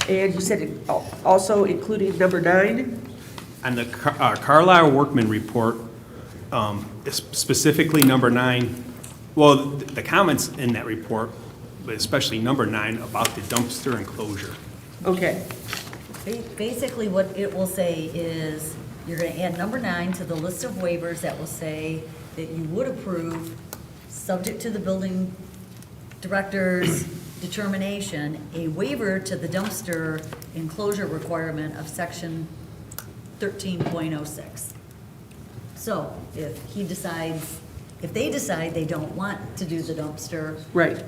[SPEAKER 1] And you said it also including number 9?
[SPEAKER 11] On the Carlisle Workman Report, specifically number 9, well, the comments in that report, but especially number 9 about the dumpster enclosure.
[SPEAKER 1] Okay.
[SPEAKER 10] Basically, what it will say is, you're gonna add number 9 to the list of waivers that will say that you would approve, subject to the building director's determination, a waiver to the dumpster enclosure requirement of section 13.06. So if they decide they don't want to do the dumpster.
[SPEAKER 1] Right.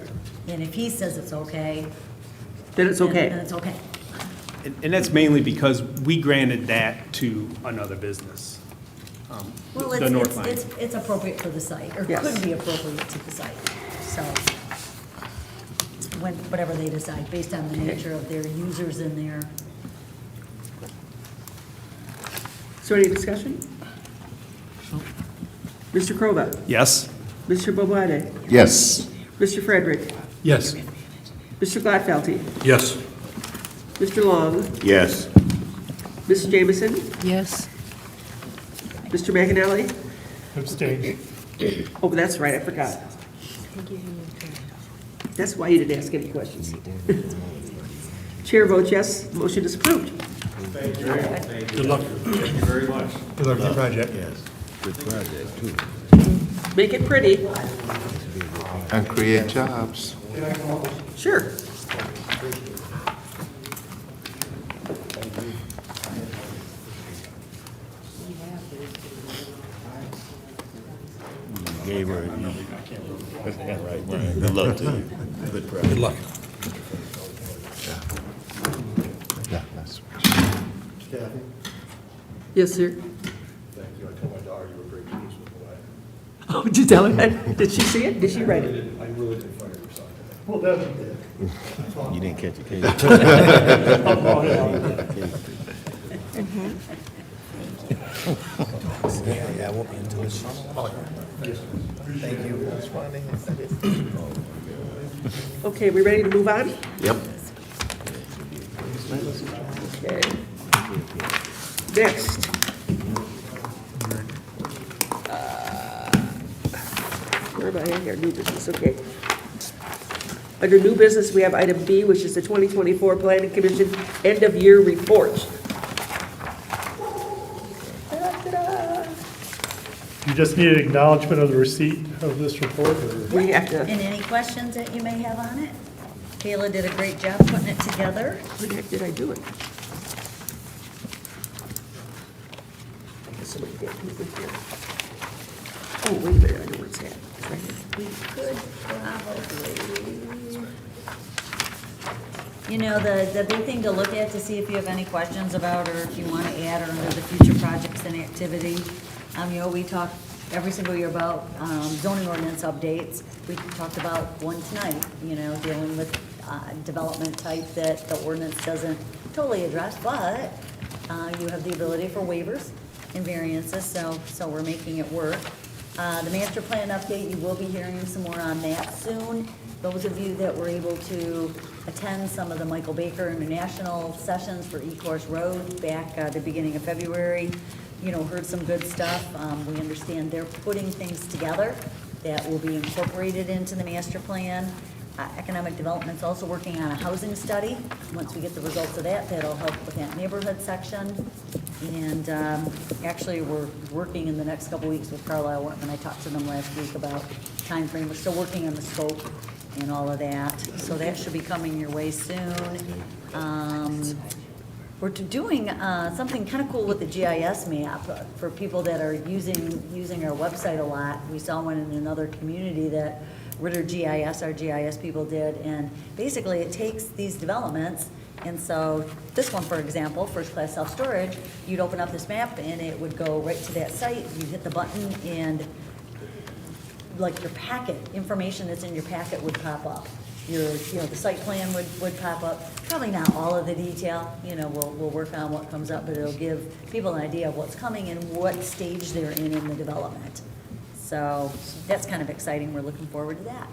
[SPEAKER 10] And if he says it's okay.
[SPEAKER 1] Then it's okay.
[SPEAKER 10] Then it's okay.
[SPEAKER 11] And that's mainly because we granted that to another business,
[SPEAKER 10] Well,
[SPEAKER 11] the North Line.
[SPEAKER 10] it's appropriate for the site, or
[SPEAKER 1] Yes.
[SPEAKER 10] could be appropriate to the site. So, whatever they decide, based on the nature of their users in there.
[SPEAKER 1] Is there any discussion? Mr. Crova?
[SPEAKER 11] Yes?
[SPEAKER 1] Mr. Bouwade?
[SPEAKER 3] Yes.
[SPEAKER 1] Mr. Frederick?
[SPEAKER 12] Yes.
[SPEAKER 1] Mr. Gladfelty?
[SPEAKER 4] Yes.
[SPEAKER 1] Mr. Long?
[SPEAKER 2] Yes.
[SPEAKER 1] Ms. Jamison?
[SPEAKER 13] Yes.
[SPEAKER 1] Mr. McAnally?
[SPEAKER 9] Abstain.
[SPEAKER 1] Oh, that's right, I forgot. That's why you didn't ask any questions. Chair votes yes, motion is approved.
[SPEAKER 19] Thank you. Thank you.
[SPEAKER 4] Good luck.
[SPEAKER 19] Thank you very much.
[SPEAKER 12] Good luck with the project.
[SPEAKER 2] Yes, good project, too.
[SPEAKER 1] Make it pretty.
[SPEAKER 3] And create jobs.
[SPEAKER 1] Sure.
[SPEAKER 2] Gave her, right, Brian. Good luck to you. Good project.
[SPEAKER 4] Good luck.
[SPEAKER 3] Yeah, that's
[SPEAKER 19] Kathy,
[SPEAKER 1] Yes, sir.
[SPEAKER 19] thank you. I told my daughter you were great news with the way.
[SPEAKER 1] Oh, did you tell her? Did she see it? Did she write it?
[SPEAKER 19] I really didn't fire your son.
[SPEAKER 9] Well, definitely.
[SPEAKER 2] You didn't catch a case.
[SPEAKER 14] Yeah, I won't be until this. Thank you.
[SPEAKER 1] Okay, we ready to move on?
[SPEAKER 3] Yep.
[SPEAKER 1] Okay. Next. Where am I at here? New business, okay. Under new business, we have item B, which is the 2024 Planning Commission end-of-year report. Ta-da.
[SPEAKER 9] You just need an acknowledgement of the receipt of this report, or?
[SPEAKER 1] We have to,
[SPEAKER 10] And any questions that you may have on it? Kayla did a great job putting it together.
[SPEAKER 1] where the heck did I do it? I guess somebody can't move it here. Oh, wait a minute, I know where it's at. It's right here.
[SPEAKER 10] We could probably, you know, the big thing to look at to see if you have any questions about, or if you want to add or under the future projects and activity. You know, we talk every single year about zoning ordinance updates. We talked about one tonight, you know, dealing with development type that the ordinance doesn't totally address, but you have the ability for waivers and variances, so we're making it work. The master plan update, you will be hearing some more on that soon. Those of you that were able to attend some of the Michael Baker International sessions for E-Course Road back at the beginning of February, you know, heard some good stuff. We understand they're putting things together that will be incorporated into the master plan. Economic Development's also working on a housing study. Once we get the results of that, that'll help with that neighborhood section. And actually, we're working in the next couple weeks with Carlisle Workman. I talked to them last week about timeframe. We're still working on the scope and all of that. So that should be coming your way soon. We're doing something kind of cool with the GIS map for people that are using our website a lot. We saw one in another community that Ritter GIS, our GIS people did, and basically it takes these developments, and so this one, for example, first class self-storage, you'd open up this map and it would go right to that site, you'd hit the button, and like your packet, information that's in your packet would pop up. The site plan would pop up, probably not all of the detail, you know, we'll work on what comes up, but it'll give people an idea of what's coming and what stage they're in the development. So that's kind of exciting. We're looking forward to that.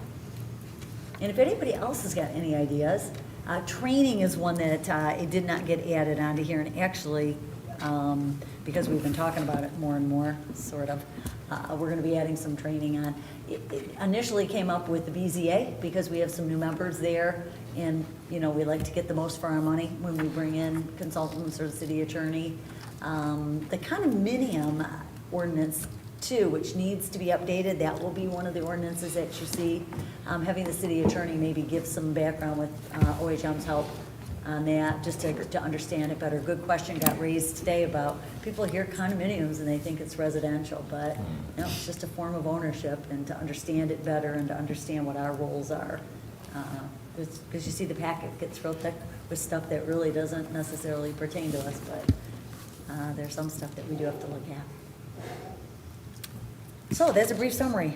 [SPEAKER 10] And if anybody else has got any ideas, training is one that it did not get added onto here. And actually, because we've been talking about it more and more, sort of, we're going to be adding some training on. It initially came up with the BZA because we have some new members there. And, you know, we like to get the most for our money when we bring in consultants or the city attorney. The condominium ordinance too, which needs to be updated. That will be one of the ordinances that you see. Having the city attorney maybe give some background with OHM's help on that, just to understand it better. Good question got raised today about people hear condominiums and they think it's residential, but no, it's just a form of ownership, and to understand it better and to understand what our roles are. Because you see the packet gets real thick with stuff that really doesn't necessarily pertain to us, but there's some stuff that we do have to look at. So that's a brief summary.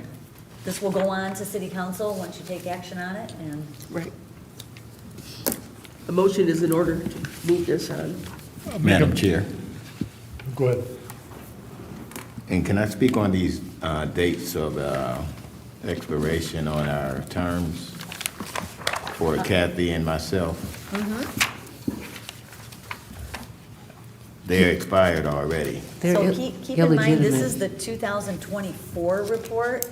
[SPEAKER 10] This will go on to city council once you take action on it, and.
[SPEAKER 1] Right. A motion is in order to move this on.
[SPEAKER 2] Madam Chair,
[SPEAKER 9] Go ahead.
[SPEAKER 2] and can I speak on these dates of expiration on our terms for Kathy and myself? They're expired already.
[SPEAKER 10] So keep in mind, this is the 2024 report.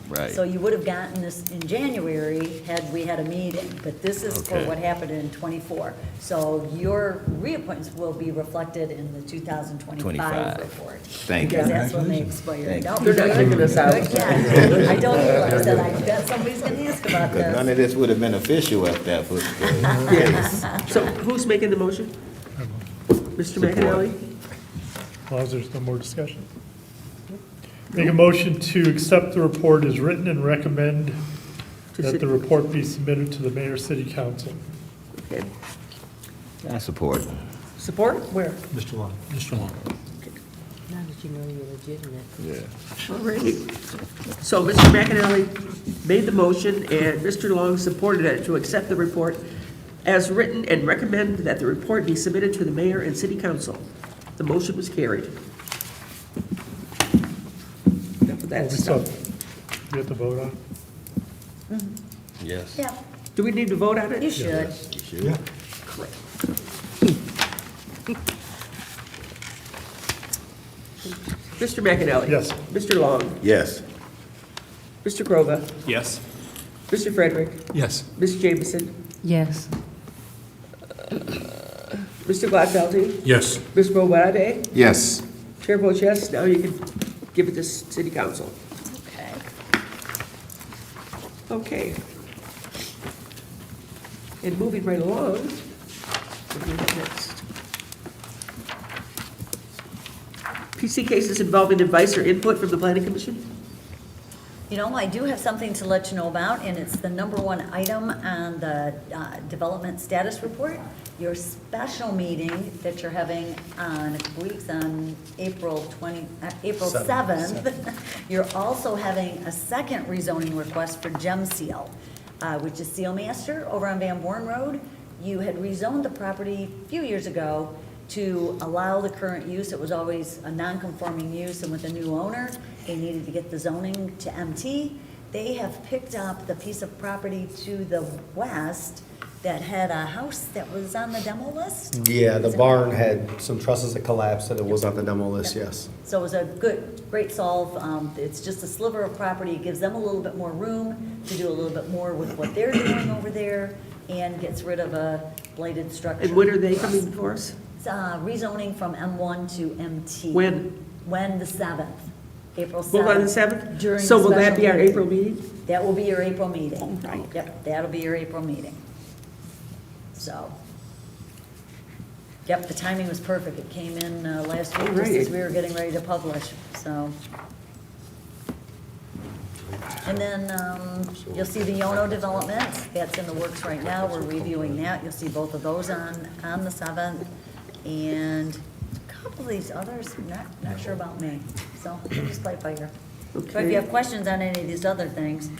[SPEAKER 20] Right.
[SPEAKER 10] So you would have gotten this in January had we had a meeting, but this is for
[SPEAKER 20] Okay.
[SPEAKER 10] what happened in '24. So your reappointments will be reflected in the 2025
[SPEAKER 20] 25.
[SPEAKER 10] report.
[SPEAKER 20] Thank you.
[SPEAKER 10] Because that's when they expire.
[SPEAKER 20] Thank
[SPEAKER 10] No,
[SPEAKER 20] you.
[SPEAKER 1] They're not kicking us out.
[SPEAKER 10] good catch. I told you, I said, I bet somebody's gonna ask about
[SPEAKER 20] Because none
[SPEAKER 10] this.
[SPEAKER 20] of this would have been official if that was the
[SPEAKER 1] Yes.
[SPEAKER 20] case.
[SPEAKER 1] So who's making the motion? Mr. McAnally?
[SPEAKER 9] As long as there's no more discussion. Make a motion to accept the report as written and recommend that the report be submitted to the mayor, city council.
[SPEAKER 1] Okay.
[SPEAKER 20] I support.
[SPEAKER 1] Support? Where?
[SPEAKER 12] Mr. Long.
[SPEAKER 4] Mr. Long.
[SPEAKER 13] Now that you know you're legitimate.
[SPEAKER 20] Yeah.
[SPEAKER 1] All righty. So Mr. McAnally made the motion, and Mr. Long supported it to accept the report as written and recommend that the report be submitted to the mayor and city council. The motion was carried. That's
[SPEAKER 9] So, we have to vote on it?
[SPEAKER 20] Yes.
[SPEAKER 10] Yeah,
[SPEAKER 1] Do we need to vote on it?
[SPEAKER 10] you should.
[SPEAKER 20] You should.
[SPEAKER 12] Yeah.
[SPEAKER 1] Correct. Mr. McAnally?
[SPEAKER 9] Yes.
[SPEAKER 1] Mr. Long?
[SPEAKER 20] Yes.
[SPEAKER 1] Mr. Grova?
[SPEAKER 11] Yes.
[SPEAKER 1] Mr. Frederick?
[SPEAKER 12] Yes.
[SPEAKER 1] Ms. Jameson?
[SPEAKER 13] Yes.
[SPEAKER 1] Mr. Gladfeldy?
[SPEAKER 4] Yes.
[SPEAKER 1] Ms. Bovarade?
[SPEAKER 3] Yes.
[SPEAKER 1] Chair votes yes. Now you can give it to city council.
[SPEAKER 10] Okay.
[SPEAKER 1] Okay. And moving right along, what do we have next? PC cases involving advice or input from the planning commission?
[SPEAKER 10] You know, I do have something to let you know about, and it's the number one item on the development status report. Your special meeting that you're having on, I believe it's on April 7th. You're also having a second rezoning request for Gem Seal, which is Seal Master over on Van Born Road. You had rezoned the property a few years ago to allow the current use. It was always a non-conforming use, and with a new owner, they needed to get the zoning to MT. They have picked up the piece of property to the west that had a house that was on the demo list.
[SPEAKER 14] Yeah, the barn had some trusses that collapsed and it was on the demo list, yes.
[SPEAKER 10] So it was a great solve. It's just a sliver of property. It gives them a little bit more room to do a little bit more with what they're doing over there and gets rid of a blighted structure.
[SPEAKER 1] And when are they coming for us?
[SPEAKER 10] It's rezoning from M1 to MT.
[SPEAKER 1] When?
[SPEAKER 10] When, the 7th, April 7th.
[SPEAKER 1] Well, on the 7th?
[SPEAKER 10] During
[SPEAKER 1] So
[SPEAKER 10] the
[SPEAKER 1] will that
[SPEAKER 10] special
[SPEAKER 1] be our
[SPEAKER 10] meeting.
[SPEAKER 1] April meeting?
[SPEAKER 10] That will be your April meeting.
[SPEAKER 1] Oh, right.
[SPEAKER 10] Yep, that'll be your April meeting. So, yep, the timing was perfect. It came in last week just
[SPEAKER 1] Alrighty.
[SPEAKER 10] as we were getting ready to publish, so. And then you'll see the Yono development. That's in the works right now. We're reviewing that. You'll see both of those on the 7th. And a couple of these others, not sure about me. So we'll just play it by ear. So if
[SPEAKER 1] Okay.
[SPEAKER 10] you have questions on any of these other things,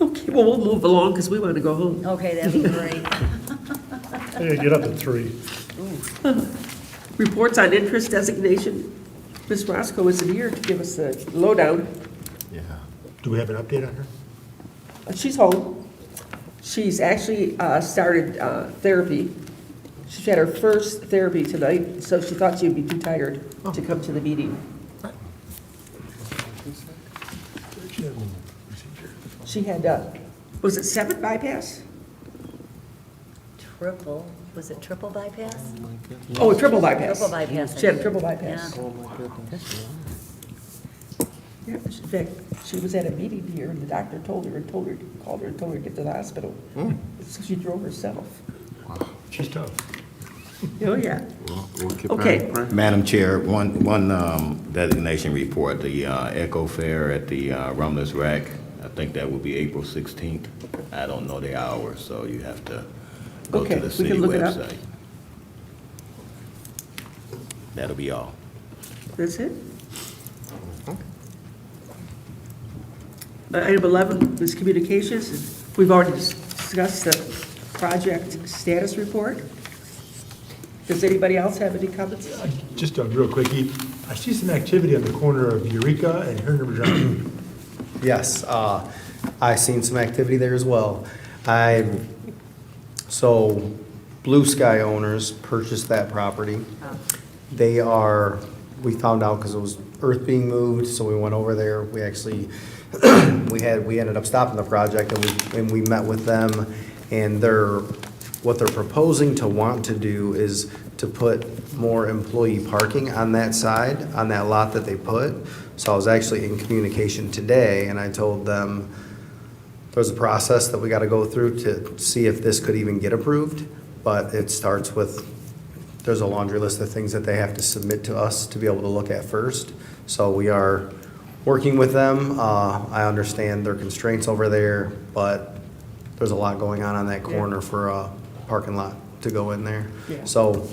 [SPEAKER 1] Okay, well, we'll move along because we want to go home.
[SPEAKER 10] okay, that'd be great.
[SPEAKER 9] Yeah, get up at 3.
[SPEAKER 1] Reports on interest designation. Ms. Roscoe isn't here to give us the lowdown.
[SPEAKER 12] Yeah. Do we have an update on her?
[SPEAKER 1] She's home. She's actually started therapy. She had her first therapy tonight, so she thought she'd be too tired to come to the meeting. She had, was it 7 bypass?
[SPEAKER 10] Triple, was it triple bypass?
[SPEAKER 1] Oh, a triple bypass.
[SPEAKER 10] Triple bypass.
[SPEAKER 1] She had a triple bypass.
[SPEAKER 10] Yeah.
[SPEAKER 1] Yeah, in fact, she was at a meeting here, and the doctor called her and told her to get to the hospital. So she drove herself.
[SPEAKER 12] She's tough.
[SPEAKER 1] Oh, yeah.
[SPEAKER 3] We'll keep
[SPEAKER 1] Okay.
[SPEAKER 3] that.
[SPEAKER 20] Madam Chair, one designation report, the Echo Fair at the Romulus Rec. I think that will be April 16th. I don't know the hours, so you have to go
[SPEAKER 1] Okay,
[SPEAKER 20] to the
[SPEAKER 1] we
[SPEAKER 20] city
[SPEAKER 1] can look it up.
[SPEAKER 20] website. That'll be all.
[SPEAKER 1] That's it? Item 11 is communications. We've already discussed the project status report. Does anybody else have any comments?
[SPEAKER 12] Just a real quickie. I see some activity on the corner of Eureka and Herndon Drive.
[SPEAKER 14] Yes, I seen some activity there as well. So Blue Sky owners purchased that property. We found out because it was earth being moved, so we went over there. We actually we ended up stopping the project, and we met with them, and what they're proposing to want to do is to put more employee parking on that side, on that lot that they put. So I was actually in communication today, and I told them there's a process that we gotta go through to see if this could even get approved, but it starts with, there's a laundry list of things that they have to submit to us to be able to look at first. So we are working with them. I understand their constraints over there, but there's a lot going on that corner for a parking lot to go in there.
[SPEAKER 1] Yeah.
[SPEAKER 14] So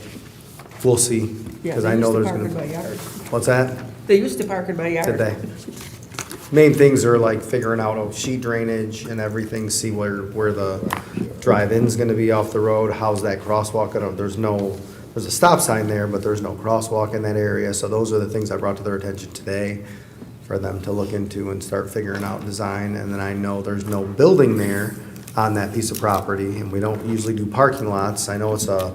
[SPEAKER 14] we'll see,
[SPEAKER 1] Yeah,
[SPEAKER 14] because
[SPEAKER 1] they
[SPEAKER 14] I know
[SPEAKER 1] used
[SPEAKER 14] there's
[SPEAKER 1] to
[SPEAKER 14] gonna.
[SPEAKER 1] park in my yard.
[SPEAKER 14] What's that?
[SPEAKER 1] They used to park in my yard.
[SPEAKER 14] Today. Main things are like figuring out sheet drainage and everything, see where the drive-in's gonna be off the road, how's that crosswalk gonna, there's a stop sign there, but there's no crosswalk in that area, so those are the things I brought to their attention today for them to look into and start figuring out design, and then I know there's no building there on that piece of property, and we don't usually do parking lots. I know it's a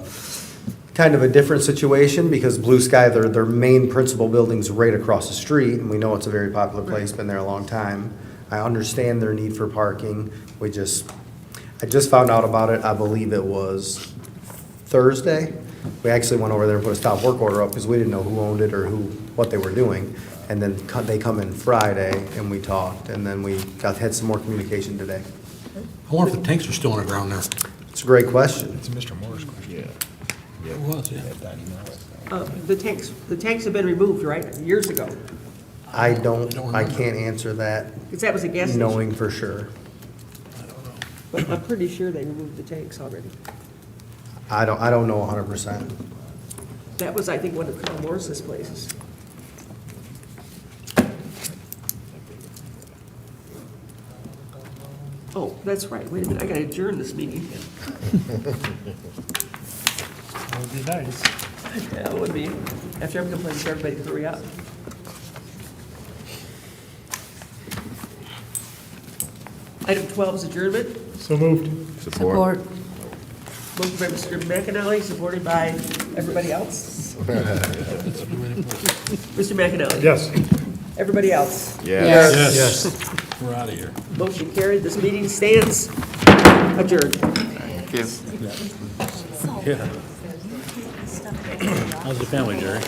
[SPEAKER 14] kind of a different situation because Blue Sky, their main principal building's right across the street, and we know it's a very popular place, been there a long time. I understand their need for parking. I just found out about it, I believe it was Thursday. We actually went over there and put a stop work order up because we didn't know who owned it or what they were doing. And then they come in Friday and we talked, and then we had some more communication today.
[SPEAKER 4] I wonder if the tanks are still on the ground there.
[SPEAKER 14] It's a great question.
[SPEAKER 12] It's Mr. Moore's question.
[SPEAKER 20] Yeah.
[SPEAKER 4] It was, yeah.
[SPEAKER 1] The tanks have been removed, right, years ago?
[SPEAKER 14] I can't answer that
[SPEAKER 1] Because that was a gas station.
[SPEAKER 14] knowing for sure.
[SPEAKER 1] But I'm pretty sure they removed the tanks already.
[SPEAKER 14] I don't know 100%.
[SPEAKER 1] That was, I think, one of Colonel Morris's places. Oh, that's right. Wait a minute, I gotta adjourn this meeting.
[SPEAKER 9] That would be nice.
[SPEAKER 1] Yeah, it would be. After I'm complaining to everybody to hurry up. Item 12 is adjournment.
[SPEAKER 9] So moved.
[SPEAKER 13] Support.
[SPEAKER 1] Motion by Mr. McAnally, supported by everybody else. Mr. McAnally?
[SPEAKER 9] Yes.
[SPEAKER 1] Everybody else?
[SPEAKER 4] Yes. We're out of here.
[SPEAKER 1] Motion carried. This meeting stands adjourned.
[SPEAKER 4] Yeah. How's the family, Jerry?